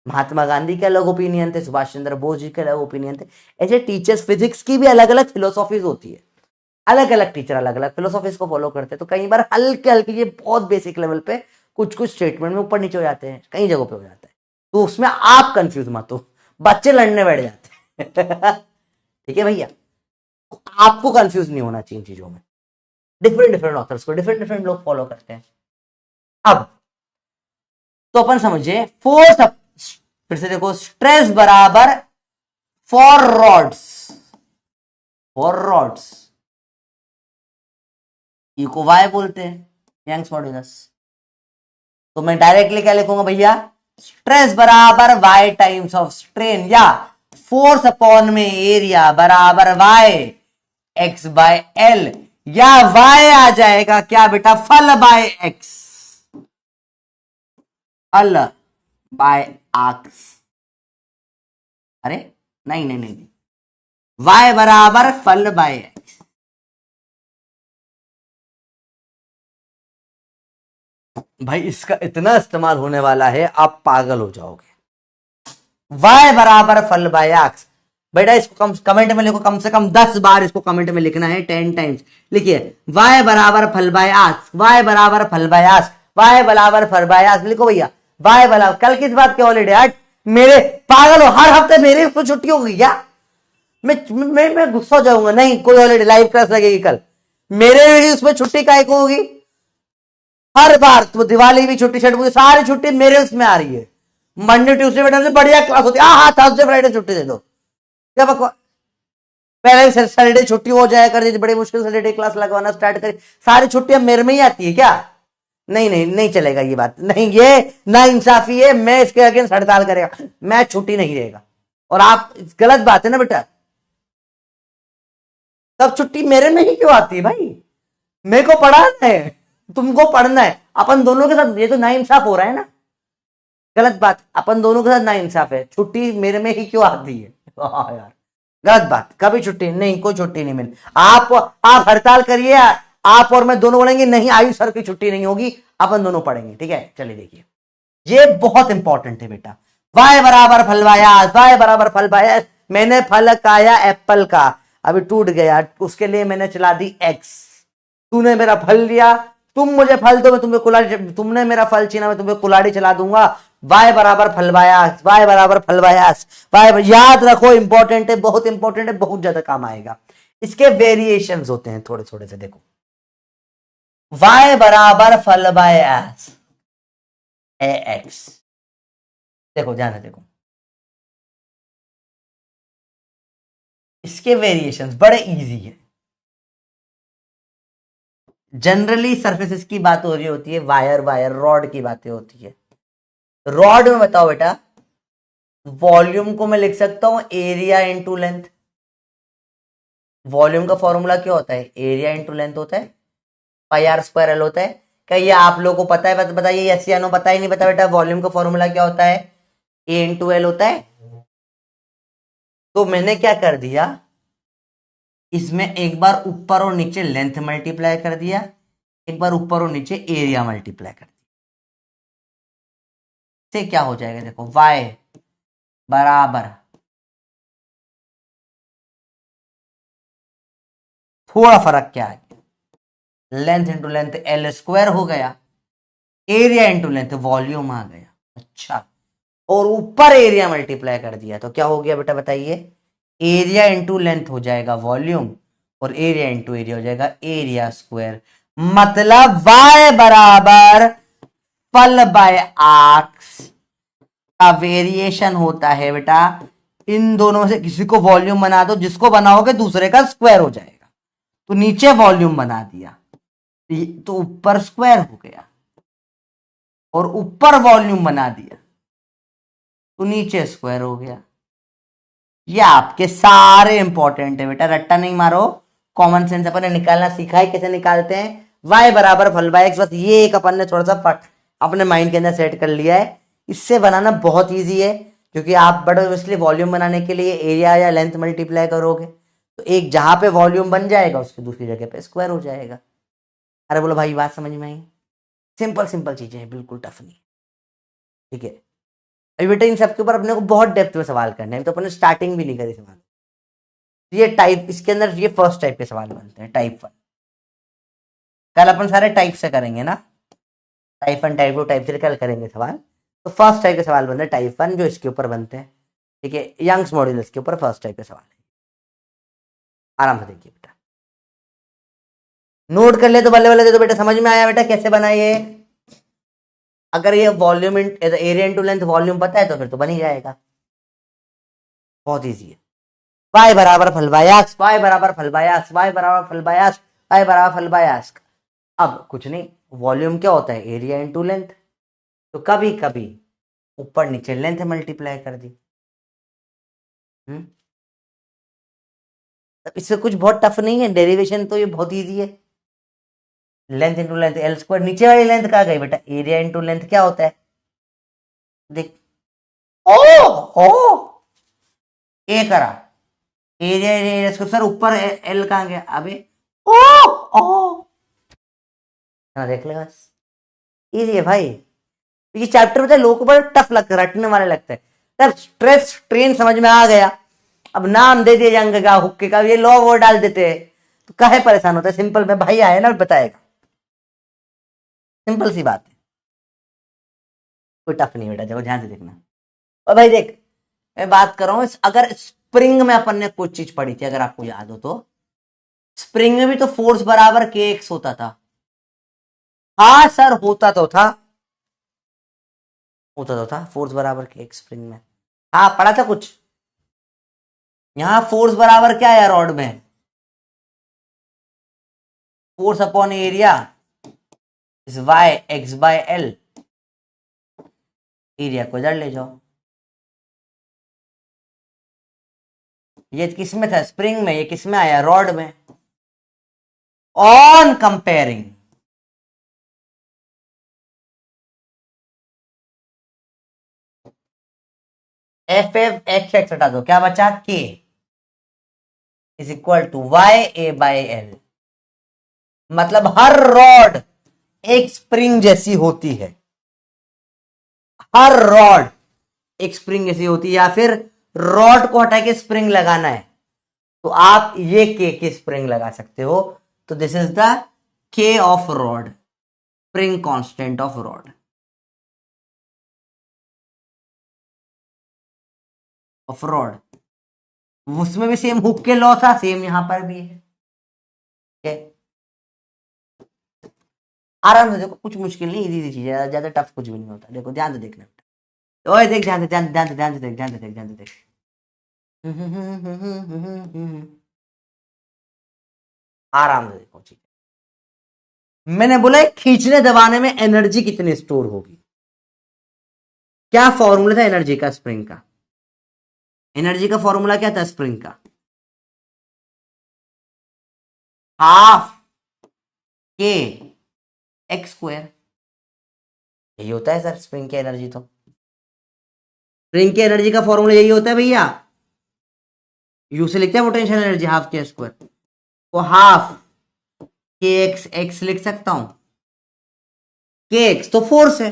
S1: महात्मा गांधी के अलग ओपिनियन थे, सुभाष चंद्र बोस जी के अलग ओपिनियन थे। ऐसे टीचर्स, फिजिक्स की भी अलग अलग फिलोसॉफीज होती है, अलग अलग टीचर अलग अलग फिलोसॉफीज को फॉलो करते हैं। तो कई बार हल्के हल्के ये बहुत बेसिक लेवल पे कुछ कुछ स्टेटमेंट में ऊपर नीचे हो जाते हैं, कई जगहों पे हो जाता है, तो उसमें आप कंफ्यूज मत हो, बच्चे लड़ने बैठ जाते हैं। ठीक है भैया, आपको कंफ्यूज नहीं होना चाहिए इन चीजों में। डिफरेंट डिफरेंट ऑथर्स को डिफरेंट डिफरेंट लोग फॉलो करते हैं। अब तो अपन समझे फोर्स, फिर से देखो, स्ट्रेस बराबर फॉर रॉड्स ई को वाई बोलते हैं, यंग्स मॉड्यूलस। तो मैं डायरेक्टली क्या लिखूंगा भैया? स्ट्रेस बराबर वाई टाइम्स ऑफ स्ट्रेन, या फोर्स अपॉन में एरिया बराबर वाई एक्स बाय एल, या वाई आ जाएगा क्या बेटा? फल बाय एक्स, फल बाय आक्स। अरे नहीं नहीं नहीं, वाई बराबर फल बाय एक्स। भाई इसका इतना इस्तेमाल होने वाला है आप पागल हो जाओगे। y बराबर फल बाय एक्स, बेटा इसको कम कमेंट में लिखो, कम से कम 10 बार इसको कमेंट में लिखना है, 10 टाइम्स लिखिए। y बराबर फल बाय आस, y बराबर फल बाय आस, y बराबर फल बाय आस लिखो भैया। y बराबर, कल किस बात की हॉलीडे? आज मेरे पागल हो, हर हफ्ते मेरे उसमें छुट्टी होगी क्या? मैं गुस्सा हो जाऊंगा। नहीं, कोई हॉलीडे, लाइव क्लास लगेगी कल, मेरे भी उसमें छुट्टी काय को होगी? हर बार तो दिवाली भी छुट्टी, छठ पूजा सारी छुट्टी मेरे उसमें आ रही है। मंडे ट्यूसडे वेडनेसडे बढ़िया क्लास होती है, हाँ थर्सडे फ्राइडे छुट्टी दे दो। क्या बकवास, पहले सैटरडे छुट्टी हो जाया कर दी, बड़ी मुश्किल सैटरडे क्लास लगवाना स्टार्ट करी, सारी छुट्टियां मेरे में ही आती है क्या? नहीं नहीं नहीं चलेगा ये बात, नहीं ये ना इंसाफी है, मैं इसके अगेंस्ट हड़ताल करेगा, मैं छुट्टी नहीं रहेगा। और आप, गलत बात है ना बेटा, तब छुट्टी मेरे में ही क्यों आती है भाई? मेरे को पढ़ाना है, तुमको पढ़ना है, अपन दोनों के साथ ये तो ना इंसाफ हो रहा है ना, गलत बात, अपन दोनों के साथ ना इंसाफ है, छुट्टी मेरे में ही क्यों आती है? यार गलत बात, कभी छुट्टी नहीं, कोई छुट्टी नहीं मिली। आप हड़ताल करिए, आप और मैं दोनों बोलेंगे नहीं आयुष सर की छुट्टी नहीं होगी, अपन दोनों पढ़ेंगे, ठीक है? चलिए देखिए, ये बहुत इंपॉर्टेंट है बेटा। y बराबर फल बायास, y बराबर फल बायास, मैंने फल खाया एप्पल का, अभी टूट गया, उसके लिए मैंने चला दी x, तूने मेरा फल लिया, तुम मुझे फल दो, मैं तुम्हें कुल्हाड़ी, तुमने मेरा फल छीना, मैं तुम्हें कुल्हाड़ी चला दूंगा। y बराबर फल बायास, y बराबर फल बायास, y याद रखो, इंपॉर्टेंट है, बहुत इंपॉर्टेंट है, बहुत ज्यादा काम आएगा। इसके वेरिएशंस होते हैं थोड़े थोड़े से, देखो y बराबर फल बायास ax, देखो ध्यान से देखो, इसके वेरिएशंस बड़े इजी है। जनरली सरफेसेस की बात हो रही होती है, वायर वायर रॉड की बातें होती है। रॉड में बताओ बेटा, वॉल्यूम को मैं लिख सकता हूं एरिया इंटू लेंथ। वॉल्यूम का फॉर्मूला क्या होता है? एरिया इंटू लेंथ होता है, पाई आर स्क्वायर एल होता है। क्या ये आप लोगों को पता है? बताइए, यस या नो, पता ही नहीं पता बेटा? वॉल्यूम का फॉर्मूला क्या होता है? ए इंटू एल होता है। तो मैंने क्या कर दिया, इसमें एक बार ऊपर और नीचे लेंथ मल्टीप्लाई कर दिया, एक बार ऊपर और नीचे एरिया मल्टीप्लाई कर दिया, से क्या हो जाएगा? देखो y बराबर, थोड़ा फर्क क्या है, length into length L square हो गया, एरिया इंटू लेंथ वॉल्यूम आ गया। अच्छा, और ऊपर एरिया मल्टीप्लाई कर दिया तो क्या हो गया बेटा बताइए? एरिया इंटू लेंथ हो जाएगा वॉल्यूम, और एरिया इंटू एरिया हो जाएगा एरिया स्क्वायर। मतलब y बराबर फल बाय आर्क्स का वेरिएशन होता है बेटा, इन दोनों में से किसी को वॉल्यूम बना दो, जिसको बनाओगे दूसरे का स्क्वायर हो जाएगा। तो नीचे वॉल्यूम बना दिया तो ऊपर स्क्वायर हो गया, और ऊपर वॉल्यूम बना दिया तो नीचे स्क्वायर हो गया। ये आपके सारे इंपॉर्टेंट है बेटा, रट्टा नहीं मारो, कॉमन सेंस अपन ने निकालना सीखा है, कैसे निकालते हैं? y बराबर फल बाय एक्स, बस ये एक अपन ने थोड़ा सा अपने माइंड के अंदर सेट कर लिया है। इससे बनाना बहुत इजी है, क्योंकि आप बड़े इसलिए वॉल्यूम बनाने के लिए एरिया या लेंथ मल्टीप्लाई करोगे, तो एक जहां पे वॉल्यूम बन जाएगा उसकी दूसरी जगह पे स्क्वायर हो जाएगा। अरे बोलो भाई, बात समझ में आई? सिंपल सिंपल चीजें हैं, बिल्कुल टफ नहीं, ठीक है? अभी बेटा इन सब के ऊपर अपने को बहुत डेप्थ में सवाल करना है, तो अपने स्टार्टिंग भी नहीं करी सवाल। ये टाइप, इसके अंदर ये फर्स्ट टाइप के सवाल बनते हैं, टाइप 1। कल अपन सारे टाइप से करेंगे ना, टाइप 1 टाइप 2 टाइप 3 कल करेंगे सवाल। तो फर्स्ट टाइप के सवाल बनते हैं टाइप 1, जो इसके ऊपर बनते हैं, ठीक है? यंग्स मॉड्यूलस के ऊपर फर्स्ट टाइप के सवाल है। आराम से देखिए बेटा, नोट कर ले तो बल्ले बल्ले दे दो बेटा। समझ में आया बेटा कैसे बना ये? अगर ये volume area into length volume पता है तो फिर तो बन ही जाएगा, बहुत ईजी है। y बराबर फल बाय x, y बराबर फल बाय x, y बराबर फल बाय x, y बराबर फल बाय x। अब कुछ नहीं, वॉल्यूम क्या होता है? एरिया इंटू लेंथ, तो कभी कभी ऊपर नीचे लेंथ मल्टीप्लाई कर दी। इससे कुछ बहुत टफ नहीं है, डेरिवेशन तो ये बहुत इजी है। Length into length L square, नीचे वाली लेंथ कहाँ गई बेटा? एरिया इंटू लेंथ क्या होता है? देख, ओ ओ ए करा, एरिया एरिया स्क्वायर, सर ऊपर एल कहाँ गया? अबे ओ ओ, देख ले बस, इजी है भाई। ये चैप्टर में लोगों को बड़ा टफ लगता है, रटने वाले लगता है। तब स्ट्रेस स्ट्रेन समझ में आ गया, अब नाम दे दिए जंग का, हुक्के का, ये लॉ वो डाल देते हैं, तो काहे परेशान होता है? सिंपल में भाई आए ना बताएगा, सिंपल सी बात है, कोई टफ नहीं बेटा, देखो ध्यान से देखना। और भाई देख, मैं बात कर रहा हूं, अगर स्प्रिंग में अपन ने कुछ चीज पढ़ी थी, अगर आपको याद हो तो, स्प्रिंग में भी तो फोर्स बराबर के एक्स होता था। हाँ सर, होता तो था, होता तो था, फोर्स बराबर के एक्स स्प्रिंग में। हाँ पढ़ा था कुछ। यहां फोर्स बराबर क्या है रॉड में? Force upon area is Y x by L. Area को इधर ले जाओ। ये किस में था? स्प्रिंग में। ये किस में आया? रॉड में। On comparing, F F x x हटा दो, क्या बचा? K is equal to Y A by L. मतलब हर रॉड एक स्प्रिंग जैसी होती है, हर रॉड एक स्प्रिंग जैसी होती है, या फिर रॉड को हटा के स्प्रिंग लगाना है तो आप ये के स्प्रिंग लगा सकते हो। तो दिस इज द के of rod, spring constant of rod, of rod. उसमें भी सेम हुक के लॉ था, सेम यहां पर भी है। आराम से देखो, कुछ मुश्किल नहीं, इजी चीज है, ज्यादा टफ कुछ भी नहीं होता। देखो ध्यान से देखना, ओए देख, ध्यान से ध्यान ध्यान से ध्यान से देख, ध्यान से देख, ध्यान से देख। आराम से देखो चीज। मैंने बोला खींचने दबाने में एनर्जी कितनी स्टोर होगी। क्या फॉर्मूला था एनर्जी का स्प्रिंग का? एनर्जी का फॉर्मूला क्या था स्प्रिंग का? हाफ के एक्स स्क्वायर। यही होता है सर स्प्रिंग की एनर्जी। तो स्प्रिंग की एनर्जी का फॉर्मूला यही होता है भैया। यू से लिखते हैं पोटेंशियल एनर्जी हाफ के स्क्वायर, तो हाफ के एक्स एक्स लिख सकता हूं। के एक्स तो फोर्स है,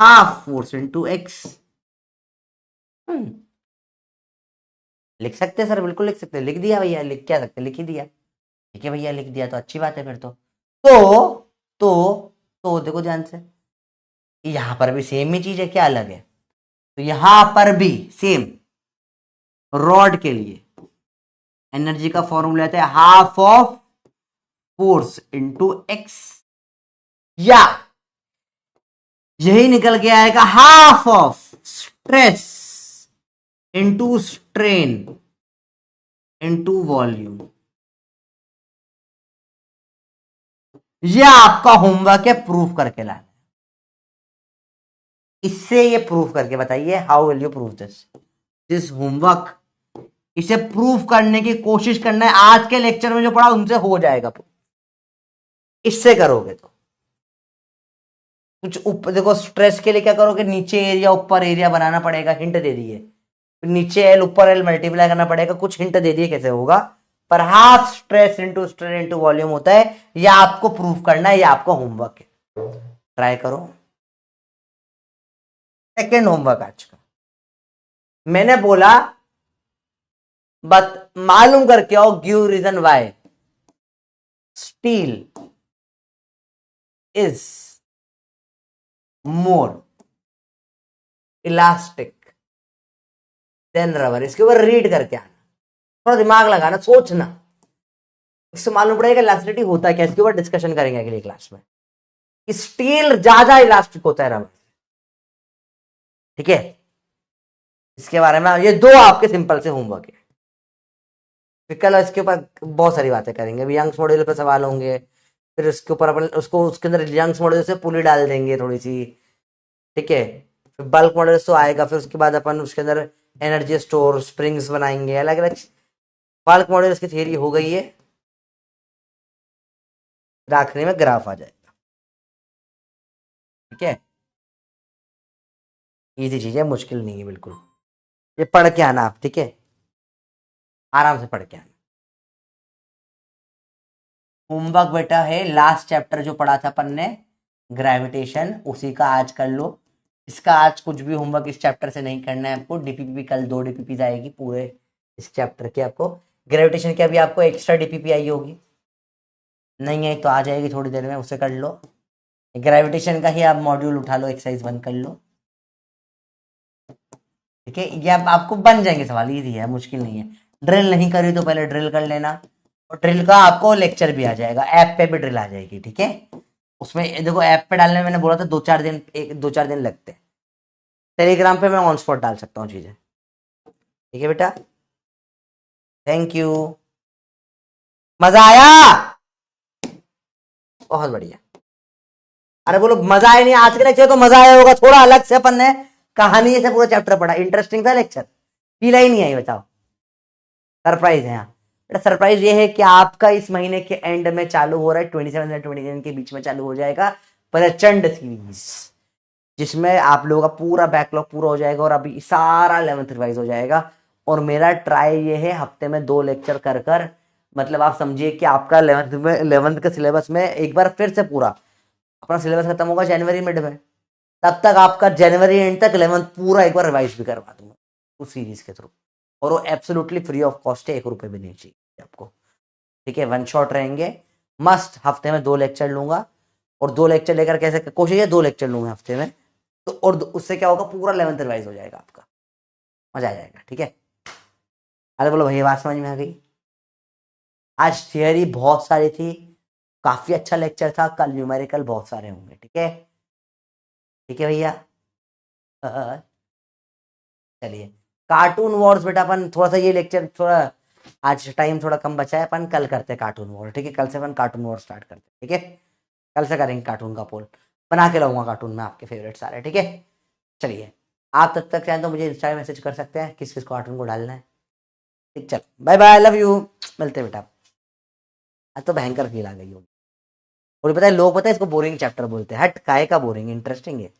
S1: हाफ फोर्स इंटू एक्स। लिख सकते हैं सर, बिल्कुल लिख सकते हैं। लिख दिया भैया, लिख क्या सकते, लिख ही दिया। ठीक है भैया, लिख दिया तो अच्छी बात है फिर तो। तो तो देखो ध्यान से, यहां पर भी सेम ही चीज है, क्या अलग है? तो यहां पर भी सेम, रॉड के लिए एनर्जी का फॉर्मूला आता है half of force into x, या यही निकल के आएगा half of stress into strain into volume. यह आपका होमवर्क है, प्रूफ करके लाना। इससे ये प्रूफ करके बताइए, how will you prove this homework. इसे प्रूफ करने की कोशिश करना है। आज के लेक्चर में जो पढ़ा उनसे हो जाएगा, इससे करोगे तो कुछ ऊपर देखो। स्ट्रेस के लिए क्या करोगे? नीचे एरिया ऊपर एरिया बनाना पड़ेगा, हिंट दे दिए। नीचे एल ऊपर एल मल्टीप्लाई करना पड़ेगा, कुछ हिंट दे दिए कैसे होगा। पर half stress into strain into volume होता है। यह आपको प्रूफ करना है, यह आपका होमवर्क है, ट्राई करो। सेकेंड होमवर्क आज का मैंने बोला, बट मालूम करके आओ, give reason why steel is more elastic than rubber. इसके ऊपर रीड करके आना, थोड़ा दिमाग लगाना, सोचना। इससे मालूम पड़ेगा इलास्टिसिटी होता है क्या। इसके ऊपर डिस्कशन करेंगे अगली क्लास में। स्टील ज्यादा इलास्टिक होता है रबर, ठीक है। इसके बारे में ये दो आपके सिंपल से होमवर्क है। फिर कल इसके ऊपर बहुत सारी बातें करेंगे। अभी यंग्स मॉड्यूल पे सवाल होंगे, फिर उसके ऊपर अपन उसको उसके अंदर यंग्स मॉड्यूल से पुली डाल देंगे थोड़ी सी, ठीक है। फिर बल्क मॉडल तो आएगा, फिर उसके बाद अपन उसके अंदर एनर्जी स्टोर स्प्रिंग्स बनाएंगे अलग अलग। बल्क मॉडल की थियरी हो गई है, आखिरी में ग्राफ आ जाएगा, ठीक है। इजी चीज है, मुश्किल नहीं है बिल्कुल। ये पढ़ के आना आप, ठीक है, आराम से पढ़ के आना। होमवर्क बेटा है लास्ट चैप्टर जो पढ़ा था अपन ने ग्रेविटेशन, उसी का आज कर लो। इसका आज कुछ भी होमवर्क इस चैप्टर से नहीं करना है आपको। डीपीपी कल 2 डीपीपी आएगी पूरे इस चैप्टर की। आपको ग्रेविटेशन की अभी आपको एक्स्ट्रा डीपीपी आई होगी, नहीं आई तो आ जाएगी थोड़ी देर में, उसे कर लो। ग्रेविटेशन का ही आप मॉड्यूल उठा लो, एक्सरसाइज 1 कर लो, ठीक है। ये आपको बन जाएंगे सवाल, इजी है, मुश्किल नहीं है। ड्रिल नहीं करी तो पहले ड्रिल कर लेना, और ड्रिल का आपको लेक्चर भी आ जाएगा, ऐप पे भी ड्रिल आ जाएगी, ठीक है। उसमें देखो ऐप पे डालने में मैंने बोला था 2-4 दिन लगते हैं। टेलीग्राम पे मैं ऑन स्पॉट डाल सकता हूँ चीजें, ठीक है बेटा। थैंक यू, मजा आया, बहुत बढ़िया। अरे बोलो मजा आया नहीं, आज के लेक्चर तो मजा आया होगा, थोड़ा अलग से अपन ने कहानी से पूरा चैप्टर पढ़ा, इंटरेस्टिंग था लेक्चर, फील ही नहीं आई, बताओ। सरप्राइज है यहाँ बेटा, सरप्राइज ये है कि आपका इस महीने के एंड में चालू हो रहा है, 27 और 29 के बीच में चालू हो जाएगा प्रचंड सीरीज, जिसमें आप लोगों का पूरा बैकलॉग पूरा हो जाएगा और अभी सारा 11th रिवाइज हो जाएगा। और मेरा ट्राई ये है हफ्ते में 2 लेक्चर कर कर, मतलब आप समझिए कि आपका 11th के सिलेबस में एक बार फिर से पूरा अपना सिलेबस खत्म होगा जनवरी मिड में, तब तक आपका जनवरी एंड तक 11th पूरा एक बार रिवाइज भी करवा दूंगा उस सीरीज के थ्रू। और वो एब्सोल्युटली फ्री ऑफ कॉस्ट है, 1 रुपए भी नहीं चाहिए आपको, ठीक है। 1 शॉट रहेंगे, मस्ट हफ्ते में 2 लेक्चर लूंगा, और 2 लेक्चर लेकर कैसे कोशिश है 2 लेक्चर लूंगा हफ्ते में, तो और उससे क्या होगा पूरा 11th रिवाइज हो जाएगा आपका, मजा आ जाएगा, ठीक है। अरे बोलो भैया बात समझ में आ गई। आज थियरी बहुत सारी थी, काफी अच्छा लेक्चर था, कल न्यूमेरिकल बहुत सारे होंगे, ठीक है, ठीक है भैया। चलिए कार्टून वॉर्स बेटा, अपन थोड़ा सा ये लेक्चर थोड़ा आज टाइम थोड़ा कम बचा है, अपन कल करते हैं कार्टून वॉर, ठीक है। कल से अपन कार्टून वॉर स्टार्ट करते हैं, ठीक है। कल से करेंगे कार्टून का पोल, बना के लाऊंगा कार्टून में आपके फेवरेट सारे, ठीक है। चलिए आप तब तक चाहें तो मुझे इंस्टा मैसेज कर सकते हैं किस किस कार्टून को डालना है, ठीक। चल बाय बाय, लव यू, मिलते हैं बेटा। आज तो भयंकर फील आ गई होगी। और पता है लोग, पता है इसको बोरिंग चैप्टर बोलते हैं, हट काय का बोरिंग, इंटरेस्टिंग है।